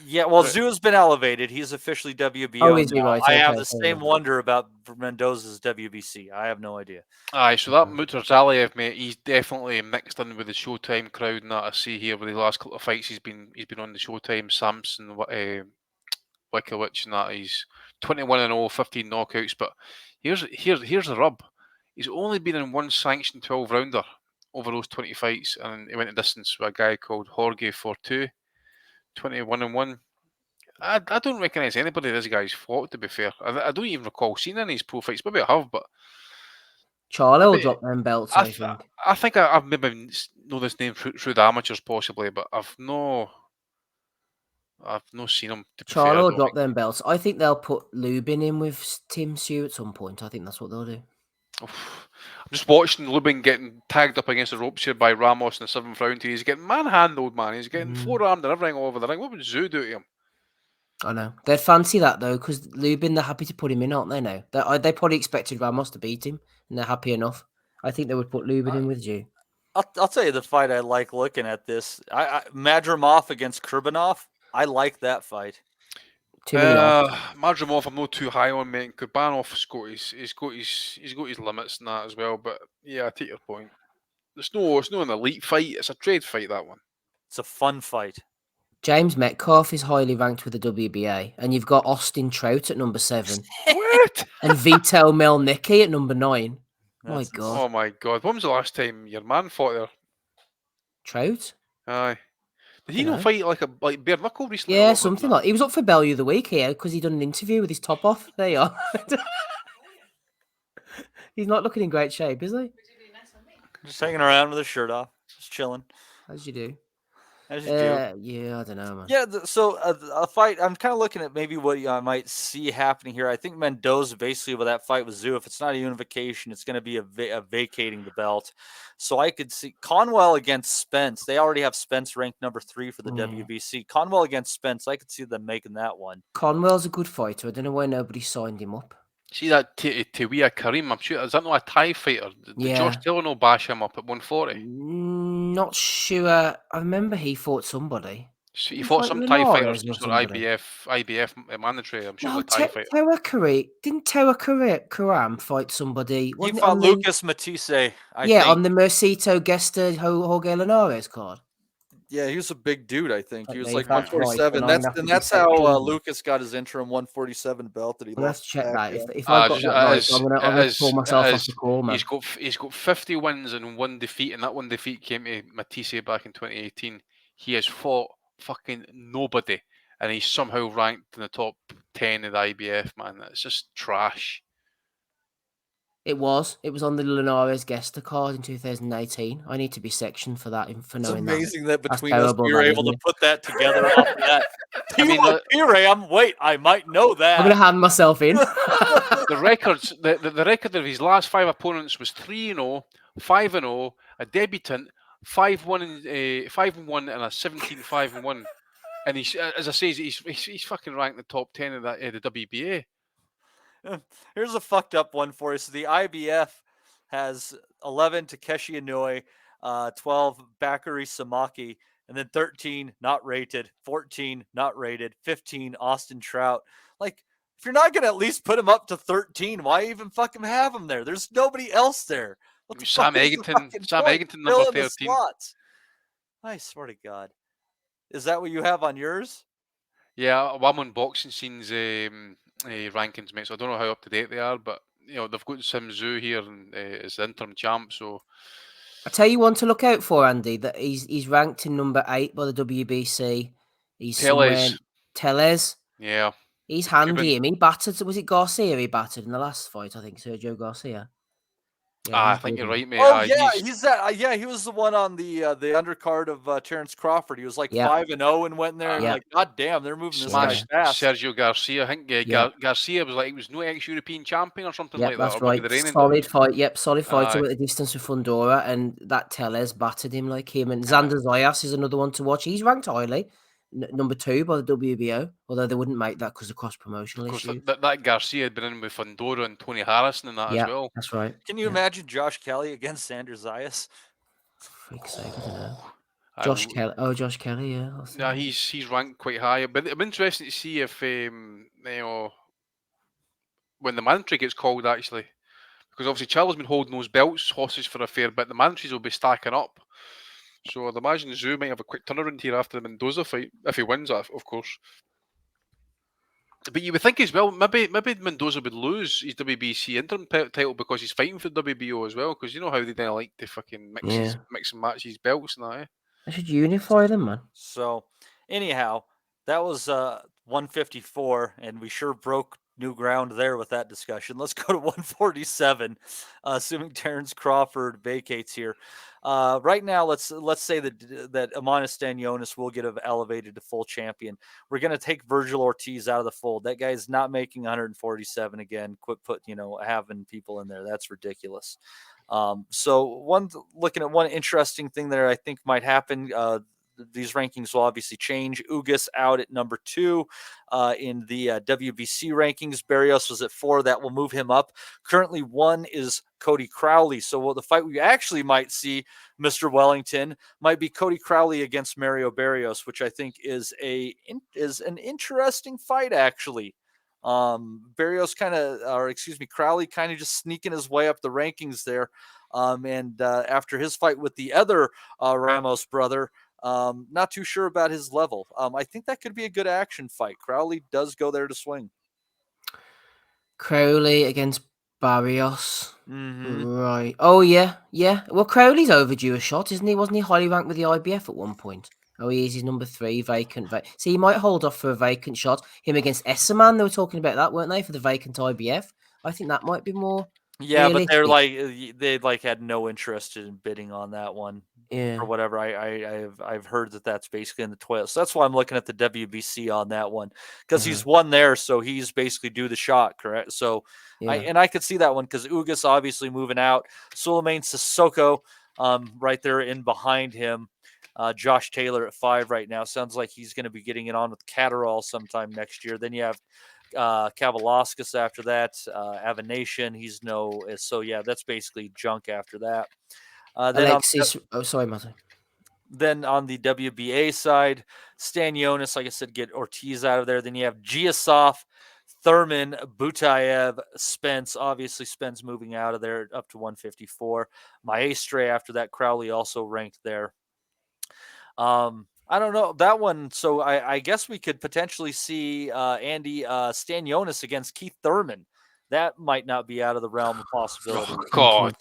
Yeah, well, Zhu's been elevated. He's officially WBO. Oh, is he now. right? I have Okay, the fair same enough. wonder about Mendoza's WBC. I have no idea. Aye, so that Murtazalia, mate, he's definitely mixed in with the Showtime crowd and that I see here with the last couple of fights he's been on the Showtime. Samson, Wikowicz and that. He's 21-0, 15 knockouts. But here's the rub. He's only been in one sanctioned 12 rounder over those 20 fights, and he went a distance with a guy called Jorge Fortu, 21-1. I don't recognise anybody this guy's fought, to be fair. I don't even recall seeing any of his pro fights. Maybe I have, but Charlo will drop them belts, I think. I think I've maybe know this name through the amateurs possibly, but I've no seen him. To be fair, I Charlo will don't drop them belts. I think they'll put Lubin in with Tim Sue at some point. I think that's what they'll do. I'm just watching Lubin getting tagged up against the ropes here by Ramos in the 7th round here. He's getting manhandled, man. He's getting forearmed and everything all over the ring. What would Zhu do to him? I know. They'd fancy that, though, because Lubin, they're happy to put him in, aren't they, now? They probably expected Ramos to beat him, and they're happy enough. I think they would put Lubin in with Zhu. I'll tell you the fight I like looking at this. Madrimov against Kurbanov. I like that fight. Madrimov, I'm not too high on, mate. Kurbanov's got his limits and that as well. But yeah, I take your point. It's no an elite fight. It's a trade fight, that one. It's a fun fight. James Metcalf is highly ranked with the WBA, and you've got Austin Trout at number 7. What? And Vito Melnicki at number 9. My God. Oh my God. When was the last time your man fought there? Trout? Aye. Did he not fight like bare knuckle recently? Yeah, something like. He was up for Bellew of the Week here because he'd done an interview with his top off. There you are. He's not looking in great shape, is he? Just hanging around with his shirt off, just chilling. As you do. As you do. Yeah, I don't know, man. Yeah, so a fight, I'm kind of looking at maybe what I might see happening here. I think Mendoza, basically, with that fight with Zhu, if it's not a unification, it's going to be a vacating the belt. So I could see Conwell against Spence. They already have Spence ranked number 3 for the WBC. Conwell against Spence, I could see them making that one. Conwell's a good fighter. I don't know why nobody signed him up. See that Tawia Karim? I'm sure, is that not a Thai fighter? Did Josh Taylor not bash him up at 140? Not sure. I remember he fought somebody. So he fought some Thai fighters, some sort of IBF mandatory. I'm sure No, the Thai fighter. Didn't Tewa Karam fight somebody? He fought Lucas Matisse, I think. on the Mercito Gesta Jorge Linares card. Yeah, he was a big dude, I think. He was like that's 147. right, That's how Lucas got his interim 147 belt that he lost. Let's check that. Yeah. If I got that right, I'm gonna pull myself off the call, man. He's got 50 wins and 1 defeat, and that 1 defeat came to Matisse back in 2018. He has fought fucking nobody, and he's somehow ranked in the top 10 of the IBF, man. That's just trash. It was on the Linares Gesta card in 2018. I need to be sectioned for that. For knowing it's amazing that between us we were able to put that together off of that. Wait, I might know that. I'm gonna hand myself in. The records, the record of his last 5 opponents was 3-0, 5-0, a debutant, 5-1 and 5-1, and a 17-5-1. And he's, as I say, he's fucking ranked in the top 10 of that the WBA. Here's a fucked up one for you. So the IBF has 11 Takeshi Inoue, 12 Bakary Samaki, and then 13 not rated, 14 not rated, 15 Austin Trout. Like, if you're not going to at least put him up to 13, why even fucking have him there? There's nobody else there. Sam Eggington, number 13. I swear to God. Is that what you have on yours? Yeah, I'm on boxing scenes rankings, mate. So I don't know how up to date they are, but you know they've got Sim Zhu here and as the interim champ. So I tell you one to look out for, Andy. That he's ranked in number 8 by the WBC. He's somewhere. Tellez. Yeah. He's handy. He battered. Was it Garcia he battered in the last fight? I think Sergio Garcia. Yeah, I think you're right, mate. Oh yeah, he's that. Yeah, he was the one on the undercard of Terence Crawford. He was like 5-0 and went there and like, God damn, they're moving this guy fast. Sergio Garcia. I think Garcia was like, he was no ex-European champion or something like that. That's right. Solid fight. Yep, solid fighter at the distance with Fundora, and that Tellez battered him like him. And Xander Zayas is another one to watch. He's ranked highly. Number 2 by the WBO, although they wouldn't make that because of cross-promotional issues. That Garcia had been in with Fundora and Tony Harrison and that as well. That's right. Can you imagine Josh Kelly against Xander Zayas? Freak's sake, I don't know. Josh Kelly. Oh, Josh Kelly, yeah. Yeah, he's ranked quite high. But I'm interested to see if when the mandatory gets called, actually. Because obviously Charlo's been holding those belts hostage for a fair bit. The mandatories will be stacking up. So I'd imagine Zoo might have a quick turnaround here after the Mendoza fight, if he wins that, of course. But you would think as well, maybe Mendoza would lose his WBC interim title because he's fighting for WBO as well, because you know how they don't like to fucking mix and match his belts and that, eh? I should unify them, man. So, anyhow, that was 154, and we sure broke new ground there with that discussion. Let's go to 147, assuming Terence Crawford vacates here. Right now, let's say that Amanda Stanionis will get elevated to full champion. We're going to take Virgil Ortiz out of the fold. That guy's not making 147 again. Quit having people in there. That's ridiculous. So looking at one interesting thing there, I think might happen. These rankings will obviously change. Ugas out at number 2 in the WBC rankings. Barrios was at 4. That will move him up. Currently 1 is Cody Crowley. So the fight we actually might see, Mr. Wellington, might be Cody Crowley against Mario Barrios, which I think is an interesting fight, actually. Barrios Crowley kind of just sneaking his way up the rankings there. And after his fight with the other Ramos brother, not too sure about his level. I think that could be a good action fight. Crowley does go there to swing. Crowley against Barrios. Mm-hmm. Right. Oh, yeah. Well, Crowley's overdue a shot, isn't he? Wasn't he highly ranked with the IBF at one point? Oh, he's number 3, vacant. So he might hold off for a vacant shot. Him against Esserman, they were talking about that, weren't they, for the vacant IBF? I think that might be more. Yeah, realistic. But they had no interest in bidding on that one. Yeah. Or whatever. I've heard that's basically in the toilet. So that's why I'm looking at the WBC on that one, because he's won there, so he's basically due the shot, correct? So I could see that one because Ugas obviously moving out. Suleiman Sissoko right there in behind him. Josh Taylor at 5 right now. Sounds like he's going to be getting it on with Catterall sometime next year. Then you have Kavalauskas after that. Avanation, that's basically junk after that. Alexis, sorry, Matthew. Then on the WBA side, Stanionis, like I said, get Ortiz out of there. Then you have Giasov, Thurman, Butayev, Spence. Obviously, Spence moving out of there up to 154. Maestre after that. Crowley also ranked there. I don't know that one. So I guess we could potentially see Andy Stanionis against Keith Thurman. That might not be out of the realm of possibility. Oh, God.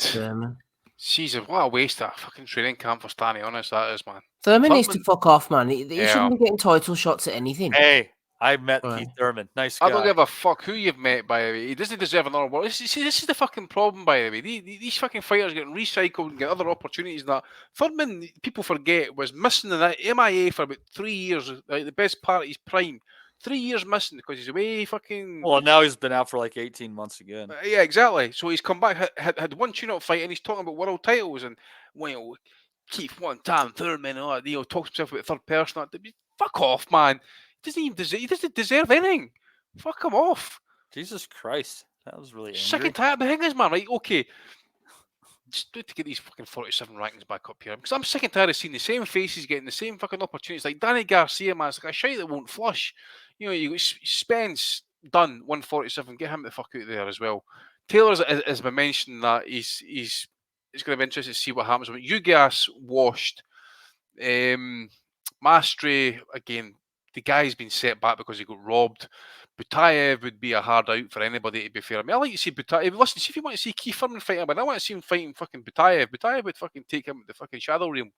Jesus, what a waste of fucking training camp for Stanionis that is, man. Thurman needs to fuck off, man. He shouldn't be getting title shots at anything. Hey, I met Keith Thurman. Nice guy. I don't give a fuck who you've met, by the way. He doesn't deserve another one. This is the fucking problem, by the way. These fucking fighters getting recycled and get other opportunities and that. Thurman, people forget, was missing in that MIA for about 3 years, like the best part of his prime. 3 years missing because he's away fucking... Well, now he's been out for like 18 months again. Yeah, exactly. So he's come back, had one tune-up fight, and he's talking about world titles and, well, Keith one time, Thurman, talks himself about third person. Fuck off, man. He doesn't deserve anything. Fuck him off. Jesus Christ. That was really angry. Sick and tired. The thing is, man, right, okay. Just do it to get these fucking 47 rankings back up here. Because I'm sick and tired of seeing the same faces getting the same fucking opportunities. Like Danny Garcia, man, it's like a shite that won't flush. You got Spence done 147. Get him the fuck out of there as well. Taylor's has been mentioned that he's going to be interested to see what happens. But Ugas washed. Mastre, again, the guy's been set back because he got robbed. Butayev would be a hard out for anybody, to be fair. I mean, I like to see Butayev. Listen, see if you want to see Keith Thurman fighting, but I want to see him fighting fucking Butayev. Butayev would fucking take him to the fucking shadow realm.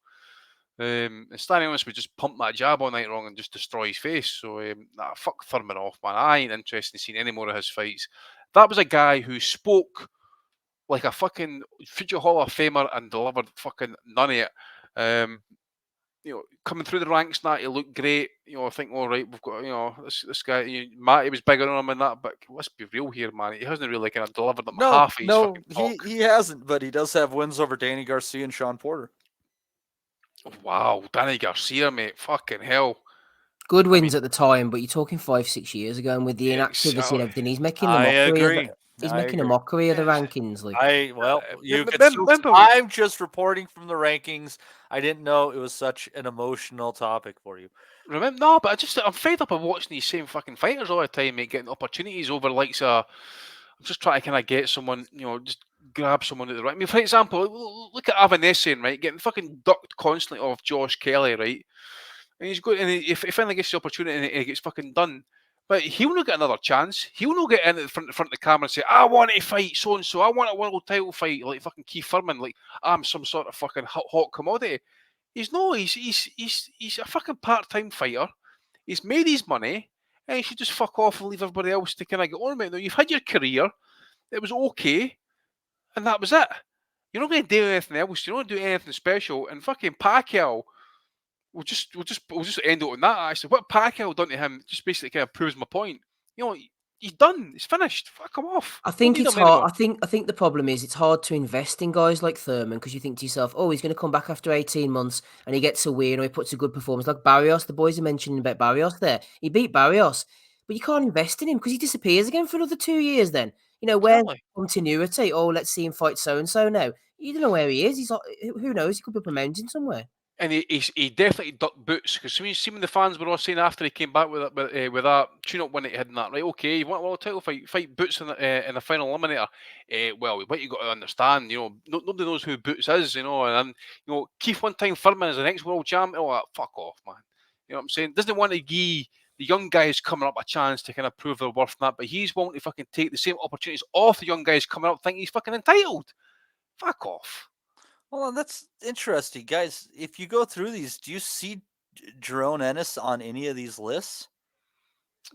And Stanley would just pump that jab all night long and just destroy his face. So, fuck Thurman off, man. I ain't interested in seeing any more of his fights. That was a guy who spoke like a fucking future Hall of Famer and delivered fucking none of it. Coming through the ranks, that he looked great. I think, all right, we've got, this guy. Matty was bigger on him and that, but let's be real here, man. He hasn't really kind of delivered them half of his fucking talk. he hasn't, but he does have wins over Danny Garcia and Sean Porter. Wow, Danny Garcia, mate, fucking hell. Good wins at the time, but you're talking 5-6 years ago, and with the inactivity and everything, he's making a mockery. He's making a mockery of the rankings. Like, I'm just reporting from the rankings. I didn't know it was such an emotional topic for you. Remember? No, but I'm fed up of watching these same fucking fighters all the time, mate, getting opportunities over I'm just trying to kind of get someone, just grab someone at the right. I mean, for example, look at Avanesian, right, getting fucking ducked constantly off Josh Kelly, right, and he's good, and if he finally gets the opportunity and he gets fucking done, but he'll not get another chance. He'll not get in at the front of the camera and say, "I want to fight so and so. I want a world title fight like fucking Keith Thurman, like I'm some sort of fucking hot commodity." He's no, he's a fucking part-time fighter. He's made his money, and he should just fuck off and leave everybody else to kind of get on with it. Now, you've had your career, it was okay, and that was it. You're not going to do anything else. You're not going to do anything special. And fucking Pacquiao, we'll just end it on that. Actually, what Pacquiao done to him just basically kind of proves my point. He's done. He's finished. Fuck him off. I think it's hard. I think the problem is it's hard to invest in guys like Thurman because you think to yourself, oh, he's going to come back after 18 months and he gets a win or he puts a good performance. Like Barrios, the boys are mentioning about Barrios there. He beat Barrios, but you can't invest in him because he disappears again for another 2 years then. Where's continuity? Oh, let's see him fight so-and-so now. You don't know where he is. He's like, who knows? He could be up a mountain somewhere. And he definitely ducked boots because see when the fans were all saying after he came back with that tune-up win that he had in that, right? Okay, you want a world title fight Boots in the final eliminator. Well, what you got to understand, nobody knows who Boots is, and Keith one time Thurman is the next world champion. Oh, fuck off, man. You know what I'm saying? Doesn't want to give the young guys coming up a chance to kind of prove their worth in that, but he's wanting to fucking take the same opportunities off the young guys coming up, thinking he's fucking entitled. Fuck off. Well, that's interesting, guys. If you go through these, do you see Jerome Ennis on any of these lists?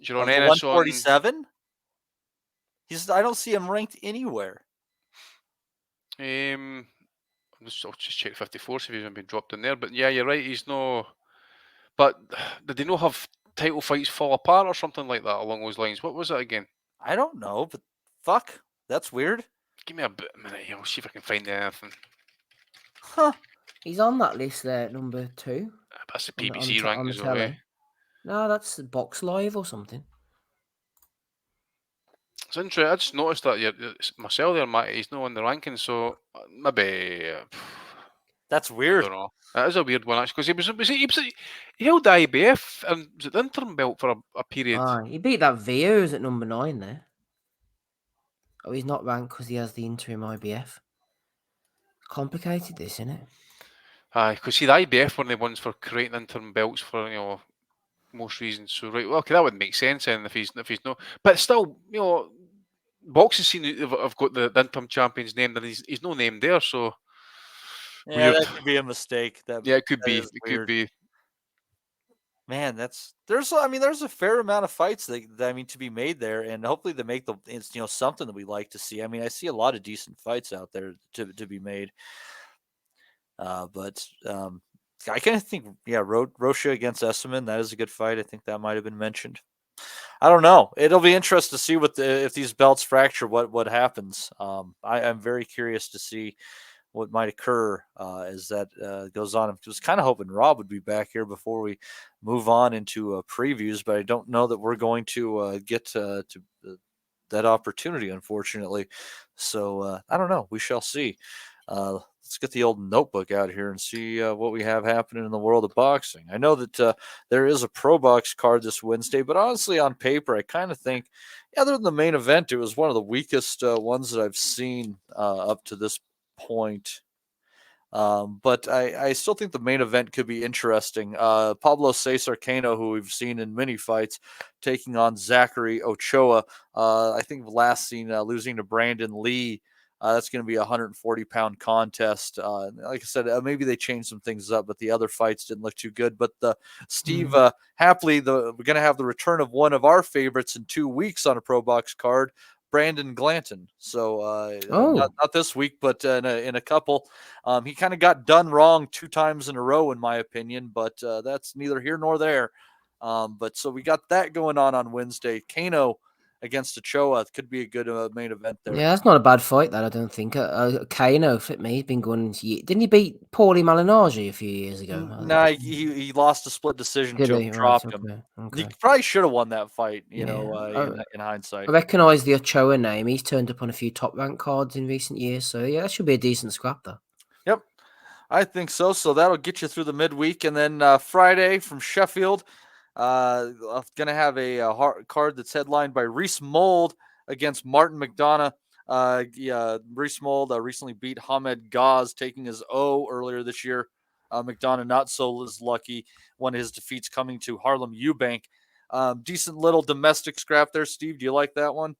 Jerome Ennis 147. I don't see him ranked anywhere. I'll just check 54 see if he's been dropped in there. But yeah, you're right. He's no. But did they not have title fights fall apart or something like that along those lines? What was it again? I don't know, but fuck, that's weird. Give me a minute. I'll see if I can find anything. Huh. He's on that list there, number 2. That's the PBC rankings, okay? No, that's Box Live or something. It's interesting. I just noticed that Marcel there, Matty, he's not on the rankings, so maybe. That's weird. I don't know. That is a weird one, actually, because he held the IBF and was it the interim belt for a period. He beat that Vio, who's at number 9 there. Oh, he's not ranked because he has the interim IBF. Complicated, this, isn't it? Because see, the IBF were the ones for creating interim belts for most reasons. So right, well, okay, that would make sense then if he's not. But still, boxing scene have got the interim champions named, and he's no named there. So yeah, that could be a mistake. It could be. It could be. Man, there's a fair amount of fights that to be made there, and hopefully they make it's something that we like to see. I mean, I see a lot of decent fights out there to be made. But I kind of think, Rocha against Esselman, that is a good fight. I think that might have been mentioned. I don't know. It'll be interesting to see if these belts fracture, what happens. I'm very curious to see what might occur as that goes on. I was kind of hoping Rob would be back here before we move on into previews, but I don't know that we're going to get to that opportunity, unfortunately. So I don't know. We shall see. Let's get the old notebook out here and see what we have happening in the world of boxing. I know that there is a Pro Box card this Wednesday, but honestly, on paper, I kind of think, other than the main event, it was one of the weakest ones that I've seen up to this point. But I still think the main event could be interesting. Pablo Cesar Cano, who we've seen in many fights, taking on Zachary Ochoa. I think last seen losing to Brandon Leigh That's going to be a 140-pound contest. Like I said, maybe they changed some things up, but the other fights didn't look too good. But Steve, happily, we're going to have the return of one of our favorites in 2 weeks on a Pro Box card, Brandon Glanton. So not this week, but in a couple. He kind of got done wrong 2 times in a row, in my opinion, but that's neither here nor there. But so we got that going on Wednesday. Kano against Ochoa could be a good main event there. Yeah, that's not a bad fight, that, I don't think. Kano, fit me, he's been going. Didn't he beat Paulie Malignaggi a few years ago? Nah, he lost a split decision. Joe dropped him. He probably should have won that fight, in hindsight. I recognise the Ochoa name. He's turned up on a few top rank cards in recent years. So, yeah, that should be a decent scrap, though. Yep, I think so. So that'll get you through the midweek. And then Friday from Sheffield, going to have a card that's headlined by Reese Mold against Martin McDonough. Reese Mold recently beat Hamed Gaz, taking his O earlier this year. McDonough not so as lucky. One of his defeats coming to Harlem Eubank. Decent little domestic scrap there, Steve. Do you like that one?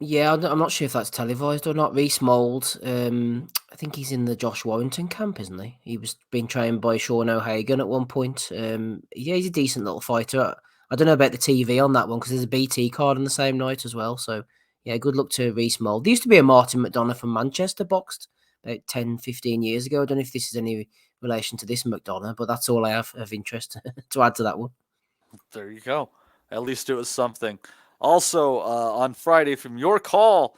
Yeah, I'm not sure if that's televised or not. Reese Mold, I think he's in the Josh Warrington camp, isn't he? He was being trained by Sean O'Hagan at one point. Yeah, he's a decent little fighter. I don't know about the TV on that one because there's a BT card on the same night as well. So, yeah, good luck to Reese Mold. There used to be a Martin McDonough from Manchester boxed about 10, 15 years ago. I don't know if this is any relation to this McDonough, but that's all I have of interest to add to that one. There you go. At least it was something. Also, on Friday, from your call,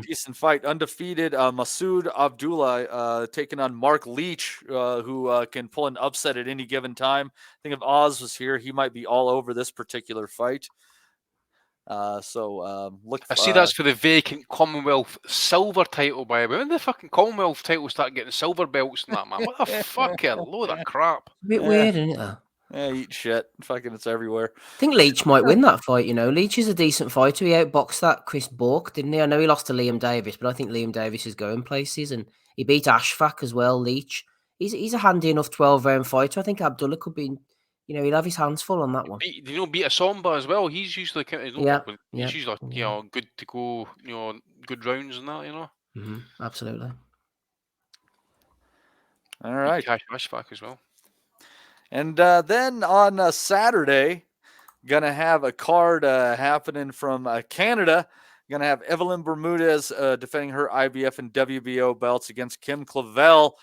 decent fight, undefeated Masood Abdullah taking on Mark Leach, who can pull an upset at any given time. I think if Oz was here, he might be all over this particular fight. I see that's for the vacant Commonwealth silver title, by the way. When did the fucking Commonwealth title start getting silver belts and that, man? What the fucking load of crap. A bit weird, isn't it, though? Yeah, eat shit. Fucking it's everywhere. I think Leach might win that fight, Leach is a decent fighter. He outboxed that Chris Bourke, didn't he? I know he lost to Liam Davis, but I think Liam Davis is going places, and he beat Ashfaq as well, Leach. He's a handy enough 12-round fighter. I think Abdullah could be, he'll have his hands full on that one. Beat a Somba as well. He's usually he's usually good to go, good rounds and that, Mm-hmm. Absolutely. All right. Cash Ashfaq as well. And then on Saturday, going to have a card happening from Canada. Going to have Evelyn Bermudez defending her IBF and WBO belts against Kim Clavel,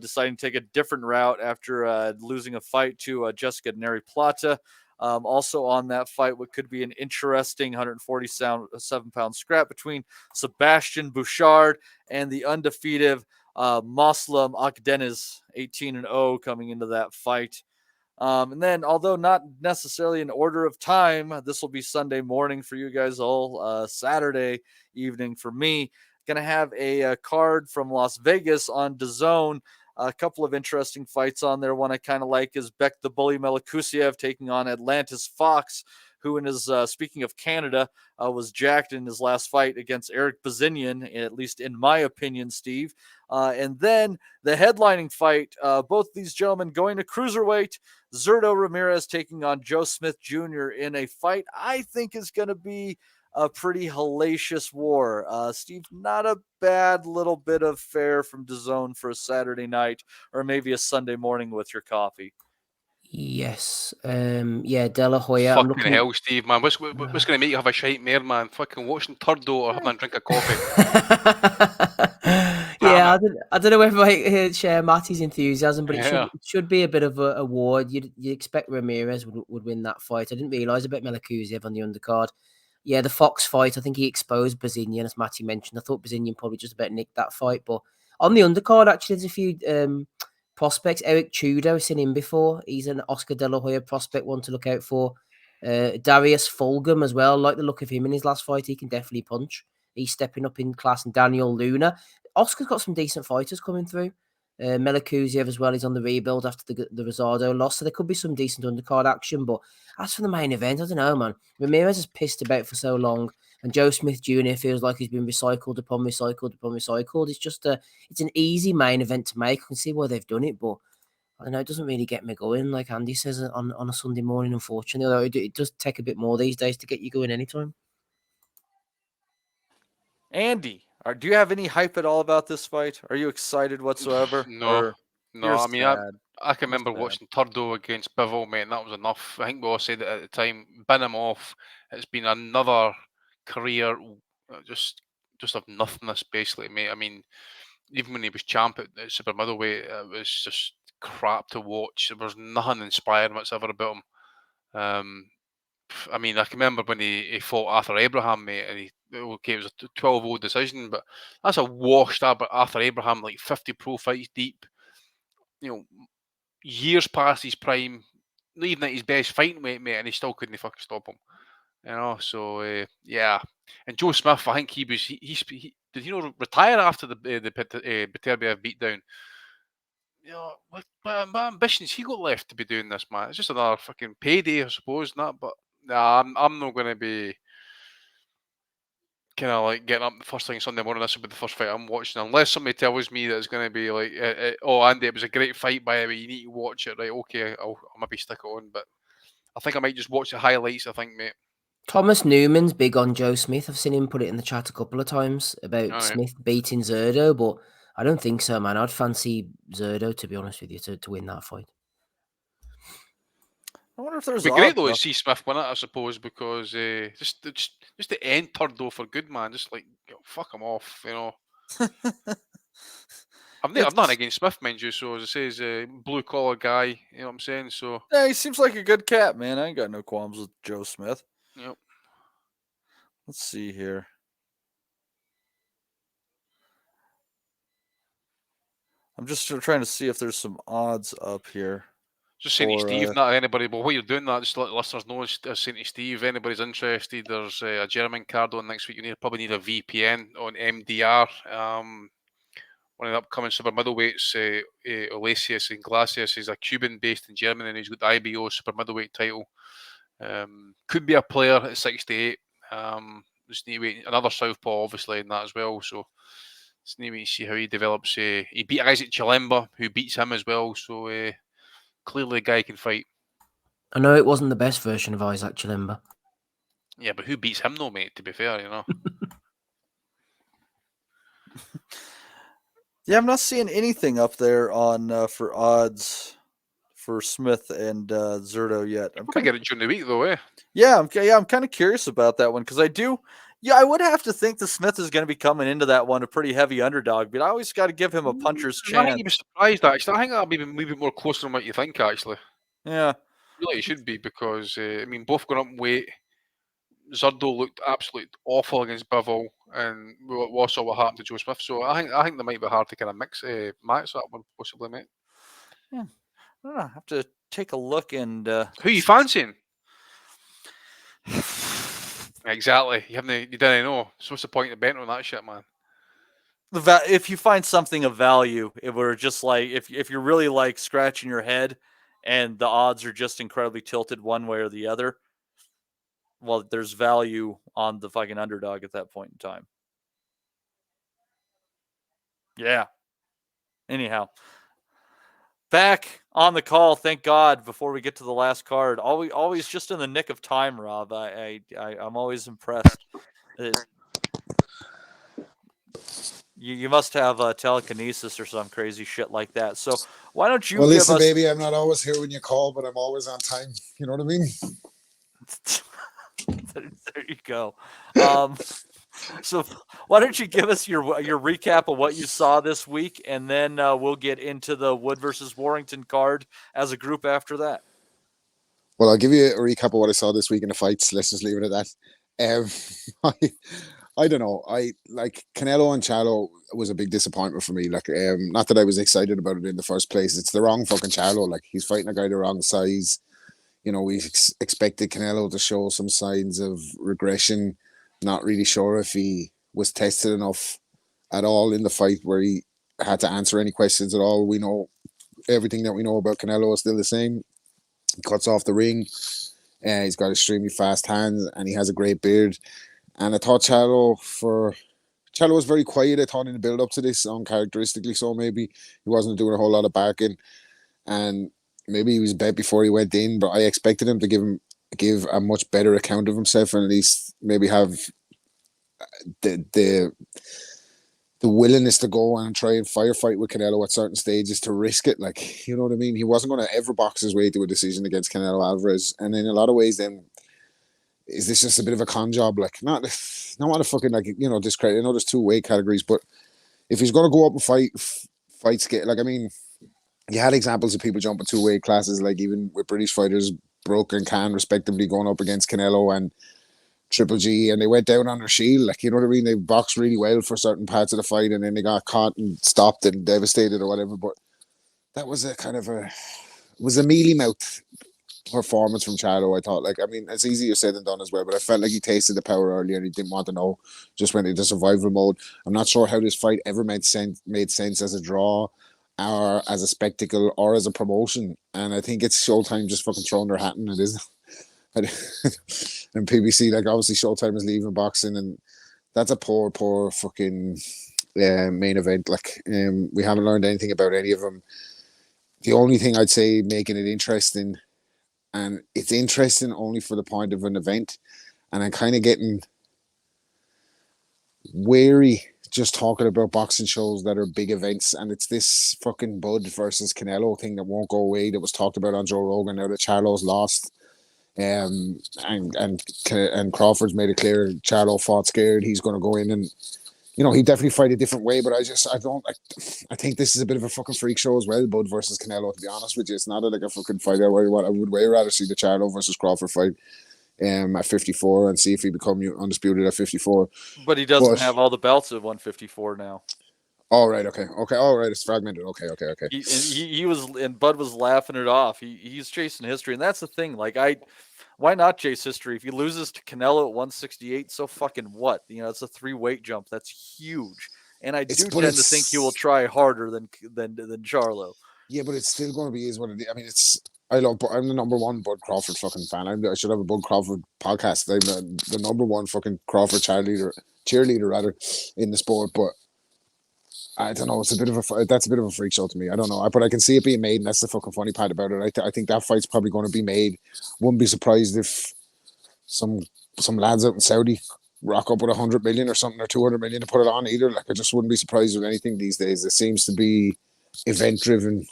deciding to take a different route after losing a fight to Jessica Neri Plata. Also on that fight, what could be an interesting 147-pound scrap between Sebastian Bouchard and the undefeated Moslam Akdeniz, 18-0 coming into that fight. And then, although not necessarily in order of time, this will be Sunday morning for you guys all, Saturday evening for me. Going to have a card from Las Vegas on DAZN. A couple of interesting fights on there. One I kind of like is Beck the Bully Melikusiev taking on Atlantis Fox, who in his, speaking of Canada, was jacked in his last fight against Eric Bazinian, at least in my opinion, Steve. And then the headlining fight, both these gentlemen going to cruiserweight, Zurdo Ramirez taking on Joe Smith Jr. in a fight I think is going to be a pretty hellacious war. Steve, not a bad little bit of fare from DAZN for a Saturday night or maybe a Sunday morning with your coffee. Yes. De La Hoya. Fucking hell, Steve, man. What's going to make you have a shite mare, man? Fucking watching Turdo or having a drink of coffee? Yeah, I don't know if I share Matty's enthusiasm, but it should be a bit of a award. You'd expect Ramirez would win that fight. I didn't realise about Melikusiev on the undercard. Yeah, the Fox fight, I think he exposed Bazinian, as Matty mentioned. I thought Bazinian probably just about nicked that fight. But on the undercard, actually, there's a few prospects. Eric Tudor, I've seen him before. He's an Oscar De La Hoya prospect, one to look out for. Darius Fulgham as well. I like the look of him in his last fight. He can definitely punch. He's stepping up in class. And Daniel Luna. Oscar's got some decent fighters coming through. Melikusiev as well. He's on the rebuild after the Rosado loss. So there could be some decent undercard action. But as for the main event, I don't know, man. Ramirez has pissed about for so long. And Joe Smith Jr. feels like he's been recycled upon recycled upon recycled. It's just it's an easy main event to make. I can see why they've done it, but I don't know. It doesn't really get me going, like Andy says on a Sunday morning. Unfortunately, although it does take a bit more these days to get you going anytime. Andy, do you have any hype at all about this fight? Are you excited whatsoever? No, no. You're I mean, sad. I can remember sad. watching Turdo against Bivol, mate, and that was enough. I think we all said it at the time. Bin him off. It's been another career just of nothingness, basically, mate. I mean, even when he was champ at super middleweight, it was just crap to watch. There was nothing inspiring whatsoever about him. I mean, I can remember when he fought Arthur Abraham, mate, and it was a 12-0 decision, but that's a washed Arthur Abraham, like 50 pro fights deep. You know, years past his prime, not even at his best fighting weight, mate, and he still couldn't fucking stop him. You know, so yeah. And Joe Smith, I think he did retire after the Beterbiev beatdown. You know, what ambitions he got left to be doing this, man? It's just another fucking payday, I suppose, not. But nah, I'm not going to be kind of like getting up the first thing Sunday morning. This will be the first fight I'm watching, unless somebody tells me that it's going to be like, oh, Andy, it was a great fight, by the way. You need to watch it, right? Okay, I'll maybe stick it on, but I think I might just watch the highlights. I think, mate. Thomas Newman's big on Joe Smith. I've seen him put it in the chat a couple of times about Smith beating Zerdo, but I don't think so, man. I'd fancy Zerdo, to be honest with you, to win that fight. I wonder if there's It'd be great though to see Smith win it, I suppose, because just to end Turdo for good, man. Just like fuck him off, you know. I'm not against Smith, mind you. So as I say, he's a blue collar guy. You know what I'm saying? So yeah, he seems like a good cat, man. I ain't got no qualms with Joe Smith. Yep. Let's see here. I'm just trying to see if there's some odds up here. Just saying to Steve, not anybody, but while you're doing that, just let listeners know, saying to Steve, if anybody's interested, there's a German card on next week. You probably need a VPN on MDR. One of the upcoming super middleweights, Olesius Inglesias, is a Cuban based in Germany, and he's got the IBO super middleweight title. Could be a player at 68. Just need to wait. Another southpaw, obviously, in that as well. So just need to wait and see how he develops. He beat Isaac Chilemba, who beats him as well. So clearly, the guy can fight. I know it wasn't the best version of Isaac Chilemba. Yeah, but who beats him, though, mate? To be fair, you know. Yeah, I'm not seeing anything up there on for odds for Smith and Zerdo yet. I'm probably get it during the week though, eh? Yeah, I'm kind of curious about that one because I do. Yeah, I would have to think that Smith is going to be coming into that one a pretty heavy underdog, but I always got to give him a puncher's chance. I think you'd be surprised, actually. I think that'll be a little bit more closer than what you think, actually. Yeah. Really, it should be because, I mean, both going up in weight. Zerdo looked absolutely awful against Bivol, and we saw what happened to Joe Smith. So I think they might be hard to kind of match that one, possibly, mate. Yeah. I don't know. I have to take a look and... Who are you fancying? Exactly. You didn't know. So what's the point of betting on that shit, man? If you find something of value, if we're just like if you're really like scratching your head, and the odds are just incredibly tilted one way or the other, well, there's value on the fucking underdog at that point in time. Yeah. Anyhow, back on the call. Thank God. Before we get to the last card, always just in the nick of time, Rob. I'm always impressed. You must have telekinesis or some crazy shit like that. So why don't you? Well, listen, baby, I'm not always here when you call, but I'm always on time. You know what I mean? There you go. So why don't you give us your recap of what you saw this week, and then we'll get into the Wood versus Warrington card as a group after that. Well, I'll give you a recap of what I saw this week in the fights. Let's just leave it at that. I don't know. I like Canelo and Charlo was a big disappointment for me. Like, not that I was excited about it in the first place. It's the wrong fucking Charlo. Like, he's fighting a guy the wrong size. You know, we expected Canelo to show some signs of regression. Not really sure if he was tested enough at all in the fight where he had to answer any questions at all. We know everything that we know about Canelo is still the same. He cuts off the ring. He's got extremely fast hands and he has a great beard. And I thought Charlo was very quiet, I thought, in the build up to this, uncharacteristically so maybe. He wasn't doing a whole lot of barking. And maybe he was bet before he went in, but I expected him to give a much better account of himself and at least maybe have the willingness to go and try and firefight with Canelo at certain stages to risk it. Like, you know what I mean? He wasn't going to ever box his way to a decision against Canelo Alvarez. And in a lot of ways, then, is this just a bit of a con job? Like, not want to fucking, like, you know, discredit. I know there's 2 weight categories, but if he's going to go up and fight, like, I mean, you had examples of people jumping 2 weight classes, like even with British fighters, Brook and Khan, respectively, going up against Canelo and Triple G, and they went down on their shield. Like, you know what I mean? They boxed really well for certain parts of the fight, and then they got caught and stopped and devastated or whatever. But that was a kind of a mealy mouth performance from Charlo, I thought. Like, I mean, it's easier said than done as well, but I felt like he tasted the power earlier and he didn't want to know, just went into survival mode. I'm not sure how this fight ever made sense as a draw or as a spectacle or as a promotion. And I think it's Showtime just fucking throwing their hat in it, isn't it? And PBC, like, obviously Showtime is leaving boxing, and that's a poor fucking main event. Like, we haven't learned anything about any of them. The only thing I'd say making it interesting, and it's interesting only for the point of an event, and I'm kind of getting wary just talking about boxing shows that are big events, and it's this fucking Bud versus Canelo thing that won't go away, that was talked about on Joe Rogan now that Charlo's lost. And Crawford's made it clear Charlo fought scared. He's going to go in and, you know, he definitely fight a different way. But I think this is a bit of a fucking freak show as well, Bud versus Canelo. To be honest with you, it's not like a fucking fight. I would way rather see the Charlo versus Crawford fight at 54 and see if he become undisputed at 54. But he doesn't have all the belts at 154 now. All right, okay, all right. It's fragmented. Okay. He was, and Bud was laughing it off. He's chasing history, and that's the thing. Like, why not chase history? If he loses to Canelo at 168, so fucking what? You know, it's a 3 weight jump. That's huge, and I do tend to think he will try harder than Charlo. Yeah, but it's still going to be is what it is. I mean, I'm the number 1 Bud Crawford fucking fan. I should have a Bud Crawford podcast. I'm the number 1 fucking Crawford cheerleader rather in the sport, but I don't know. That's a bit of a freak show to me. I don't know, but I can see it being made, and that's the fucking funny part about it. I think that fight's probably going to be made. Wouldn't be surprised if some lads out in Saudi rock up with 100 million or something, or 200 million to put it on either. Like, I just wouldn't be surprised with anything these days. It seems to be event driven,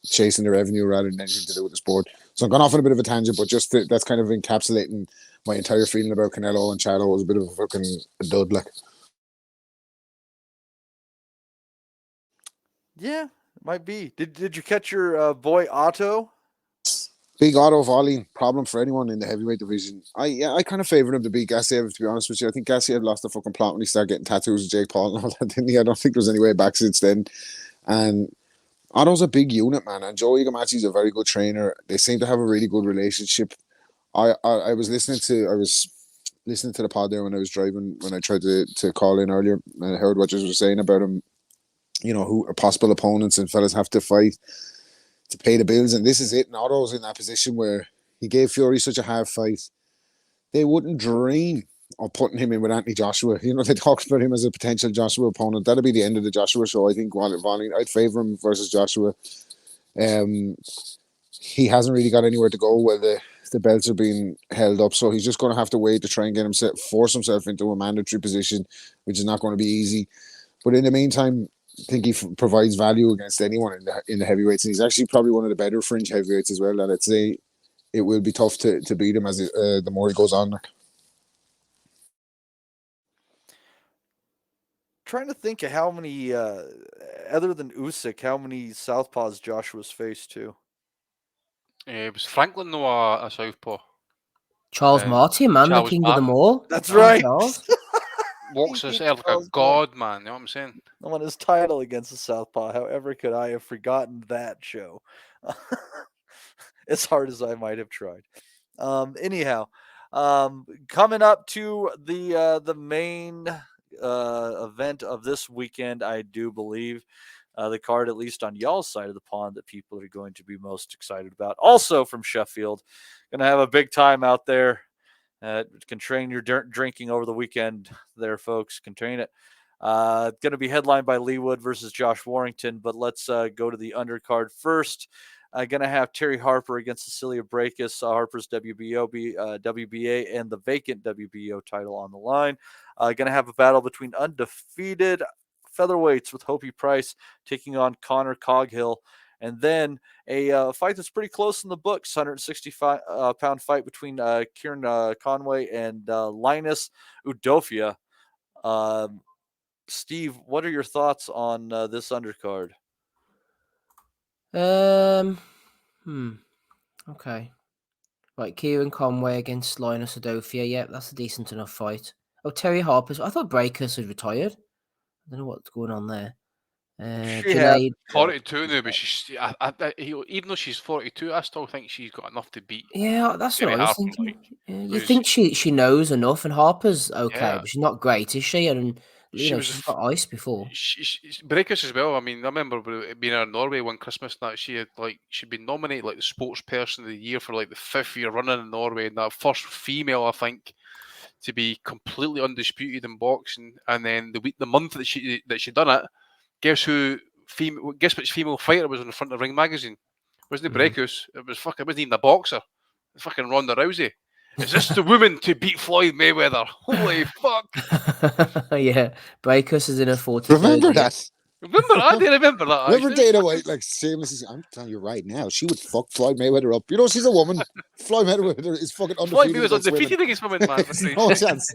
chasing the revenue rather than anything to do with the sport. So I'm gone off on a bit of a tangent, but just that's kind of encapsulating my entire feeling about Canelo and Charlo. Was a bit of a fucking dud, like. Yeah, it might be. Did you catch your boy Otto? Big Otto Wallin, problem for anyone in the heavyweight division. I kind of favoured him to beat Gassiev, to be honest with you. I think Gassiev lost the fucking plot when he started getting tattoos of Jake Paul and all that, didn't he? I don't think there's any way back since then. And Otto's a big unit, man. And Joe Igamachi's a very good trainer. They seem to have a really good relationship. I was listening to the pod there when I was driving, when I tried to call in earlier, and I heard what you were saying about him. You know, who are possible opponents and fellas have to fight to pay the bills, and this is it. And Otto's in that position where he gave Fury such a hard fight. They wouldn't dream of putting him in with Anthony Joshua. You know, they talked about him as a potential Joshua opponent. That'll be the end of the Joshua show. I think Wallin, I'd favour him versus Joshua. He hasn't really got anywhere to go while the belts are being held up, so he's just going to have to wait to try and force himself into a mandatory position, which is not going to be easy. But in the meantime, I think he provides value against anyone in the heavyweights, and he's actually probably one of the better fringe heavyweights as well. And I'd say it will be tough to beat him as the more he goes on. Trying to think of how many, other than Usyk, how many southpaws Joshua's faced too. Was Franklin though a southpaw? Charles Martin, man, the king of them all. That's right. Walks himself like a god, man. You know what I'm saying? I won his title against the southpaw. However could I have forgotten that show? As hard as I might have tried. Anyhow, coming up to the main event of this weekend, I do believe the card, at least on y'all's side of the pond, that people are going to be most excited about. Also from Sheffield, going to have a big time out there. Constrain your drinking over the weekend there, folks. Constrain it. Going to be headlined by Leigh versus Josh Warrington, but let's go to the undercard first. Going to have Terry Harper against Cecilia Brækhus. Harper's WBA and the vacant WBO title on the line. Going to have a battle between undefeated featherweights with Hopi Price taking on Connor Coghill. And then a fight that's pretty close in the books, 165-pound fight between Kieran Conway and Linus Udofia. Steve, what are your thoughts on this undercard? Okay. Right, Kieran Conway against Linus Udofia. Yep, that's a decent enough fight. Oh, Terry Harper's. I thought Brækhus had retired. I don't know what's going on there. She has 42 now, but even though she's 42, I still think she's got enough to beat. Yeah, that's Terry what I was Harper, thinking. You think she knows enough, and Harper's okay, Yeah. but she's not great, is she? And She was she's got ice before. Brækhus as well. I mean, I remember being in Norway one Christmas that she'd been nominated like the sports person of the year for like the 5th year running in Norway, and that first female, I think, to be completely undisputed in boxing. And then the month that she done it, guess which female fighter was on the front of Ring magazine? Wasn't it Brækhus? It wasn't even a boxer. It's fucking Ronda Rousey. Is this the woman to beat Floyd Mayweather? Holy fuck! Yeah, Brækhus is in her 40s. Remember that? I did remember that. Remember Dana White, like, shamelessly, I'm telling you right now, she would fuck Floyd Mayweather up. You know, she's a woman. Floyd Mayweather is fucking undefeated. Floyd Mayweather's undefeated against women, man. No chance.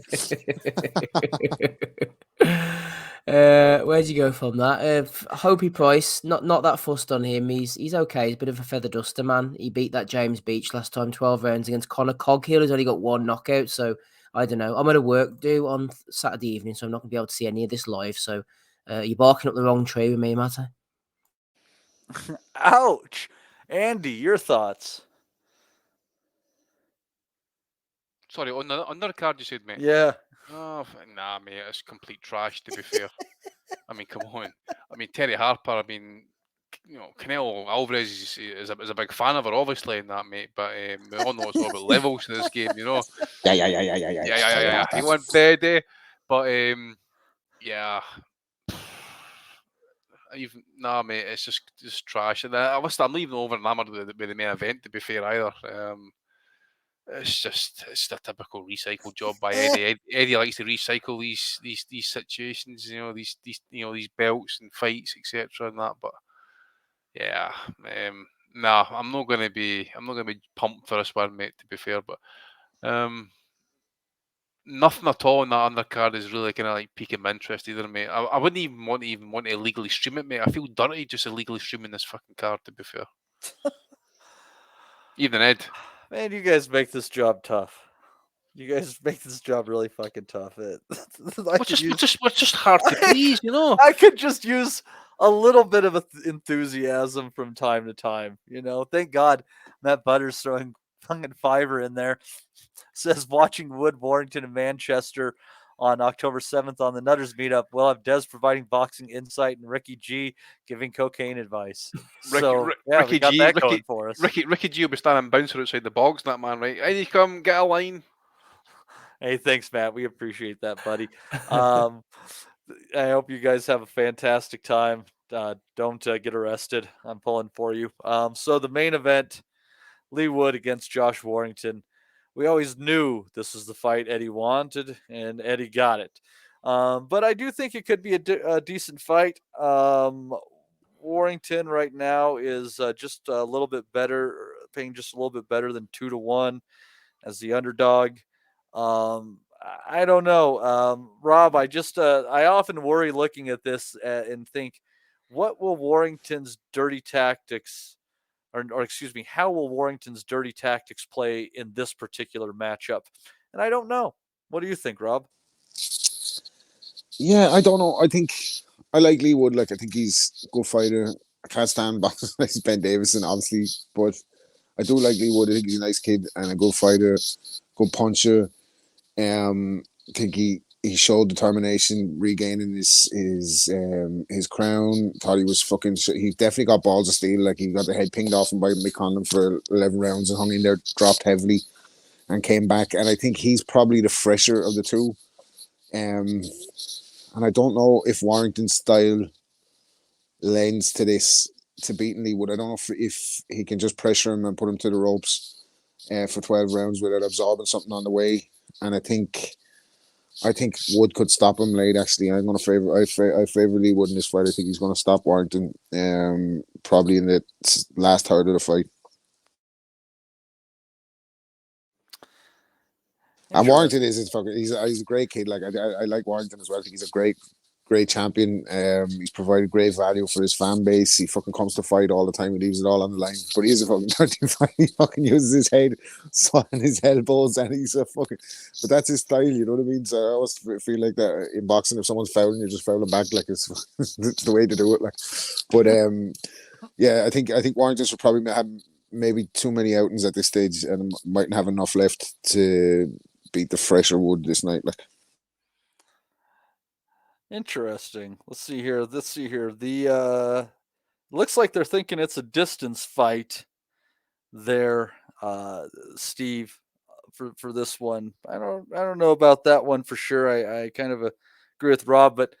Where'd you go from that? Hopi Price, not that fussed on him. He's okay. He's a bit of a feather duster, man. He beat that James Beach last time, 12 rounds against Connor Coghill. He's only got 1 knockout, so I don't know. I'm at a work do on Saturday evening, so I'm not going to be able to see any of this live. So you're barking up the wrong tree with me, Matty. Ouch. Andy, your thoughts? Sorry, on the card you said, mate? Yeah. Oh, nah, mate, it's complete trash, to be fair. I mean, come on. I mean, Terry Harper, I mean, Canelo Alvarez is a big fan of her, obviously, in that, mate, but we all know it's all about levels in this game, you know? Yeah. He went dead, but, yeah. Nah, mate, it's just trash. And I'm not even over enamored with the main event, to be fair, either. It's a typical recycle job by Eddie. Eddie likes to recycle these situations, these belts and fights, etc. and that. But yeah, nah, I'm not gonna be pumped for this one, mate. To be fair, but nothing at all in that undercard is really kind of like piquing my interest either, mate. I wouldn't even want to illegally stream it, mate. I feel dirty just illegally streaming this fucking card, to be fair. Even Ed. Man, you guys make this job tough. You guys make this job really fucking tough. We're just hard to please, you know. I could just use a little bit of enthusiasm from time to time, you know. Thank God Matt Butters throwing fucking fiver in there. Says watching Wood, Warrington, and Manchester on October 7th on the Nutters meetup. We'll have Des providing boxing insight and Ricky G giving cocaine advice. Ricky got G, that going for us. Ricky G will be standing bouncer outside the bogs, that man, right? Hey, you come get a line. Hey, thanks, Matt. We appreciate that, buddy. I hope you guys have a fantastic time. Don't get arrested. I'm pulling for you. So the main event, Leigh Wood against Josh Warrington. We always knew this was the fight Eddie wanted, and Eddie got it. But I do think it could be a decent fight. Warrington right now is just a little bit better, paying just a little bit better than 2-1 as the underdog. I don't know. Rob, I often worry looking at this and think, what will Warrington's dirty tactics or excuse me, how will Warrington's dirty tactics play in this particular matchup? And I don't know. What do you think, Rob? Yeah, I don't know. I think I like Leigh Wood. Like, I think he's a good fighter. I can't stand boxers like Ben Davison, obviously, but I do like Leigh Wood. I think he's a nice kid and a good fighter, good puncher. I think he showed determination regaining his crown. Thought he was fucking. He definitely got balls of steel. Like, he got the head pinged off him by Mick Conlon for 11 rounds and hung in there, dropped heavily, and came back. And I think he's probably the fresher of the two. And I don't know if Warrington's style lends to this. to beating Leigh Wood. I don't know if he can just pressure him and put him to the ropes for 12 rounds without absorbing something on the way. And I think Wood could stop him late. Actually, I'm going to I favor Leigh Wood in this fight. I think he's going to stop Warrington probably in the last third of the fight. And Warrington he's a great kid. Like I like Warrington as well. I think he's a great champion. He's provided great value for his fan base. He fucking comes to fight all the time. He leaves it all on the line. But he is a fucking 35. He fucking uses his head, and his elbows, and he's a fucking. But that's his style, you know what I mean? So I always feel like that in boxing, if someone's fouling, you just foul them back. Like it's the way to do it. Like, but yeah, I think Warrington should probably have maybe too many outings at this stage, and mightn't have enough left to beat the fresher Wood this night. Like. Interesting. Let's see here. The looks like they're thinking it's a distance fight there, Steve, for this one. I don't know about that one for sure. I kind of agree with Rob, but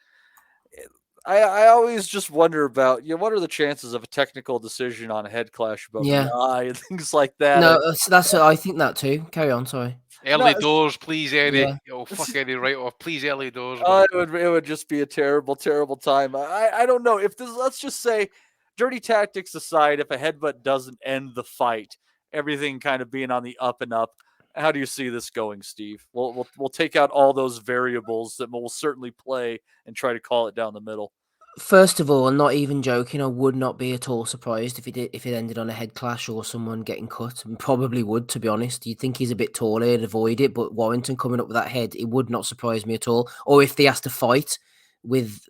I always just wonder about, what are the chances of a technical decision on a head clash above the eye and things like that. No, that's I think that too. Carry on, sorry. Early doors, please, Eddie. Yeah. Oh, fuck Eddie right off. Please, early doors. It would just be a terrible, terrible time. I don't know if this. Let's just say, dirty tactics aside, if a headbutt doesn't end the fight, everything kind of being on the up and up. How do you see this going, Steve? We'll take out all those variables that will certainly play and try to call it down the middle. First of all, not even joking, I would not be at all surprised if it ended on a head clash or someone getting cut. And probably would, to be honest. You'd think he's a bit taller, he'd avoid it, but Warrington coming up with that head, it would not surprise me at all. Or if they has to fight with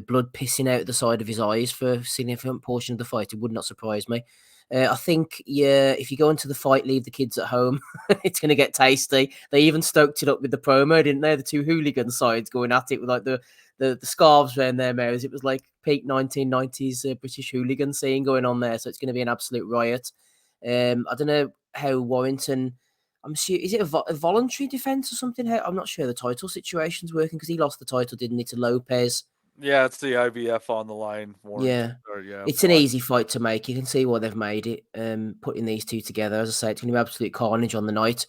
blood pissing out the side of his eyes for a significant portion of the fight, it would not surprise me. I think, if you go into the fight, leave the kids at home, it's going to get tasty. They even stoked it up with the promo, didn't they? The two hooligan sides going at it with like the scarves around their mouths. It was like peak 1990s British hooligan scene going on there. So it's going to be an absolute riot. I don't know how Warrington, I'm sure, is it a voluntary defense or something? I'm not sure the title situation's working because he lost the title, didn't he, to Lopez? Yeah, it's the IBF on the line. Warrington. Yeah. It's an easy fight to make. You can see why they've made it, putting these two together. As I say, it's going to be absolute carnage on the night.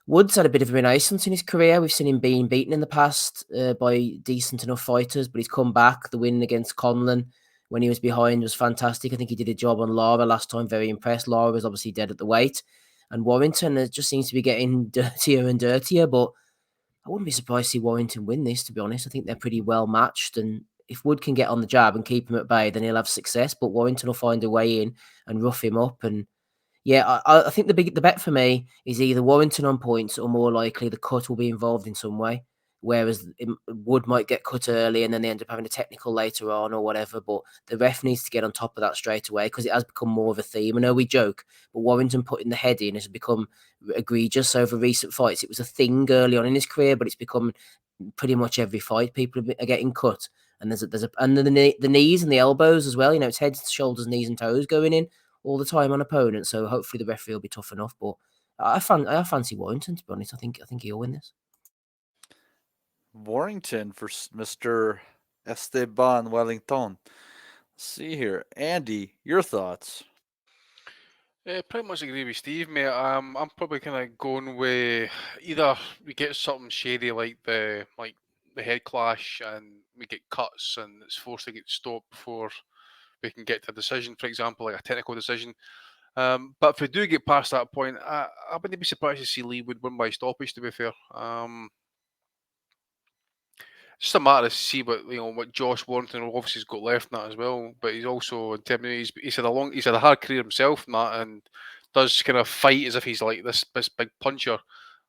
Wood's had a bit of a renaissance in his career. We've seen him being beaten in the past by decent enough fighters, but he's come back. The win against Conlon when he was behind was fantastic. I think he did a job on Lara last time. Very impressed. Lara was obviously dead at the weight. And Warrington just seems to be getting dirtier and dirtier, but I wouldn't be surprised to see Warrington win this, to be honest. I think they're pretty well matched, and if Wood can get on the jab and keep him at bay, then he'll have success, but Warrington will find a way in and rough him up. And yeah, I think the bet for me is either Warrington on points or more likely the cut will be involved in some way. Whereas Wood might get cut early and then they end up having a technical later on or whatever. But the ref needs to get on top of that straight away because it has become more of a theme. I know we joke, but Warrington putting the head in has become egregious over recent fights. It was a thing early on in his career, but it's become pretty much every fight. People are getting cut. And the knees and the elbows as well. It's heads, shoulders, knees and toes going in all the time on opponents. So hopefully the referee will be tough enough. But I fancy Warrington, to be honest. I think he'll win this. Warrington for Mr. Esteban Wellington. Let's see here. Andy, your thoughts? Pretty much agree with Steve, mate. I'm probably kind of going with either we get something shady like the head clash and we get cuts and it's forced to get stopped before we can get to a decision, for example, like a technical decision. But if we do get past that point, I wouldn't be surprised to see Leigh would win by stoppage, to be fair. Just a matter to see what Josh Warrington obviously has got left in that as well. But he's also intimidated. He's had a hard career himself in that, and does kind of fight as if he's like this big puncher.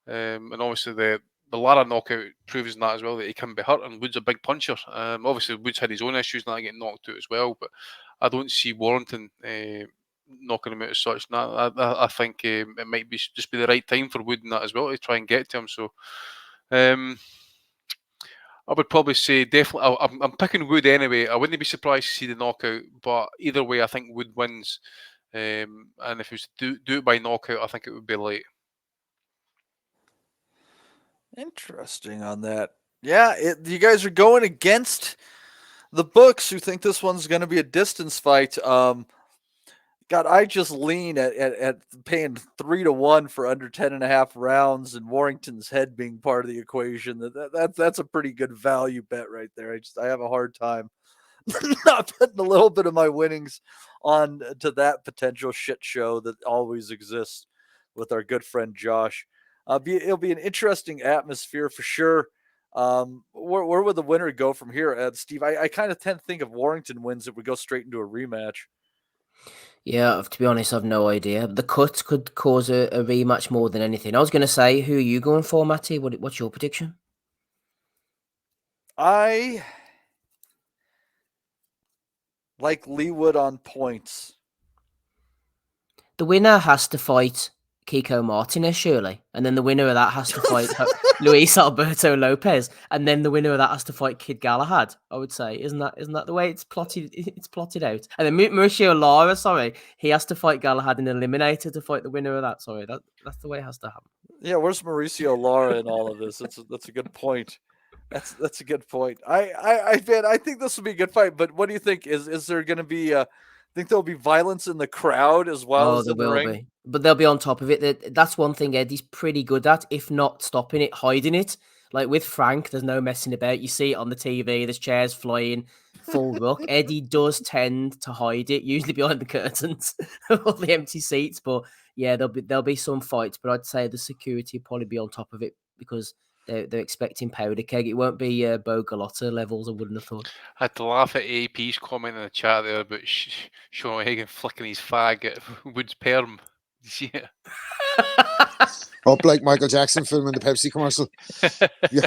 And obviously the Lara knockout proves that as well, that he can be hurt, and Wood's a big puncher. Obviously Wood's had his own issues and that getting knocked out as well, but I don't see Warrington knocking him out as such. I think it might just be the right time for Wood in that as well to try and get to him. So I would probably say definitely. I'm picking Wood anyway. I wouldn't be surprised to see the knockout, but either way, I think Wood wins. And if it was to do it by knockout, I think it would be late. Interesting on that. Yeah, you guys are going against The books who think this one's going to be a distance fight, God, I just lean at paying 3-1 for under 10.5 rounds and Warrington's head being part of the equation. That's a pretty good value bet right there. I have a hard time not putting a little bit of my winnings on to that potential shit show that always exists with our good friend Josh. It'll be an interesting atmosphere for sure. Where would the winner go from here, Steve? I kind of tend to think if Warrington wins, it would go straight into a rematch. Yeah, to be honest, I've no idea. The cut could cause a rematch more than anything. I was going to say, who are you going for, Matty? What's your prediction? I like Leigh on points. The winner has to fight Kiko Martinez, surely. And then the winner of that has to fight Luis Alberto Lopez. And then the winner of that has to fight Kid Galahad, I would say. Isn't that the way it's plotted out? And then Mauricio Lara, sorry, he has to fight Galahad in Eliminator to fight the winner of that. Sorry, that's the way it has to happen. Yeah, where's Mauricio Lara in all of this? That's a good point. That's a good point. I think this will be a good fight, but what do you think? Is there going to be think there'll be violence in the crowd as well as there in the will ring? be. But they'll be on top of it. That's one thing Eddie's pretty good at, if not stopping it, hiding it. Like with Frank, there's no messing about. You see it on the TV, there's chairs flying, full ruck. Eddie does tend to hide it, usually behind the curtains or the empty seats. But yeah, there'll be some fights, but I'd say the security will probably be on top of it because they're expecting powder keg. It won't be Bo Galotta levels, I wouldn't have thought. I had to laugh at AP's comment in the chat there about Sean Hagan flicking his fag at Woods Perm. Did you see it? Up like Michael Jackson filming the Pepsi commercial. Yeah.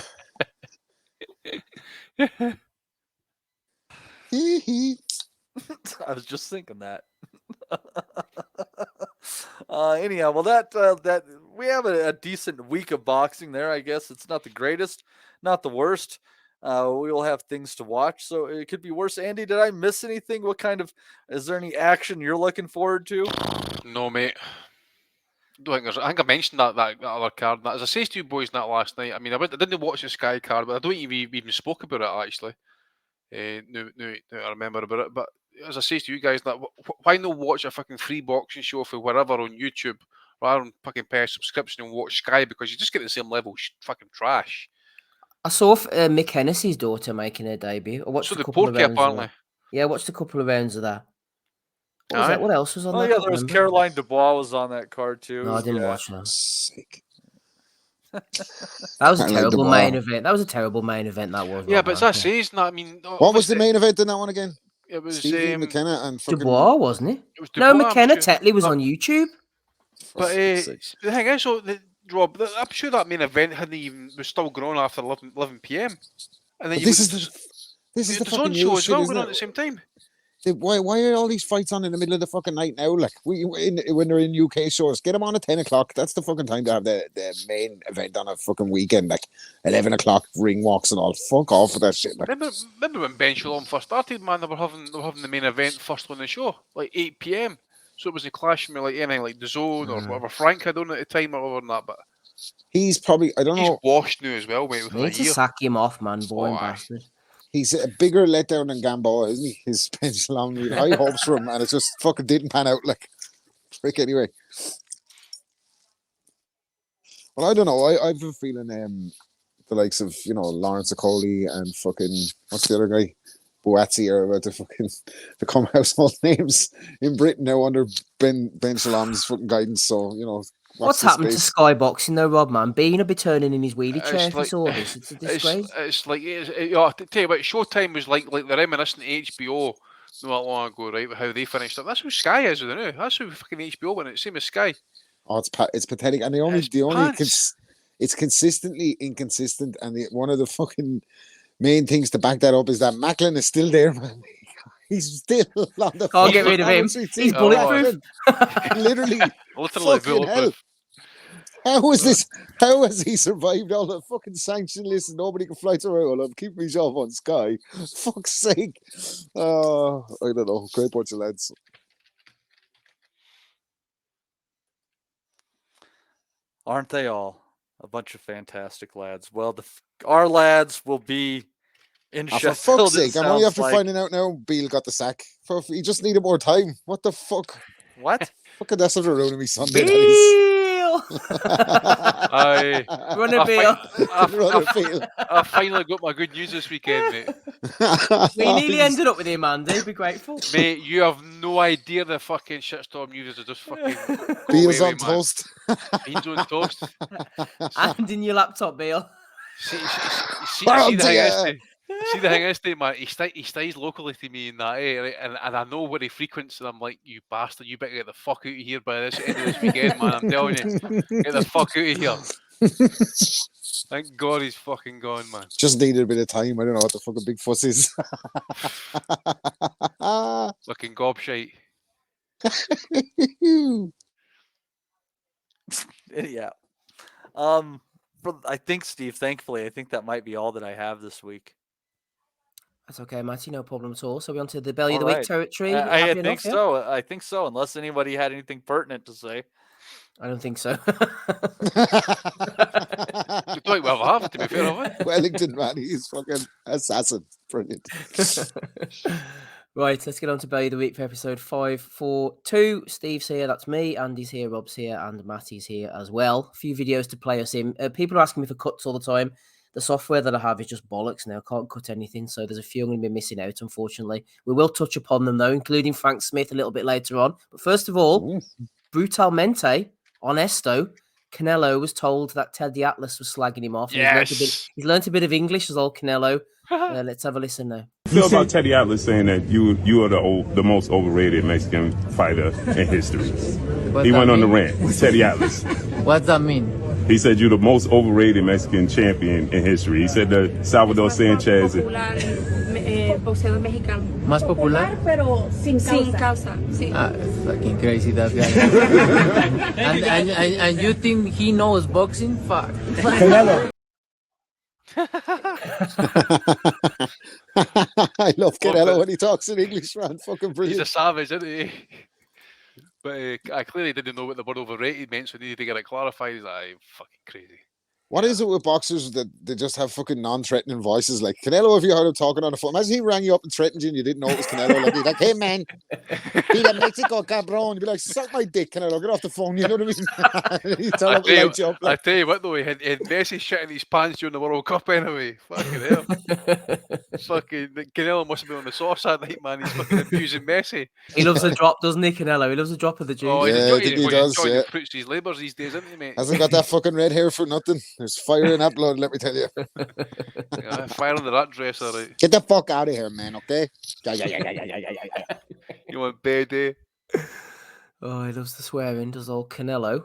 I was just thinking that. Anyhow, well, that we have a decent week of boxing there. I guess it's not the greatest, not the worst. We will have things to watch, so it could be worse. Andy, did I miss anything? Is there any action you're looking forward to? No, mate. I think I mentioned that other card. As I said to you boys that last night, I mean, I didn't watch the Sky card, but I don't think we even spoke about it actually. Now I remember about it. But as I say to you guys, that why not watch a fucking free boxing show for wherever on YouTube rather than fucking pay a subscription and watch Sky, because you just get the same level fucking trash. I saw Mick Hennessy's daughter making her debut. I watched a couple of rounds. Apparently. Yeah, I watched a couple of rounds of that. What was that? What else was on that? Yeah, there was Caroline Dubois was on that card too. No, I didn't watch that. Sick. That was a terrible main event. That was a terrible main event. That was. Yeah, but as I say, isn't that? I mean, what was the main event in that one again? It was Stevie McKenna and fucking Dubois, wasn't it? It was Dubois, no, McKenna Tetley was on YouTube. But the thing is, Rob, I'm sure that main event was still growing after 11 p.m. And then this is the fucking show as well going on at the same time. Why are all these fights on in the middle of the fucking night now? Like when they're in UK shows, get them on at 10 o'clock. That's the fucking time to have the main event on a fucking weekend, like 11 o'clock ring walks and all. Fuck off with that shit. Like. Remember when Ben Shalom first started, man? They were having the main event first on the show, like 8 p.m. So it was a clash with like anything like the Zone or whatever Frank had on at the time or whatever that. But he's probably I don't know. He's washed now as well, mate. Need to sack him off, man, boring bastard. He's a bigger letdown than Gamboa, isn't he? His bench long. We had high hopes for him, and it just fucking didn't pan out. Like, frick anyway. Well, I don't know. I've been feeling the likes of Lawrence Okoli and fucking what's the other guy, Boazzi, are about to fucking become household names in Britain now under Ben Shalom's fucking guidance. So what's happened to Sky Boxing though, Rob, man? Bean will be turning in his wheelie chair if he saw this. It's a disgrace. It's like, I tell you what, Showtime was like the reminiscent of HBO not that long ago, right? With how they finished up. That's who Sky is now. That's who fucking HBO went. Same as Sky. Oh, it's pathetic, and it's consistently inconsistent. And one of the fucking main things to back that up is that Macklin is still there, man. He's still on the. Can't get rid of him. He's bulletproof. Literally bulletproof. How is this? How has he survived all the fucking sanction lists and nobody can fly to Well, I'm keeping myself on Sky. Fuck's sake. I don't know. Great bunch of lads. Aren't they all? A bunch of fantastic lads. Well, our lads will be In For Sheffield, fuck's it sake, I'm only sounds after like- finding out now Beale got the sack. He just needed more time. What the fuck? What? Fucking that's after ruining me Sunday, that is. Beale! Run a Beale. I finally got my good news this weekend, mate. We nearly ended up with him, Andy. Be grateful. Mate, you have no idea the fucking shitstorm news is just fucking. Beale's on toast. Beans on toast. And in your laptop, Beale. See the thing is, man, he stays locally to me in that area, and I know where he frequents, and I'm like, you bastard, you better get the fuck out of here by this end of this weekend, man. I'm telling you, get the fuck out of here. Thank God he's fucking gone, man. Just needed a bit of time. I don't know what the fucking big fuss is. Fucking gobshite. Yeah. I think, Steve, thankfully, I think that might be all that I have this week. That's okay, Matty. No problem at all. So we're on to the Belly of the All Week right. territory. I Happy think enough, yeah? so. I think so, unless anybody had anything pertinent to say. I don't think so. You don't well have, to be fair, have we? Wellington, man, he's fucking assassin. Brilliant. Right, let's get on to Belly of the Week for episode 542. Steve's here, that's me. Andy's here, Rob's here, and Matty's here as well. A few videos to play us in. People are asking me for cuts all the time. The software that I have is just bollocks now. Can't cut anything, so there's a few I'm going to be missing out, unfortunately. We will touch upon them, though, including Frank Smith a little bit later on. But first of all, Brutalmente on Esto. Canelo was told that Ted the Atlas was slagging him off. Yes. He's learnt a bit of English as old Canelo. Let's have a listen now. Feel about Teddy Atlas saying that you are the most overrated Mexican fighter in history. He went on the rant. Teddy Atlas. What's that mean? He said you're the most overrated Mexican champion in history. He said that Salvador Sanchez. Boxeador mexicano. Más popular? Pero sin causa. Sí. Ah, fucking crazy that guy. and you think he knows boxing? Fuck. Canelo. I love Canelo when he talks in English, man. Fucking brilliant. He's a savage, isn't he? But I clearly didn't know what the word overrated meant, so I needed to get it clarified. He's like, fucking crazy. What is it with boxers that they just have fucking non-threatening voices? Like Canelo, if you heard him talking on the phone, imagine he rang you up and threatened you and you didn't know it was Canelo. Like, he's like, hey man, be the Mexico cabron. You'd be like, suck my dick, Canelo, get off the phone. You know what I mean? He'd tell him to light you up. I tell you what though, he had Messi shit in his pants during the World Cup anyway. Fucking hell. Fucking Canelo must have been on the sauce that night, man. He's fucking abusing Messi. He loves a drop, doesn't he, Canelo? He loves a drop of the juice. Oh, Yeah, I think he does, yeah. He puts his labours these days, isn't he, mate? Hasn't got that fucking red hair for nothing. There's fire in that blood, let me tell you. Yeah, fire under that dress, all right. Get the fuck out of here, man, okay? Yeah. You want bad eh? Oh, he loves the swearing, does old Canelo.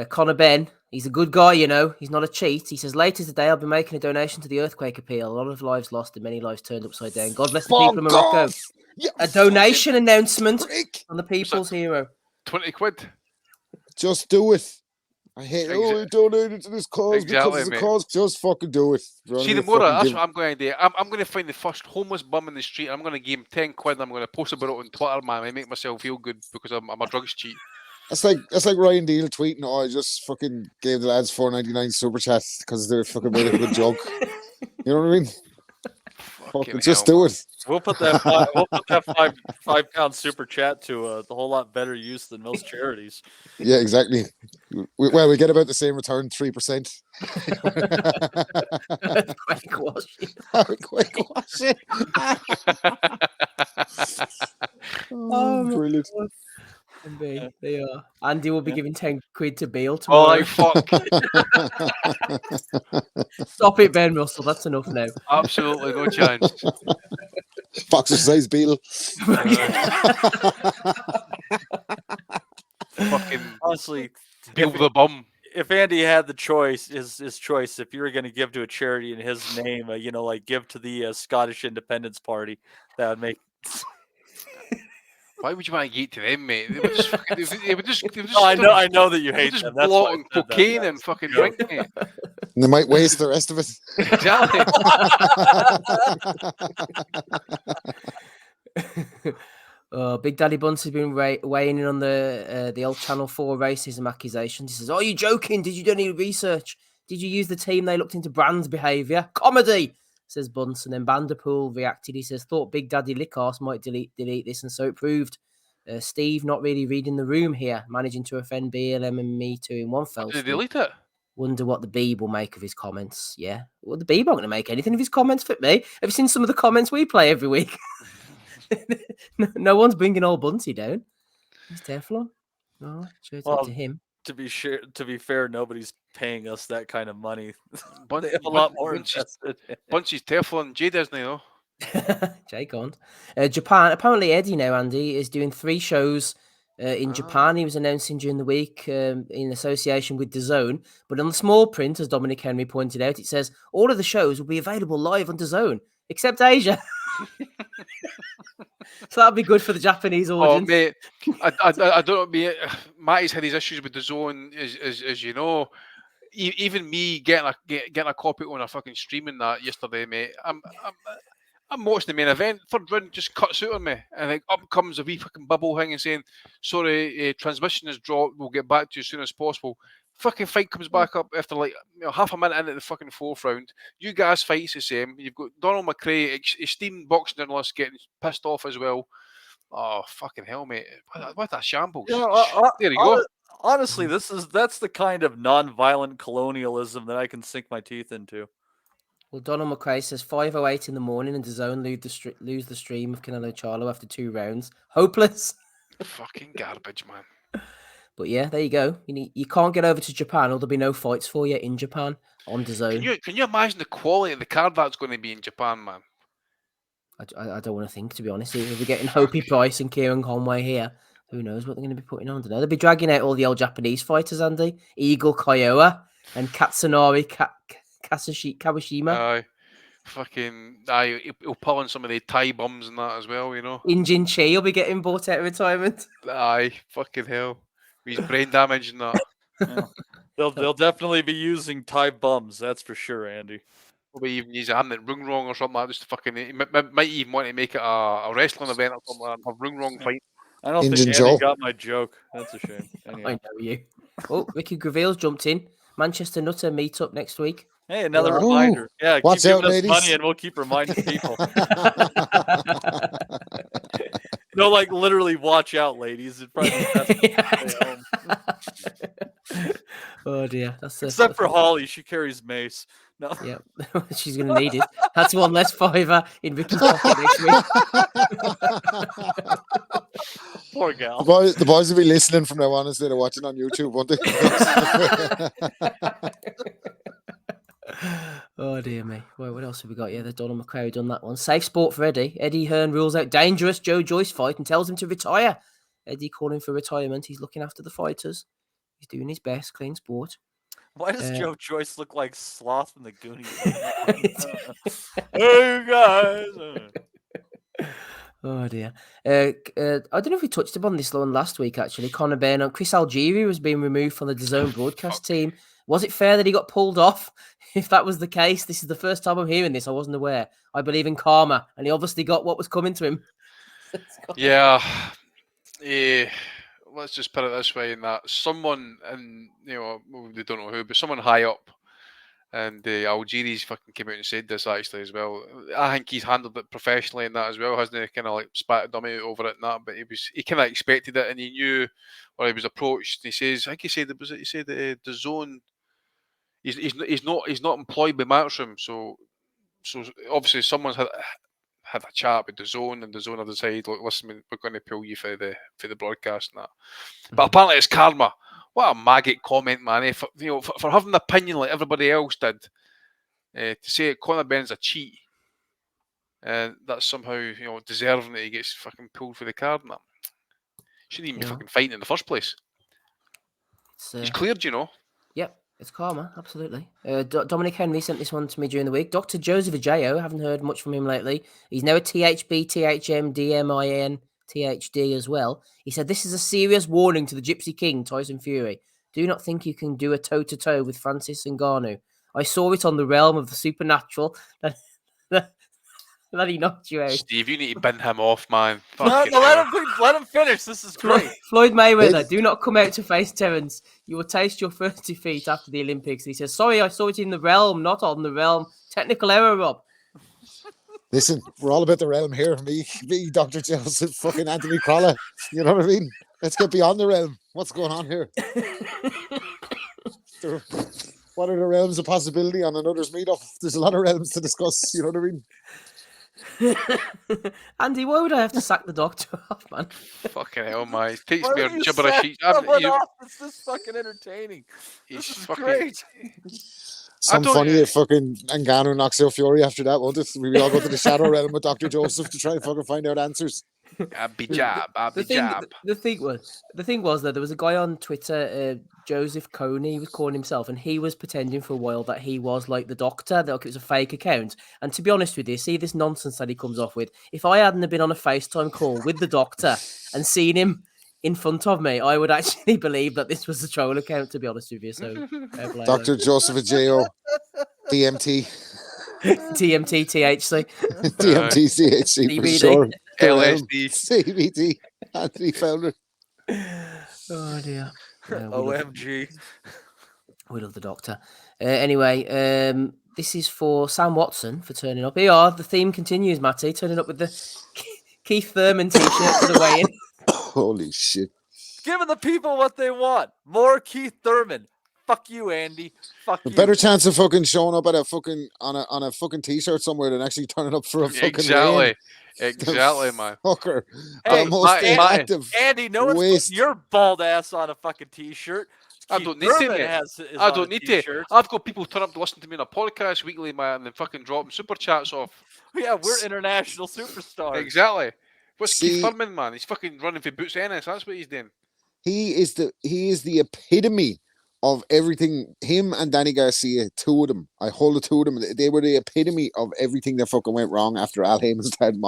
Conor Ben, he's a good guy, you know. He's not a cheat. He says, later today, I'll be making a donation to the earthquake appeal. A lot of lives lost and many lives turned upside down. God bless the people of Morocco. A donation announcement on the people's hero. 20 quid. Just do it. I hate it. Oh, we donated to this cause because it's a cause. Just fucking do it. See, the more that's what I'm going to do. I'm going to find the first homeless bum in the street. I'm going to give him 10 quid. I'm going to post about it on Twitter, man. I make myself feel good because I'm a drugs cheat. That's like Ryan Deal tweeting, "Oh, I just fucking gave the lads $4.99 super chat because they fucking made a good joke." You know what I mean? Fucking just do it. We'll put that £5 super chat to a whole lot better use than most charities. Yeah, exactly. We get about the same return, 3%. Quick washing. Brilliant. They are. Andy will be giving 10 quid to Beale tomorrow. Oh, fuck. Stop it, Ben Russell. That's enough now. Absolutely no chance. Boxer size Beale. Fucking honestly, Beale the bum. If Andy had the choice, his choice, if you were going to give to a charity in his name, like give to the Scottish Independence Party, that would make. Why would you want to get to them, mate? They would just I know that you hate just them. That's blotting cocaine and fucking drinking it. And they might waste the rest of it. Exactly. Big Daddy Bunce has been weighing in on the old Channel 4 racism accusations. He says, "Are you joking? Did you do any research? Did you use the team? They looked into Brand's behaviour. Comedy," says Bunsen. And Vanderpool reacted. He says, thought Big Daddy Lickarse might delete this, and so it proved. Steve not really reading the room here, managing to offend BLM and me too in one fell Did swoop. they delete it? Wonder what the Beeb will make of his comments. Yeah. Well, the Beeb aren't going to make anything of his comments for me. Have you seen some of the comments we play every week? no one's bringing old Bunty down. He's Teflon. Oh, sure, it's up to him. To be fair, nobody's paying us that kind of money. They have a lot more invested. Bunch's Teflon. Jay doesn't know. Jay can't. Japan. Apparently, Eddie now, Andy, is doing 3 shows in Japan. He was announcing during the week in association with DAZN. But on the small print, as Dominic Henry pointed out, it says all of the shows will be available live on DAZN, except Asia. So that'd be good for the Japanese audience. Oh, mate, I don't know. Matty's had his issues with the zone, as you know. Even me getting a copy on a fucking streaming that yesterday, mate. I'm watching the main event. Third round just cuts out on me, and like up comes a wee fucking bubble thing and saying, "Sorry, transmission has dropped. We'll get back to you as soon as possible." Fucking fight comes back up after like half a minute into the fucking 4th round. You guys fight's the same. You've got Donald McRae, esteemed boxing journalist, getting pissed off as well. Oh fucking hell, mate! What a shambles! There you go. Honestly, that's the kind of non-violent colonialism that I can sink my teeth into. Well, Donald McRae says 5:08 in the morning and DAZN lose the stream of Canelo Charlo after 2 rounds. Hopeless. Fucking garbage, man. But yeah, there you go. You can't get over to Japan, or there'll be no fights for you in Japan on DAZN. Can you imagine the quality of the card that's going to be in Japan, man? I don't want to think, to be honest. If we're getting Hopi Price and Kieran Conway here, who knows what they're going to be putting on? I don't know. They'll be dragging out all the old Japanese fighters, Andy. Eagle Kiowa and Katsunari Kawashima. Aye. Fucking he'll pull on some of the Thai bums and that as well, you know. Injin Chi will be getting bought out of retirement. Aye, fucking hell. With his brain damage and that. Yeah. They'll definitely be using Thai bums, that's for sure, Andy. Probably even use a hand at Rung Wrong or something like that, just to fucking might even want to make it a wrestling event or something like that, a Rung Wrong fight. I don't think Andy got my joke. That's a shame. Anyhow. I know you. Oh, Ricky Gravel's jumped in. Manchester Nutter meet up next week. Hey, another reminder. Yeah, keep giving us money and we'll keep reminding people. No, like literally watch out, ladies. It probably Oh dear. Except for Holly, she carries mace. No. Yeah, she's going to need it. That's one less fiver in Ricky's pocket next week. Poor gal. The boys will be listening from now on instead of watching on YouTube, won't they? Oh dear me. Well, what else have we got? Yeah, the Donald McRae done that one. Safe sport for Eddie. Eddie Hearn rules out dangerous Joe Joyce fight and tells him to retire. Eddie calling for retirement. He's looking after the fighters. He's doing his best. Clean sport. Why does Joe Joyce look like Sloth from the Goonies? Hey, you guys. Oh dear. I don't know if we touched upon this one last week. Actually, Conor Byrne, Chris Algieri was being removed from the DAZN broadcast team. Was it fair that he got pulled off? If that was the case, this is the first time I'm hearing this. I wasn't aware. I believe in karma, and he obviously got what was coming to him. Yeah. Let's just put it this way: in that someone, and they don't know who, but someone high up, and Algieri's fucking came out and said this actually as well. I think he's handled it professionally in that as well, hasn't he? Kind of like spat a dummy out over it and that, but he kind of expected it, and he knew, or he was approached. And he says, I think he said that the zone. He's not employed by Matchroom, so obviously someone's had a chat with the zone, and the zone have decided, look, listen, we're going to pull you for the broadcast and that. But apparently it's karma. What a maggot comment, man! For having an opinion like everybody else did, to say Conor Byrne's a cheat, and that's somehow deserving that he gets fucking pulled for the card and that. Shouldn't even be fucking fighting in the first place. He's cleared, Yep. It's karma, absolutely. Dominic Henry sent this one to me during the week. Dr. Joseph Ajayo, haven't heard much from him lately. He's now a THB, THM, DMIN, THD as well. He said, this is a serious warning to the Gypsy King, Tyson Fury. Do not think you can do a toe-to-toe with Francis Ngannou. I saw it on the realm of the supernatural that he knocked you out. Steve, you need to bin him off, man. No, let him finish. This is great. Floyd Mayweather, do not come out to face Terence. You will taste your first defeat after the Olympics. He says, sorry, I saw it in the realm, not on the realm. Technical error, Rob. Listen, we're all about the realm here. Me, Dr. Joseph, fucking Anthony Crolla. You know what I mean? Let's get beyond the realm. What's going on here? What are the realms of possibility on another's meetup? There's a lot of realms to discuss. You know what I mean? Andy, why would I have to sack the doctor off, man? Fucking hell, man. He takes Why me would on you gibberish. sack someone off? It's just fucking entertaining. He's This is fucking great. Some funny if fucking Ngannou knocks out Fury after that, won't it? We all go to the shadow realm with Dr. Joseph to try and fucking find out answers. Abby jab. The thing was that there was a guy on Twitter, Joseph Coney, he was calling himself, and he was pretending for a while that he was like the doctor, that it was a fake account. And to be honest with you, see this nonsense that he comes off with. If I hadn't have been on a FaceTime call with the doctor and seen him in front of me, I would actually believe that this was a troll account, to be honest with you. So, Dr. Joseph Ajeo, DMT. TMT, THC. DMT, CHC, for CBD. sure. LSD. CBD. Anthony Fowler. Oh, dear. OMG. We love the doctor. Anyway, this is for Sam Watson for turning up. Here, the theme continues, Matty, turning up with the Keith Thurman t-shirt for the weigh-in. Holy shit. Giving the people what they want. More Keith Thurman. Fuck you, Andy. Fuck you. Better chance of fucking showing up at a fucking on a fucking t-shirt somewhere than actually turning up for a fucking Exactly. weigh-in. Exactly, man. Fucker. Hey, the most inactive Andy, no one's waste. putting your bald ass on a fucking t-shirt. I don't need to, mate. I don't need to. T-shirt. I've got people turn up to listen to me on a podcast weekly, man, and then fucking dropping super chats off. Yeah, we're international superstars. Exactly. What's Keith Thurman, man? He's fucking running for Boots Ennis. That's what he's doing. He is the epitome of everything. Him and Danny Garcia, two of them. I hold the two of them. They were the epitome of everything that fucking went wrong after Al Heyman started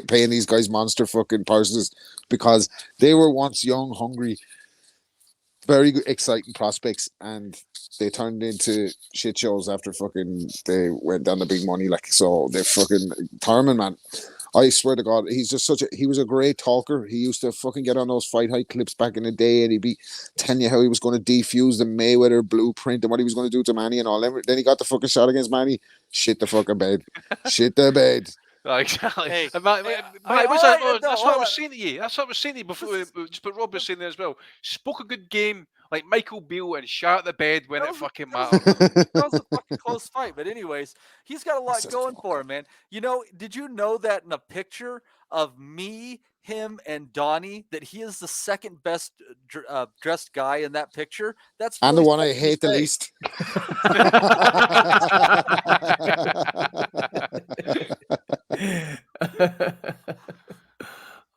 paying these guys monster fucking purses because they were once young, hungry, very good, exciting prospects, and they turned into shit shows after fucking they went down the big money. Like, so they fucking Thurman, man. I swear to God, he's just he was a great talker. He used to fucking get on those Fight High clips back in the day, and he'd be telling you how he was going to defuse the Mayweather blueprint and what he was going to do to Manny and all. Then he got the fucking shot against Manny. Shit the fucking bed. Shit the bed. Exactly. Hey, that's what I was saying to you. That's what I was saying to you before. Just but Rob was saying there as well. Spoke a good game like Michael Beale and shot the bed when it fucking mattered. That was a fucking close fight. But anyways, he's got a lot going for him, man. You know, did you know that in a picture of me, him, and Donnie, that he is the second best dressed guy in that picture? That's and really the one I hate the least.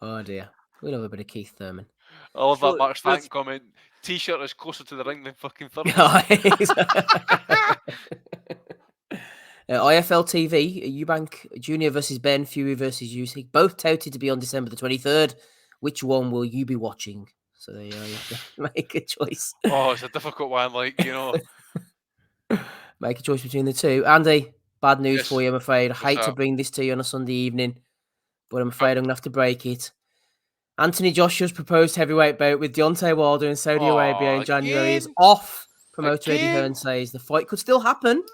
Oh dear, we love a bit of Keith Thurman. I love that Mark Stanton comment. T-shirt is closer to the ring than fucking Thurman. IFL TV, Eubank Jr. versus Ben, Fury versus Usyk, both touted to be on December the 23rd. Which one will you be watching? So there you are, you have to make a choice. Oh, it's a difficult one, like, you know. Make a choice between the two. Andy, bad news Yes. for you, I'm afraid. I hate to up? bring this to you on a Sunday evening, but I'm afraid I'm going to have to break it. Anthony Joshua's proposed heavyweight bout with Deontay Wilder in Saudi Arabia in January is off. Promoter Eddie Hearn says the fight could still happen.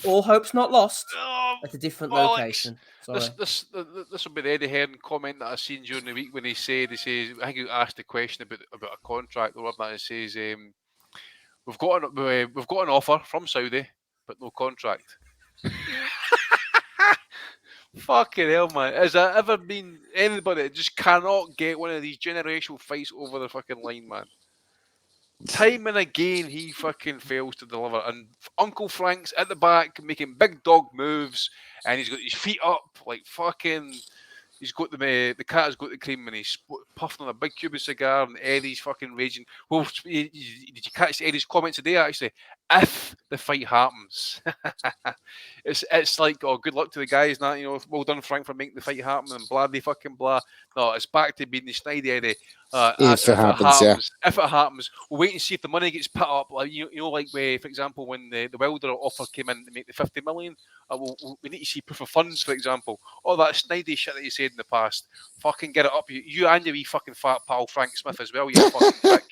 All hope's not lost at a different location. Sorry. This will be the Eddie Hearn comment that I seen during the week when he says, I think he asked the question about a contract or whatever, and he says, we've got an offer from Saudi, but no contract. Fucking hell, man. Has there ever been anybody that just cannot get one of these generational fights over the fucking line, man? Time and again, he fucking fails to deliver. And Uncle Frank's at the back making big dog moves, and he's got his feet up like fucking. He's got the cat's got the cream, and he's puffing on a big Cuban cigar, and Eddie's fucking raging. Well, did you catch Eddie's comment today? Actually, if the fight happens, it's like, oh, good luck to the guys, not, you know, well done, Frank, for making the fight happen, and blah de fucking blah. No, it's back to being the snidey Eddie. If it happens, if it happens, we'll wait and see if the money gets put up. Like you know, like for example, when the Wilder offer came in to make the 50 million, we need to see proof of funds, for example. All that snidey shit that you said in the past, fucking get it up. You and your wee fucking fat pal Frank Smith as well. You fucking prick.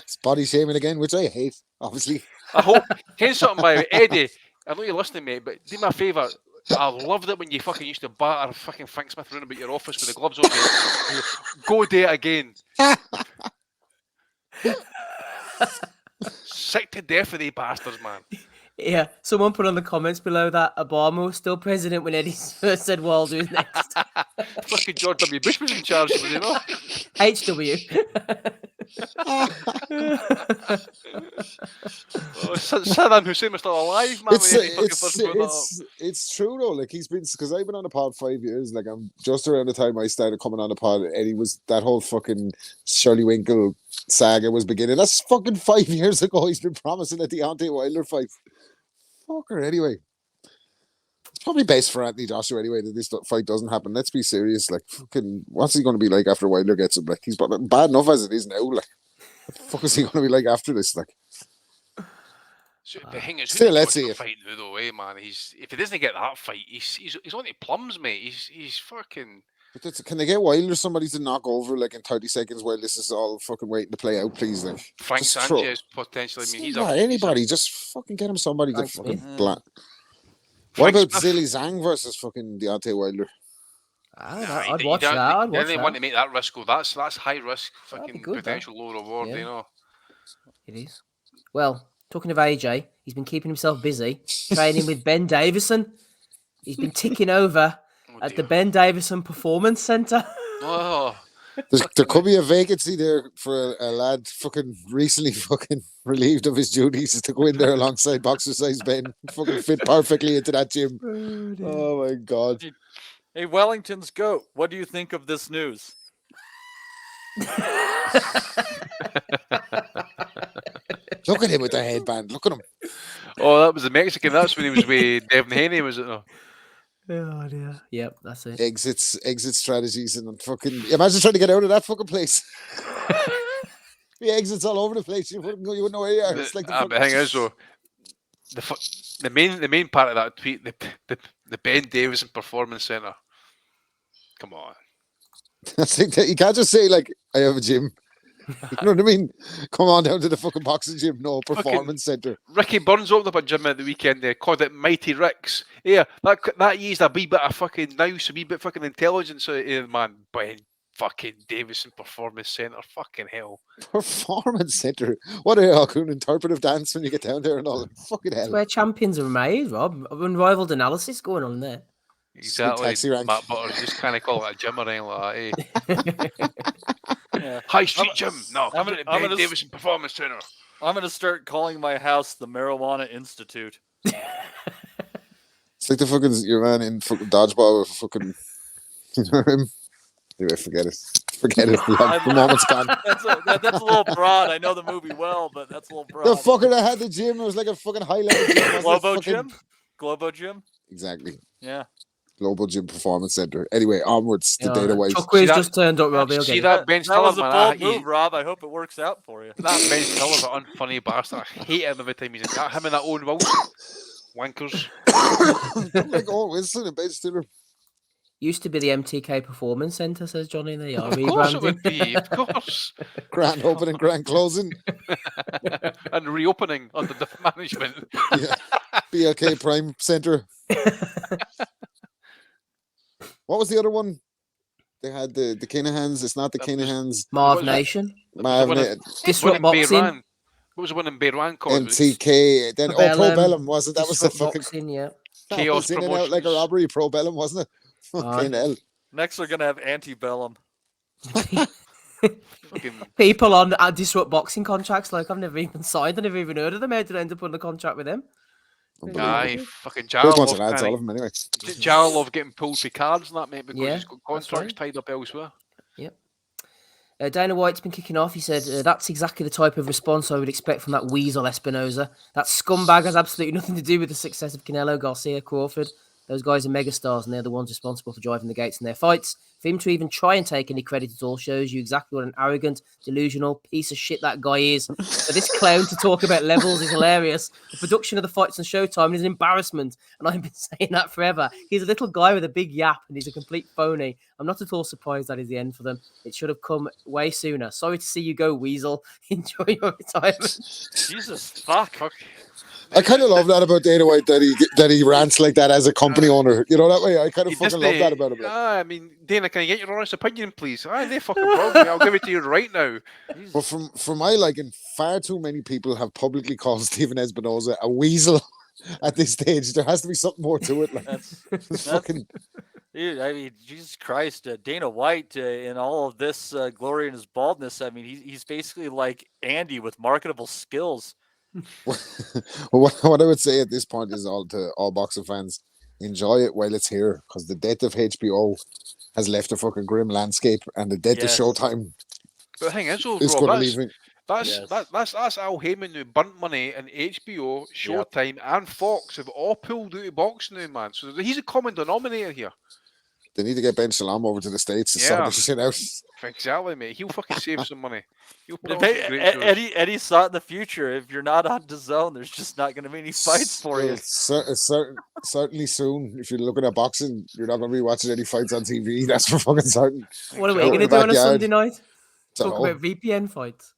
It's body shaming again, which I hate, obviously. I hope. Here's something by Eddie. I know you're listening, mate, but do me a favour. I loved it when you fucking used to batter fucking Frank Smith around about your office with the gloves on, mate. Go do it again. Sick to death of these bastards, man. Yeah, someone put on the comments below that Obama was still president when Eddie first said Wilder is next. Fucking George W. Bush was in charge, was he not? HW. Saddam Hussein was still alive, man. It's true though. Like he's been, because I've been on the pod 5 years. Like I'm just around the time I started coming on the pod, Eddie was that whole fucking Shirley Winkle saga was beginning. That's fucking 5 years ago. He's been promising a Deontay Wilder fight. Fucker. Anyway, it's probably best for Anthony Joshua anyway that this fight doesn't happen. Let's be serious. Like, fucking, what's he going to be like after Wilder gets him? Like, he's bad enough as it is now. Like, what the fuck is he going to be like after this? Like, so the thing is, still, let's see it. Fight now, though, man. If he doesn't get that fight, he's on the plums, mate. He's fucking. But can they get Wilder somebody to knock over like in 30 seconds while this is all fucking waiting to play out, please? Like, Frank Sanchez potentially. I mean, anybody. Just fucking get him somebody to fucking black. What about Zilly Zhang versus fucking Deontay Wilder? I'd watch that. They want to make that risk go. That's high risk, fucking good, potential low reward. You know. It is. Well, talking of AJ, he's been keeping himself busy training with Ben Davison. He's been ticking over at the Ben Davison Performance Centre. Oh. There could be a vacancy there for a lad fucking recently fucking relieved of his duties to go in there alongside Boxercise Ben. Fucking fit perfectly into that gym. Oh my God. Hey, Wellington's GOAT, what do you think of this news? Look at him with the headband. Look at him. Oh, that was the Mexican. That's when he was with Devin Haney, was it? No? Oh dear. Yep, that's it. Exit strategies and fucking imagine trying to get out of that fucking place. The exits all over the place. You wouldn't know where you are. It's like the thing is, though, the main part of that tweet, the Ben Davison Performance Centre. Come on. I think that you can't just say like I have a gym. You know what I mean? Come on down to the fucking boxing gym, no performance centre. Ricky Burns opened up a gym at the weekend. They called it Mighty Rick's. Yeah, that used a wee bit of fucking nous, a wee bit fucking intelligence out of the man. Ben fucking Davison Performance Centre. Fucking hell. Performance centre. What a cool interpretive dance when you get down there and all. Fucking hell. It's where champions are made, Rob. Unrivaled analysis going on there. Exactly. Matt Butters just kind of call it a gym or anything like that, eh? Yeah. High Street Gym. No, I'm going to Ben Davison Performance Centre. I'm going to start calling my house the Marijuana Institute. It's like the fucking your man in fucking dodgeball with fucking. You know him? Anyway, forget it. The moment's gone. That's a little broad. I know the movie well, but that's a little broad. The fucker that had the gym, it was like a fucking high level gym. Globo Gym? Exactly. Yeah. Global Gym Performance Centre. Anyway, onwards to Data White. Chuckways just turned up, Robbie. See that Ben That was a bold move, Rob. I hope it works out for you. That Ben Stiller's an unfunny bastard. I hate him every time he's in that. Him and that Owen Wilson. Wankers. Like Owen Wilson and Ben Stiller. Used to be the MTK Performance Centre, says Johnny. They are rebranding. Of course it would be, of course. Grand opening, grand closing. And reopening under different management. Yeah. BLK Prime Centre. What was the other one? They had the Kinahans. It's not the Kinahans. Marv Nation. Disrupt Boxing. What was the one in Bayran called? MTK. Then Pro Bellum, wasn't it? That was the fucking boxing, yeah. Chaos in and out like a robbery. Pro Bellum, wasn't it? Fucking hell. Next, we're gonna have Antebellum. People on Disrupt Boxing contracts, like I've never even signed. I never even heard of them. How did I end up on a contract with them? Aye, fucking Those ones are lads, all of them anyway. Jarl love getting pulled for cards and that, mate, because he's got contracts tied up elsewhere. Yep. Dana White's been kicking off. He said, that's exactly the type of response I would expect from that weasel Espinosa. That scumbag has absolutely nothing to do with the success of Canelo, Garcia, Crawford. Those guys are megastars, and they're the ones responsible for driving the gates in their fights. For him to even try and take any credit at all shows you exactly what an arrogant, delusional piece of shit that guy is. For this clown to talk about levels is hilarious. The production of the fights on Showtime is an embarrassment, and I've been saying that forever. He's a little guy with a big yap, and he's a complete phony. I'm not at all surprised that is the end for them. It should have come way sooner. Sorry to see you go, Weasel. Enjoy your retirement. Jesus, fuck. I kind of love that about Dana White, that he rants like that as a company owner. You know, that way I kind of fucking love that about him. Like. I mean, Dana, can I get your honest opinion, please? No fucking problem. I'll give it to you right now. But for my liking, far too many people have publicly called Stephen Espinosa a weasel at this stage. There has to be something more to it. Like, that's fucking. Dude, I mean, Jesus Christ, Dana White in all of this glory and his baldness. I mean, he's basically like Andy with marketable skills. What I would say at this point is all boxing fans, enjoy it while it's here, because the death of HBO has left a fucking grim landscape, and the death of Showtime. But the thing is, Rob, that's Al Heyman who burnt money, and HBO, Showtime, and Fox have all pulled out of boxing now, man. So he's a common denominator here. They need to get Ben Shalom over to the States to sort this shit out. Exactly, mate. He'll fucking save some money. Eddie saw it in the future. If you're not on DAZN, there's just not going to be any fights for you. Certainly soon. If you're looking at boxing, you're not going to be watching any fights on TV. That's for fucking certain. What are we going to do on a Sunday night? Talk about VPN fights.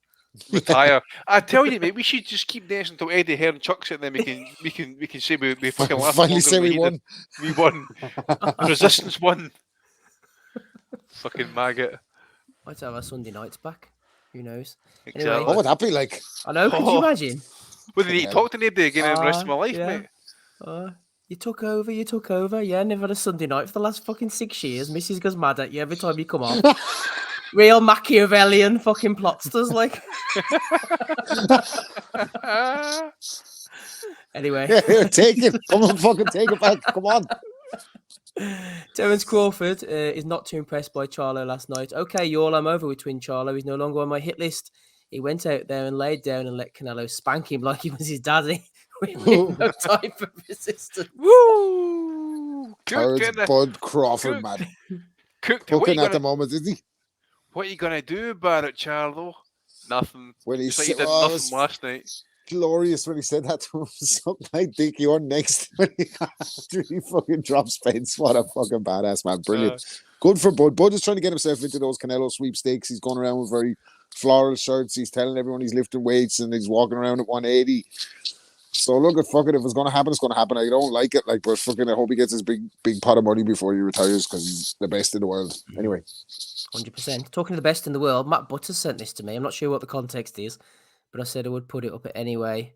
Retire. I tell you, mate, we should just keep dancing until Eddie Hearn chucks it, and then we can say we fucking laughed. Finally say we won. We won. Resistance won. Fucking maggot. Might have our Sunday nights back. Who knows? Exactly. Anyway, what would that be like? I know. Could you imagine? Would they need to talk to anybody again in the rest of my life, mate? You took over. Yeah, never had a Sunday night for the last fucking 6 years. Mrs. goes mad at you every time you come on. Real Machiavellian fucking plotsters, like. Anyway. Yeah, take it. Come on, fucking take it back. Come on. Terence Crawford is not too impressed by Charlo last night. Okay, y'all, I'm over with Twin Charlo. He's no longer on my hit list. He went out there and laid down and let Canelo spank him like he was his daddy. With no type of resistance. Woo! Terence Bud Crawford, man. Cooking at the moment, is he? What are you going to do about it, Charlo? Nothing. When he did nothing last night. Glorious when he said that to him. Something like think you're next when he fucking drops Spence. What a fucking badass, man. Brilliant. Good for Bud. Bud is trying to get himself into those Canelo sweepstakes. He's going around with very floral shirts. He's telling everyone he's lifting weights and he's walking around at 180. So look at fucking, if it's going to happen, it's going to happen. I don't like it, like, but fucking I hope he gets his big pot of money before he retires, because he's the best in the world. Anyway. 100%. Talking to the best in the world, Matt Butters sent this to me. I'm not sure what the context is, but I said I would put it up anyway.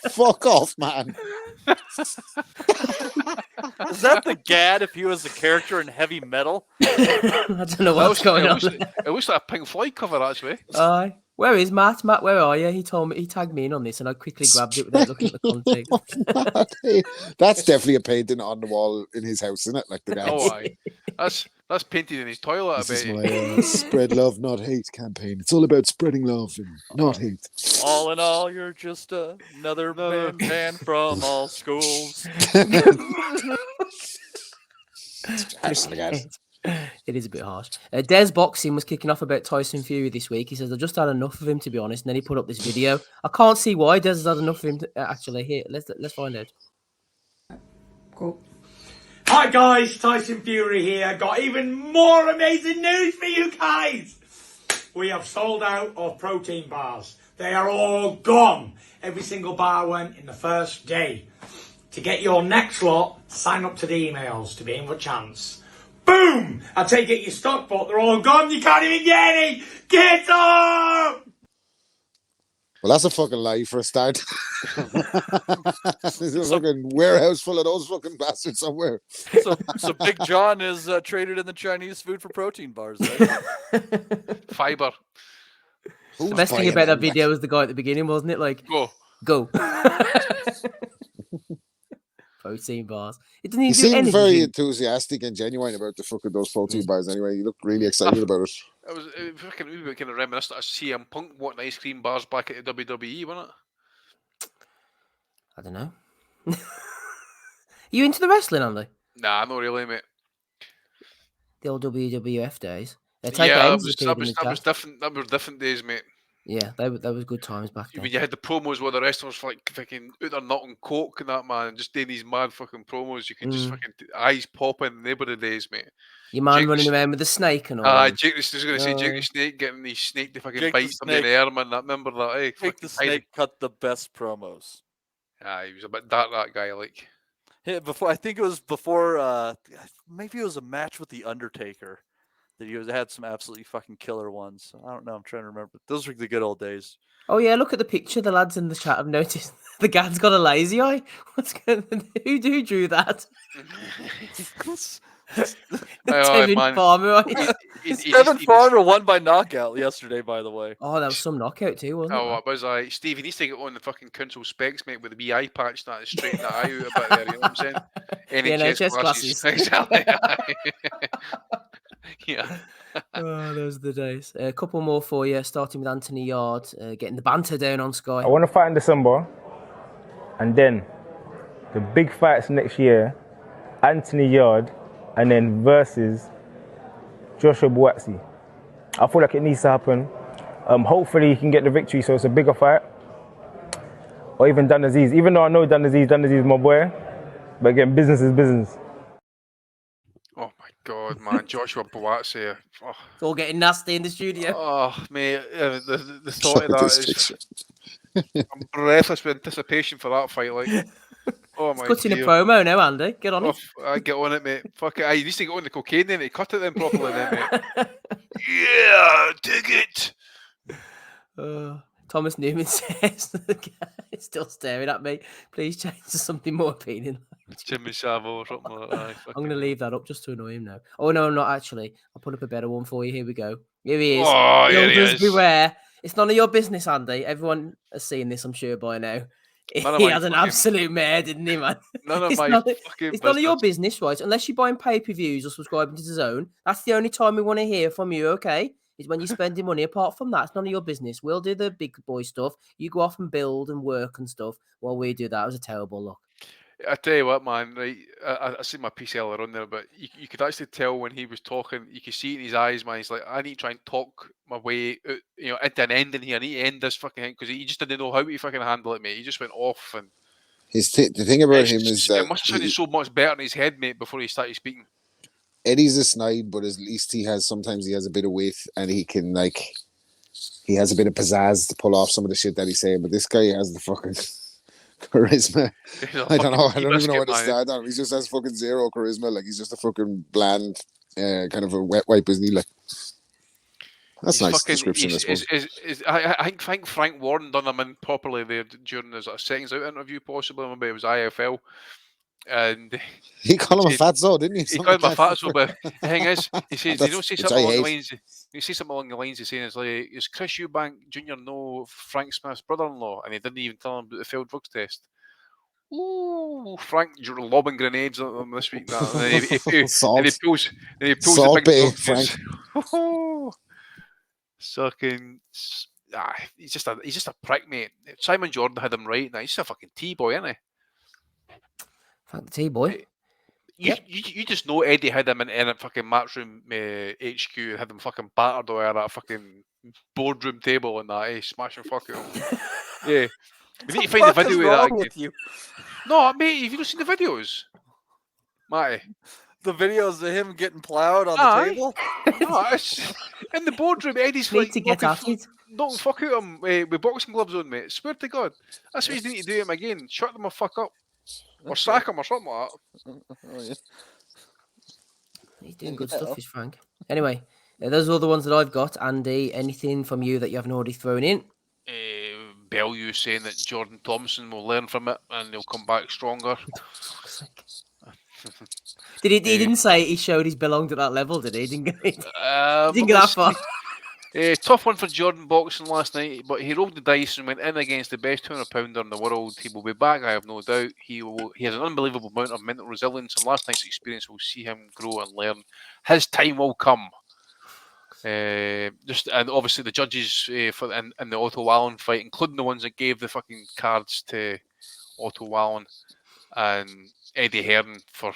Fuck off, man. Is that the Gad if he was a character in heavy metal? I don't know what's going on. It looks like a Pink Floyd cover, actually. Where is Matt? Matt, where are you? He told me, he tagged me in on this, and I quickly grabbed it without looking at the context. That's definitely a painting on the wall in his house, isn't it? Like the guy. Oh, aye. That's painted in his toilet. This is my spread love, not hate campaign. It's all about spreading love and not hate. All in all, you're just another man from all schools. It is a bit harsh. Des Boxing was kicking off about Tyson Fury this week. He says, I just had enough of him, to be honest. And then he put up this video. I can't see why Des has had enough of him. Actually, here, let's find out. Cool. Hi guys, Tyson Fury here. Got even more amazing news for you guys. We have sold out of protein bars. They are all gone. Every single bar went in the first day. To get your next lot, sign up to the emails to be in for a chance. Boom! I take it your stock, but they're all gone. You can't even get any. Get up! Well, that's a fucking lie for a start. There's a fucking warehouse full of those fucking bastards somewhere. So Big John is traded in the Chinese food for protein bars, right? Fiber. The best thing about that video was the guy at the beginning, wasn't it? Like, go. Protein bars. It doesn't even he seemed very enthusiastic and genuine about the fucking those protein bars. Anyway, he looked really excited about it. It was fucking we were kind of reminiscent of CM Punk wanting ice cream bars back at the WWE, wasn't it? I don't know. Are you into the wrestling, Andy? Nah, not really, mate. The old WWF days. Yeah, that was different days, mate. Yeah, that was good times back then. When you had the promos where the wrestlers like fucking out their nut and coke and that, man, and just doing these mad fucking promos, you can just fucking eyes popping. They were the days, mate. Your man Jake running around with the snake and all. Jake was going to say Jake the Snake getting these snake to fucking Jake the bite somebody in the Snake. arm, and that. Remember that? Eh? Jake the Snake cut the best promos. He was a bit dark, that guy. Like, Yeah, I think it was before. Maybe it was a match with the Undertaker that he had some absolutely fucking killer ones. I don't know. I'm trying to remember. Those were the good old days. Oh yeah, look at the picture. The lads in the chat have noticed the gad's got a lazy eye. What's going on? Who drew that? Devin Farmer. Devin Farmer won by knockout yesterday, by the way. Oh, that was some knockout too, wasn't it? Oh, it was like Steve. He needs to get on the fucking council specs, mate, with the wee eye patch that straighten that eye out a bit there. You know what I'm saying? NHS glasses. Exactly. Yeah. Oh, those are the days. A couple more for you, starting with Anthony Yard, getting the banter down on Sky. I want to fight in December, and then the big fights next year, Anthony Yard, and then versus Joshua Buatsi. I feel like it needs to happen. Hopefully he can get the victory, so it's a bigger fight. Or even Dan Aziz. Even though I know Dan Aziz is my boy, but again, business is business. Oh my God, man, Joshua Buatsi. Oh. It's all getting nasty in the studio. Oh, mate, the thought of that is... I'm breathless with anticipation for that fight. Like, oh my God. Cutting a promo now, Andy. Get on it. I get on it, mate. Fuck it. I used to get on the cocaine then. He cut it then properly then, mate. Yeah, dig it. Thomas Newman says, the guy is still staring at me. Please change to something more appealing. Jimmy Savile or something like that. I'm going to leave that up just to annoy him now. Oh, no, I'm not actually. I'll put up a better one for you. Here we go. Here he is. Oh, here he is. Beware. It's none of your business, Andy. Everyone has seen this, I'm sure, by now. He had an absolute mare, didn't he, man? It's none of your business, right? Unless you're buying pay-per-views or subscribing to the Zone. That's the only time we want to hear from you, okay? Is when you're spending money. Apart from that, it's none of your business. We'll do the big boy stuff. You go off and build and work and stuff while we do that. It was a terrible look. I tell you what, man, right? I see my piece earlier on there, but you could actually tell when he was talking, you could see it in his eyes, man. He's like, I need to try and talk my way out, into an ending here. I need to end this fucking thing because he just didn't know how to fucking handle it, mate. He just went off. And the thing about him is that it must have sounded so much better in his head, mate, before he started speaking. Eddie's a snide, but at least sometimes he has a bit of weight and he can, like, he has a bit of pizzazz to pull off some of the shit that he's saying. But this guy has the fucking charisma. I don't know. I don't even know what to start on. He just has fucking zero charisma. Like, he's just a fucking bland, kind of a wet wipe, isn't he? Like, that's a nice description, I suppose. I think Frank Warren done him in properly there during his seconds out interview, possibly. Maybe it was IFL. And he called him a fatso, didn't he? He called him a fatso, but the thing is, he says, you don't say something along the lines. You say something along the lines of saying, "It's like, is Chris Eubank Jr. know Frank Smith's brother-in-law?" And he didn't even tell him about the failed drugs test. Ooh, Frank lobbing grenades at him this week. That. And he pulls the big Frank. Sucking. He's just a prick, mate. Simon Jordan had him right. Now he's just a fucking T-boy, isn't he? Frank the T-boy. You just know Eddie had him in a fucking matchroom HQ and had him fucking battered over at a fucking boardroom table and that, smashing fucking yeah. We need to find the video of that again. No, mate, have you not seen the videos? Matty. The videos of him getting plowed on the table? It's in the boardroom, Eddie's like don't fuck out him with boxing gloves on, mate. Swear to God. That's what you need to do him again. Shut them a fuck up. Or sack him or something like that. Oh, yeah. He's doing good stuff, is Frank. Anyway, those are the ones that I've got. Andy, anything from you that you haven't already thrown in? Bellew saying that Jordan Thompson will learn from it and he'll come back stronger. He didn't say he showed he's belonged at that level, did he? He didn't get that far. Tough one for Jordan boxing last night, but he rolled the dice and went in against the best 200-pounder in the world. He will be back, I have no doubt. He has an unbelievable amount of mental resilience, and last night's experience will see him grow and learn. His time will come. And obviously the judges in the Otto Wallin fight, including the ones that gave the fucking cards to Otto Wallin and Eddie Hearn for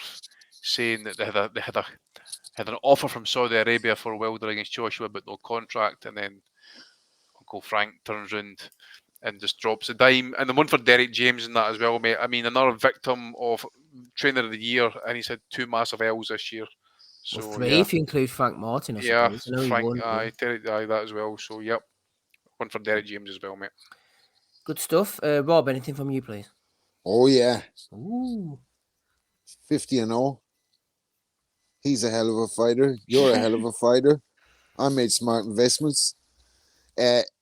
saying that they had an offer from Saudi Arabia for Wilder against Joshua, but no contract, and then on Uncle Frank turns round and just drops a dime. And the one for Derek James and that as well, mate. I mean, another victim of Trainer of the Year, and he's had 2 massive L's this year. So, Well, 3 if you include Frank Martin, I suppose. I know he Frank, won, yeah. that as well. So, yep. One for Derek James as well, mate. Good stuff. Rob, anything from you, please? Oh, yeah. Ooh. 50-0. He's a hell of a fighter. You're a hell of a fighter. I made smart investments.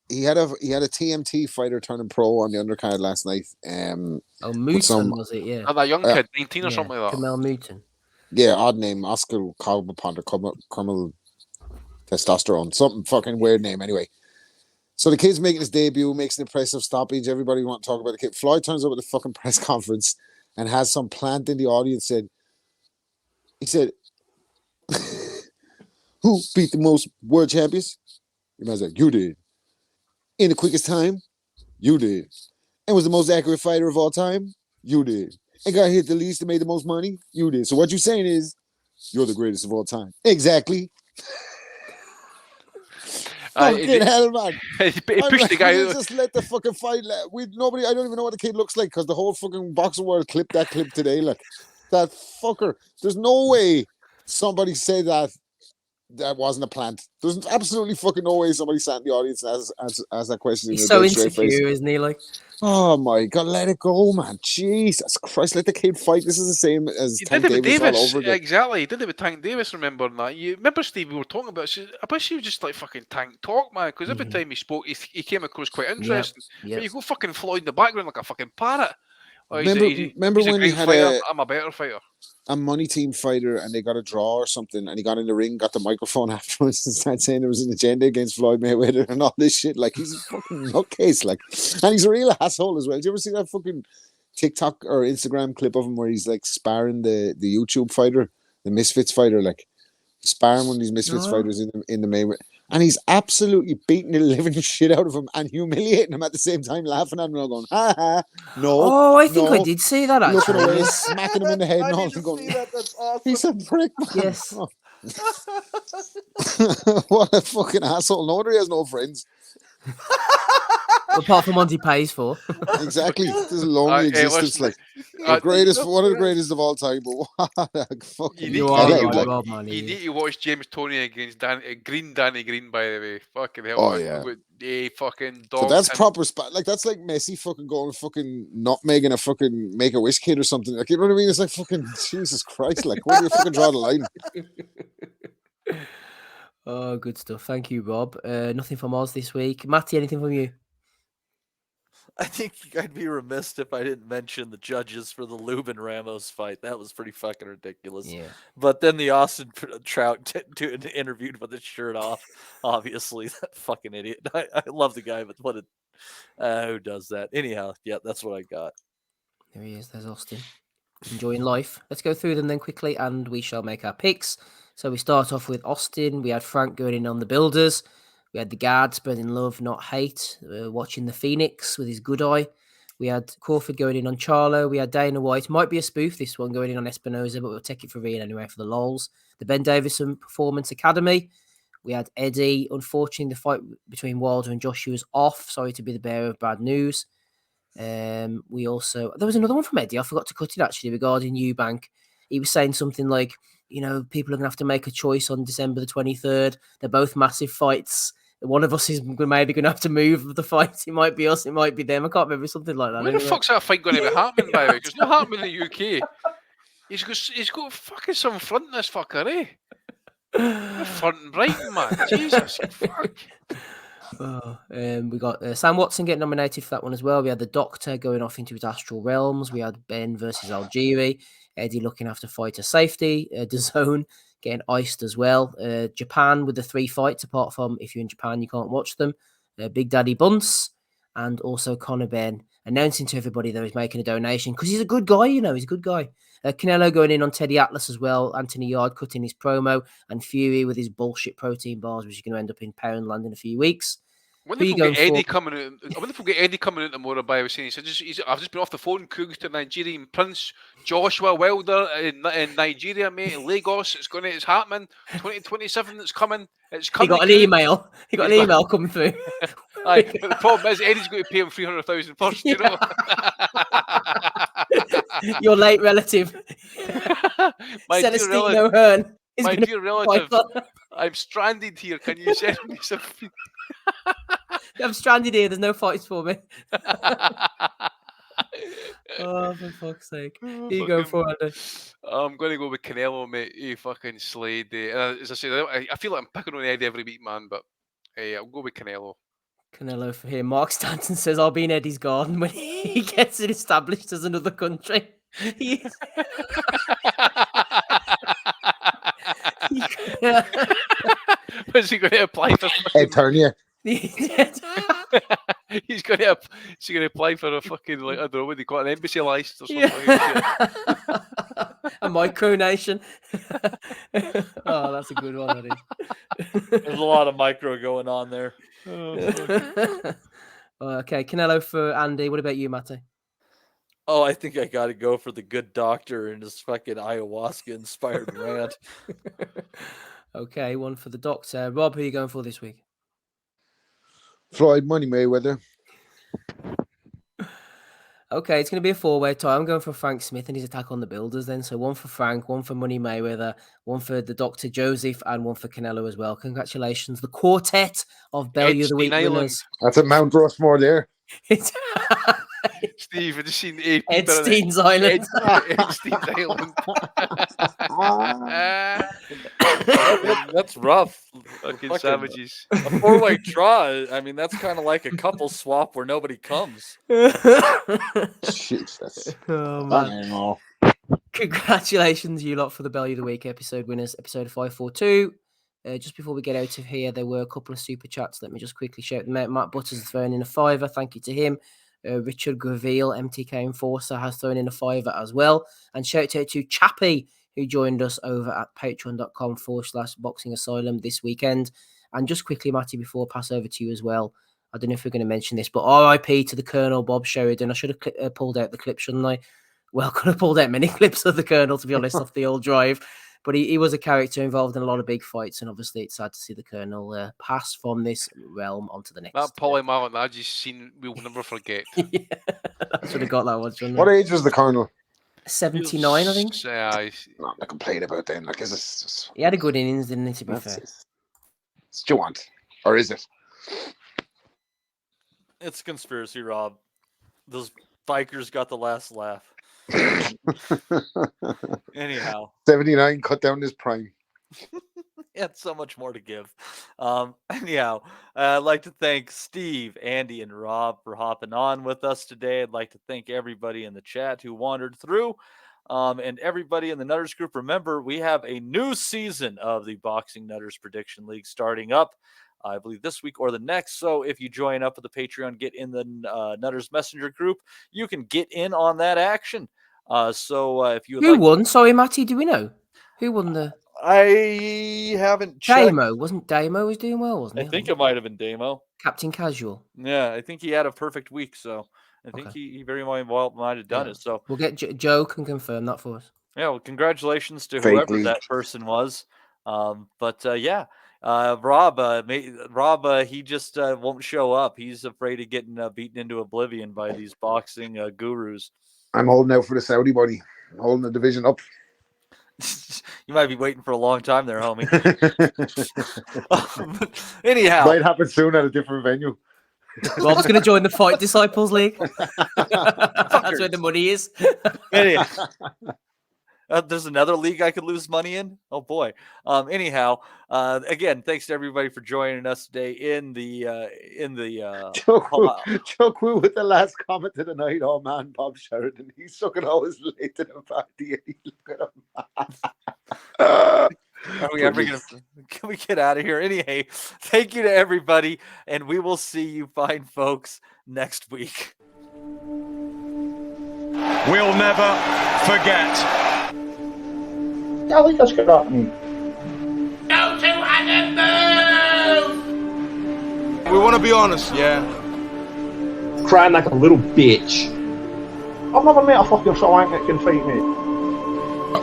He had a TMT fighter turning pro on the undercard last night. Muton, was it? Yeah. Oh, that young kid, 19 or something like that. Kamel Muton. Yeah, odd name. Oscar Calvaponder, Caramel Testosterone. Something fucking weird name anyway. So the kid's making his debut, makes an impressive stoppage. Everybody want to talk about the kid. Floyd turns up at the fucking press conference and has some plant in the audience he said, who beat the most world champions? The man's like, you did. In the quickest time? You did. And was the most accurate fighter of all time? You did. And got hit the least and made the most money? You did. So what you're saying is, you're the greatest of all time. Exactly. Fucking hell, man. He pushed the guy out. Just let the fucking fight. I don't even know what the kid looks like because the whole fucking boxing world clipped that clip today. Like, that fucker. There's no way somebody said that wasn't a plant. There's absolutely fucking no way somebody sat in the audience and asked that question. He's so insecure, isn't he? Like, oh my God, let it go, man. Jesus Christ, let the kid fight. This is the same as Tank Davis all over again. Exactly, he did it with Tank Davis, remember that? You remember, Steve, we were talking about it. I wish he was just like fucking Tank talk, man, because every time he spoke, he came across quite interesting. But you go fucking Floyd in the background like a fucking parrot. Oh, remember when he had I'm a better fighter. A money team fighter and they got a draw or something and he got in the ring, got the microphone afterwards and started saying there was an agenda against Floyd Mayweather and all this shit. Like, he's a fucking nutcase, like, and he's a real asshole as well. Did you ever see that fucking TikTok or Instagram clip of him where he's like sparring the YouTube fighter, the Misfits fighter, like sparring one of these Misfits fighters in the Mayweather, and he's absolutely beating the living shit out of him and humiliating him at the same time, laughing at him and going, ha ha, no. Oh, I think I did see that actually. Looking away, smacking him in the head and all, and going, That's awesome. he's a prick, man. Yes. What a fucking asshole. No wonder he has no friends. Apart from ones he pays for. Exactly. This is a lonely existence. Like, the greatest, one of the greatest of all time. But what a fucking you need to watch James Toney against Danny Green, by the way. Fucking hell. Oh, yeah. A fucking dog. So that's proper spot. Like, that's like Messi fucking going fucking nutmegging a fucking Make-A-Wish kid or something. Like, you know what I mean? It's like fucking Jesus Christ. Like, where do you fucking draw the line? Oh, good stuff. Thank you, Rob. Nothing from Oz this week. Matty, anything from you? I think I'd be remiss if I didn't mention the judges for the Lubin Ramos fight. That was pretty fucking ridiculous. Yeah. But then the Austin Trout interviewed with his shirt off. Obviously, that fucking idiot. I love the guy, but who does that? Anyhow, yeah, that's what I got. There he is. There's Austin. Enjoying life. Let's go through them then quickly, and we shall make our picks. So we start off with Austin. We had Frank going in on the Builders. We had the guard spreading love, not hate, watching the Phoenix with his good eye. We had Crawford going in on Charlo. We had Dana White. Might be a spoof, this one, going in on Espinoza, but we'll take it for real anyway for the lols. The Ben Davison Performance Academy. We had Eddie. Unfortunately, the fight between Wilder and Joshua was off. Sorry to be the bearer of bad news. We also... There was another one from Eddie. I forgot to cut it, actually, regarding Eubank. He was saying something like, you know, people are going to have to make a choice on December the 23rd. They're both massive fights. One of us is maybe going to have to move the fight. It might be us, it might be them. I can't remember, something like that. Where the fuck's that fight going to be happening, by the way? It's not happening in the UK. He's got fucking some front in this fucker, eh? Front and Brighton, man. Jesus, fuck. We got Sam Watson getting nominated for that one as well. We had the Doctor going off into his astral realms. We had Ben versus Algieri. Eddie looking after fighter safety. DAZN getting iced as well. Japan with the 3 fights, apart from if you're in Japan, you can't watch them. Big Daddy Bunce and also Conor Benn announcing to everybody that he's making a donation because he's a good guy, you know, he's a good guy. Canelo going in on Teddy Atlas as well. Anthony Yard cutting his promo and Fury with his bullshit protein bars, which is going to end up in Poundland in a few weeks. wonder if we'll get Eddie coming out. I wonder if we'll get Eddie coming out tomorrow. By was saying, I've just been off the phone, Cougs to Nigerian Prince Joshua Wilder in Nigeria, mate, in Lagos. It's happening. 2027. It's coming. It's coming. He got an email. He got an email coming through. Aye, but the problem is Eddie's going to pay him 300,000 first. You know. Your late relative. My dear relative. I'm stranded here. Can you send me something? I'm stranded here. There's no fights for me. Oh, for fuck's sake. Here you go for Andy. I'm going to go with Canelo, mate. He fucking slayed. As I said, I feel like I'm picking on Eddie every week, man, but I'll go with Canelo. Canelo for here. Mark Stanton says, I'll be in Eddie's garden when he gets it established as another country. When's he going to apply for? Eternia. He's going to apply for a fucking, like, I don't know what they call it, an embassy license or something. Yeah. A micronation. Oh, that's a good one. That is. There's a lot of micro going on there. Okay, Canelo for Andy. What about you, Matty? Oh, I think I got to go for the good doctor and his fucking ayahuasca-inspired rant. Okay, one for the doctor. Rob, who are you going for this week? Floyd Money Mayweather. Okay, it's going to be a four-way tie. I'm going for Frank Smith and his attack on the Builders then. So one for Frank, one for Money Mayweather, one for the Dr. Joseph, and one for Canelo as well. Congratulations. The quartet of Bellew of the Week winners. That's at Mount Rushmore there. Steve, I just seen 8 people. Edstein's Island. Edstein's Island. That's rough. Fucking savages. A 4-way draw. I mean, that's kind of like a couple swap where nobody comes. Jesus. Oh, man. Congratulations, you lot, for the Bellew of the Week episode winners, episode 542. Just before we get out of here, there were a couple of super chats. Let me just quickly shout them out. Matt Butters has thrown in a $5. Thank you to him. Richard Graville, MTK Enforcer, has thrown in a $5 as well. And shout out to Chappie, who joined us over at patreon.com/Boxing Asylum this weekend. And just quickly, Matty, before I pass over to you as well, I don't know if we're going to mention this, but RIP to the Colonel Bob Sheridan. I should have pulled out the clip, shouldn't I? Well, could have pulled out many clips of the Colonel, to be honest, off the old drive. But he was a character involved in a lot of big fights, and obviously it's sad to see the Colonel pass from this realm onto the next. That Polly Malin I just seen, we'll never forget. Yeah, I should have got that one, shouldn't What age was the Colonel? 79, I think. Not to complain about then. Like, is this? He had a good innings, didn't he? To be fair. What do you want, or is it? It's conspiracy, Rob. Those bikers got the last laugh. Anyhow, 79 cut down his prime. He had so much more to give. Anyhow, I'd like to thank Steve, Andy, and Rob for hopping on with us today. I'd like to thank everybody in the chat who wandered through, and everybody in the Nutters group. Remember, we have a new season of the Boxing Nutters Prediction League starting up, I believe this week or the next. So if you join up with the Patreon, get in the Nutters Messenger group, you can get in on that action. If you who won? Sorry, Matty, do we know who won the? I haven't checked. Damo wasn't Damo was doing well, wasn't he? I think it might have been Damo. Captain Casual. Yeah, I think he had a perfect week, so I think he very well might have done it. So we'll get Joe can confirm that for us. Yeah, well, congratulations to whoever that person was. Rob, he just won't show up. He's afraid of getting beaten into oblivion by these boxing gurus. I'm holding out for the Saudi buddy. I'm holding the division up. You might be waiting for a long time there, homie. Anyhow, might happen soon at a different venue. Rob's going to join the Fight Disciples League. That's where the money is. Anyhow. There's another league I could lose money in. Oh boy. Anyhow, again, thanks to everybody for joining us today in the Chuck Wu with the last comment of the night. Oh man, Bob Sheridan, he's fucking always late to the party. Look at him. Are we ever gonna? Can we get out of here? Anyway, thank you to everybody, and we will see you fine folks next week. We'll never forget. Golly, that's good on me. Go to Adam move! We want to be honest, yeah? Crying like a little bitch. I've never met a fucking swank that can fight me.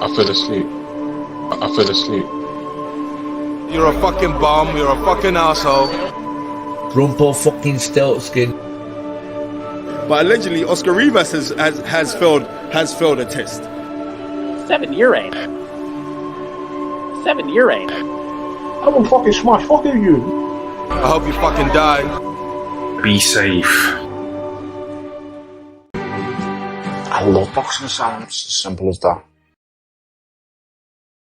I fell asleep. You're a fucking bum. You're a fucking asshole. Rumpo fucking Steltskin. But allegedly, Oscar Rivas has failed a test. 7-year ain't. 7-year ain't. I will fucking smash fucking you. I hope you fucking die. Be safe. I love boxing sounds, as simple as that.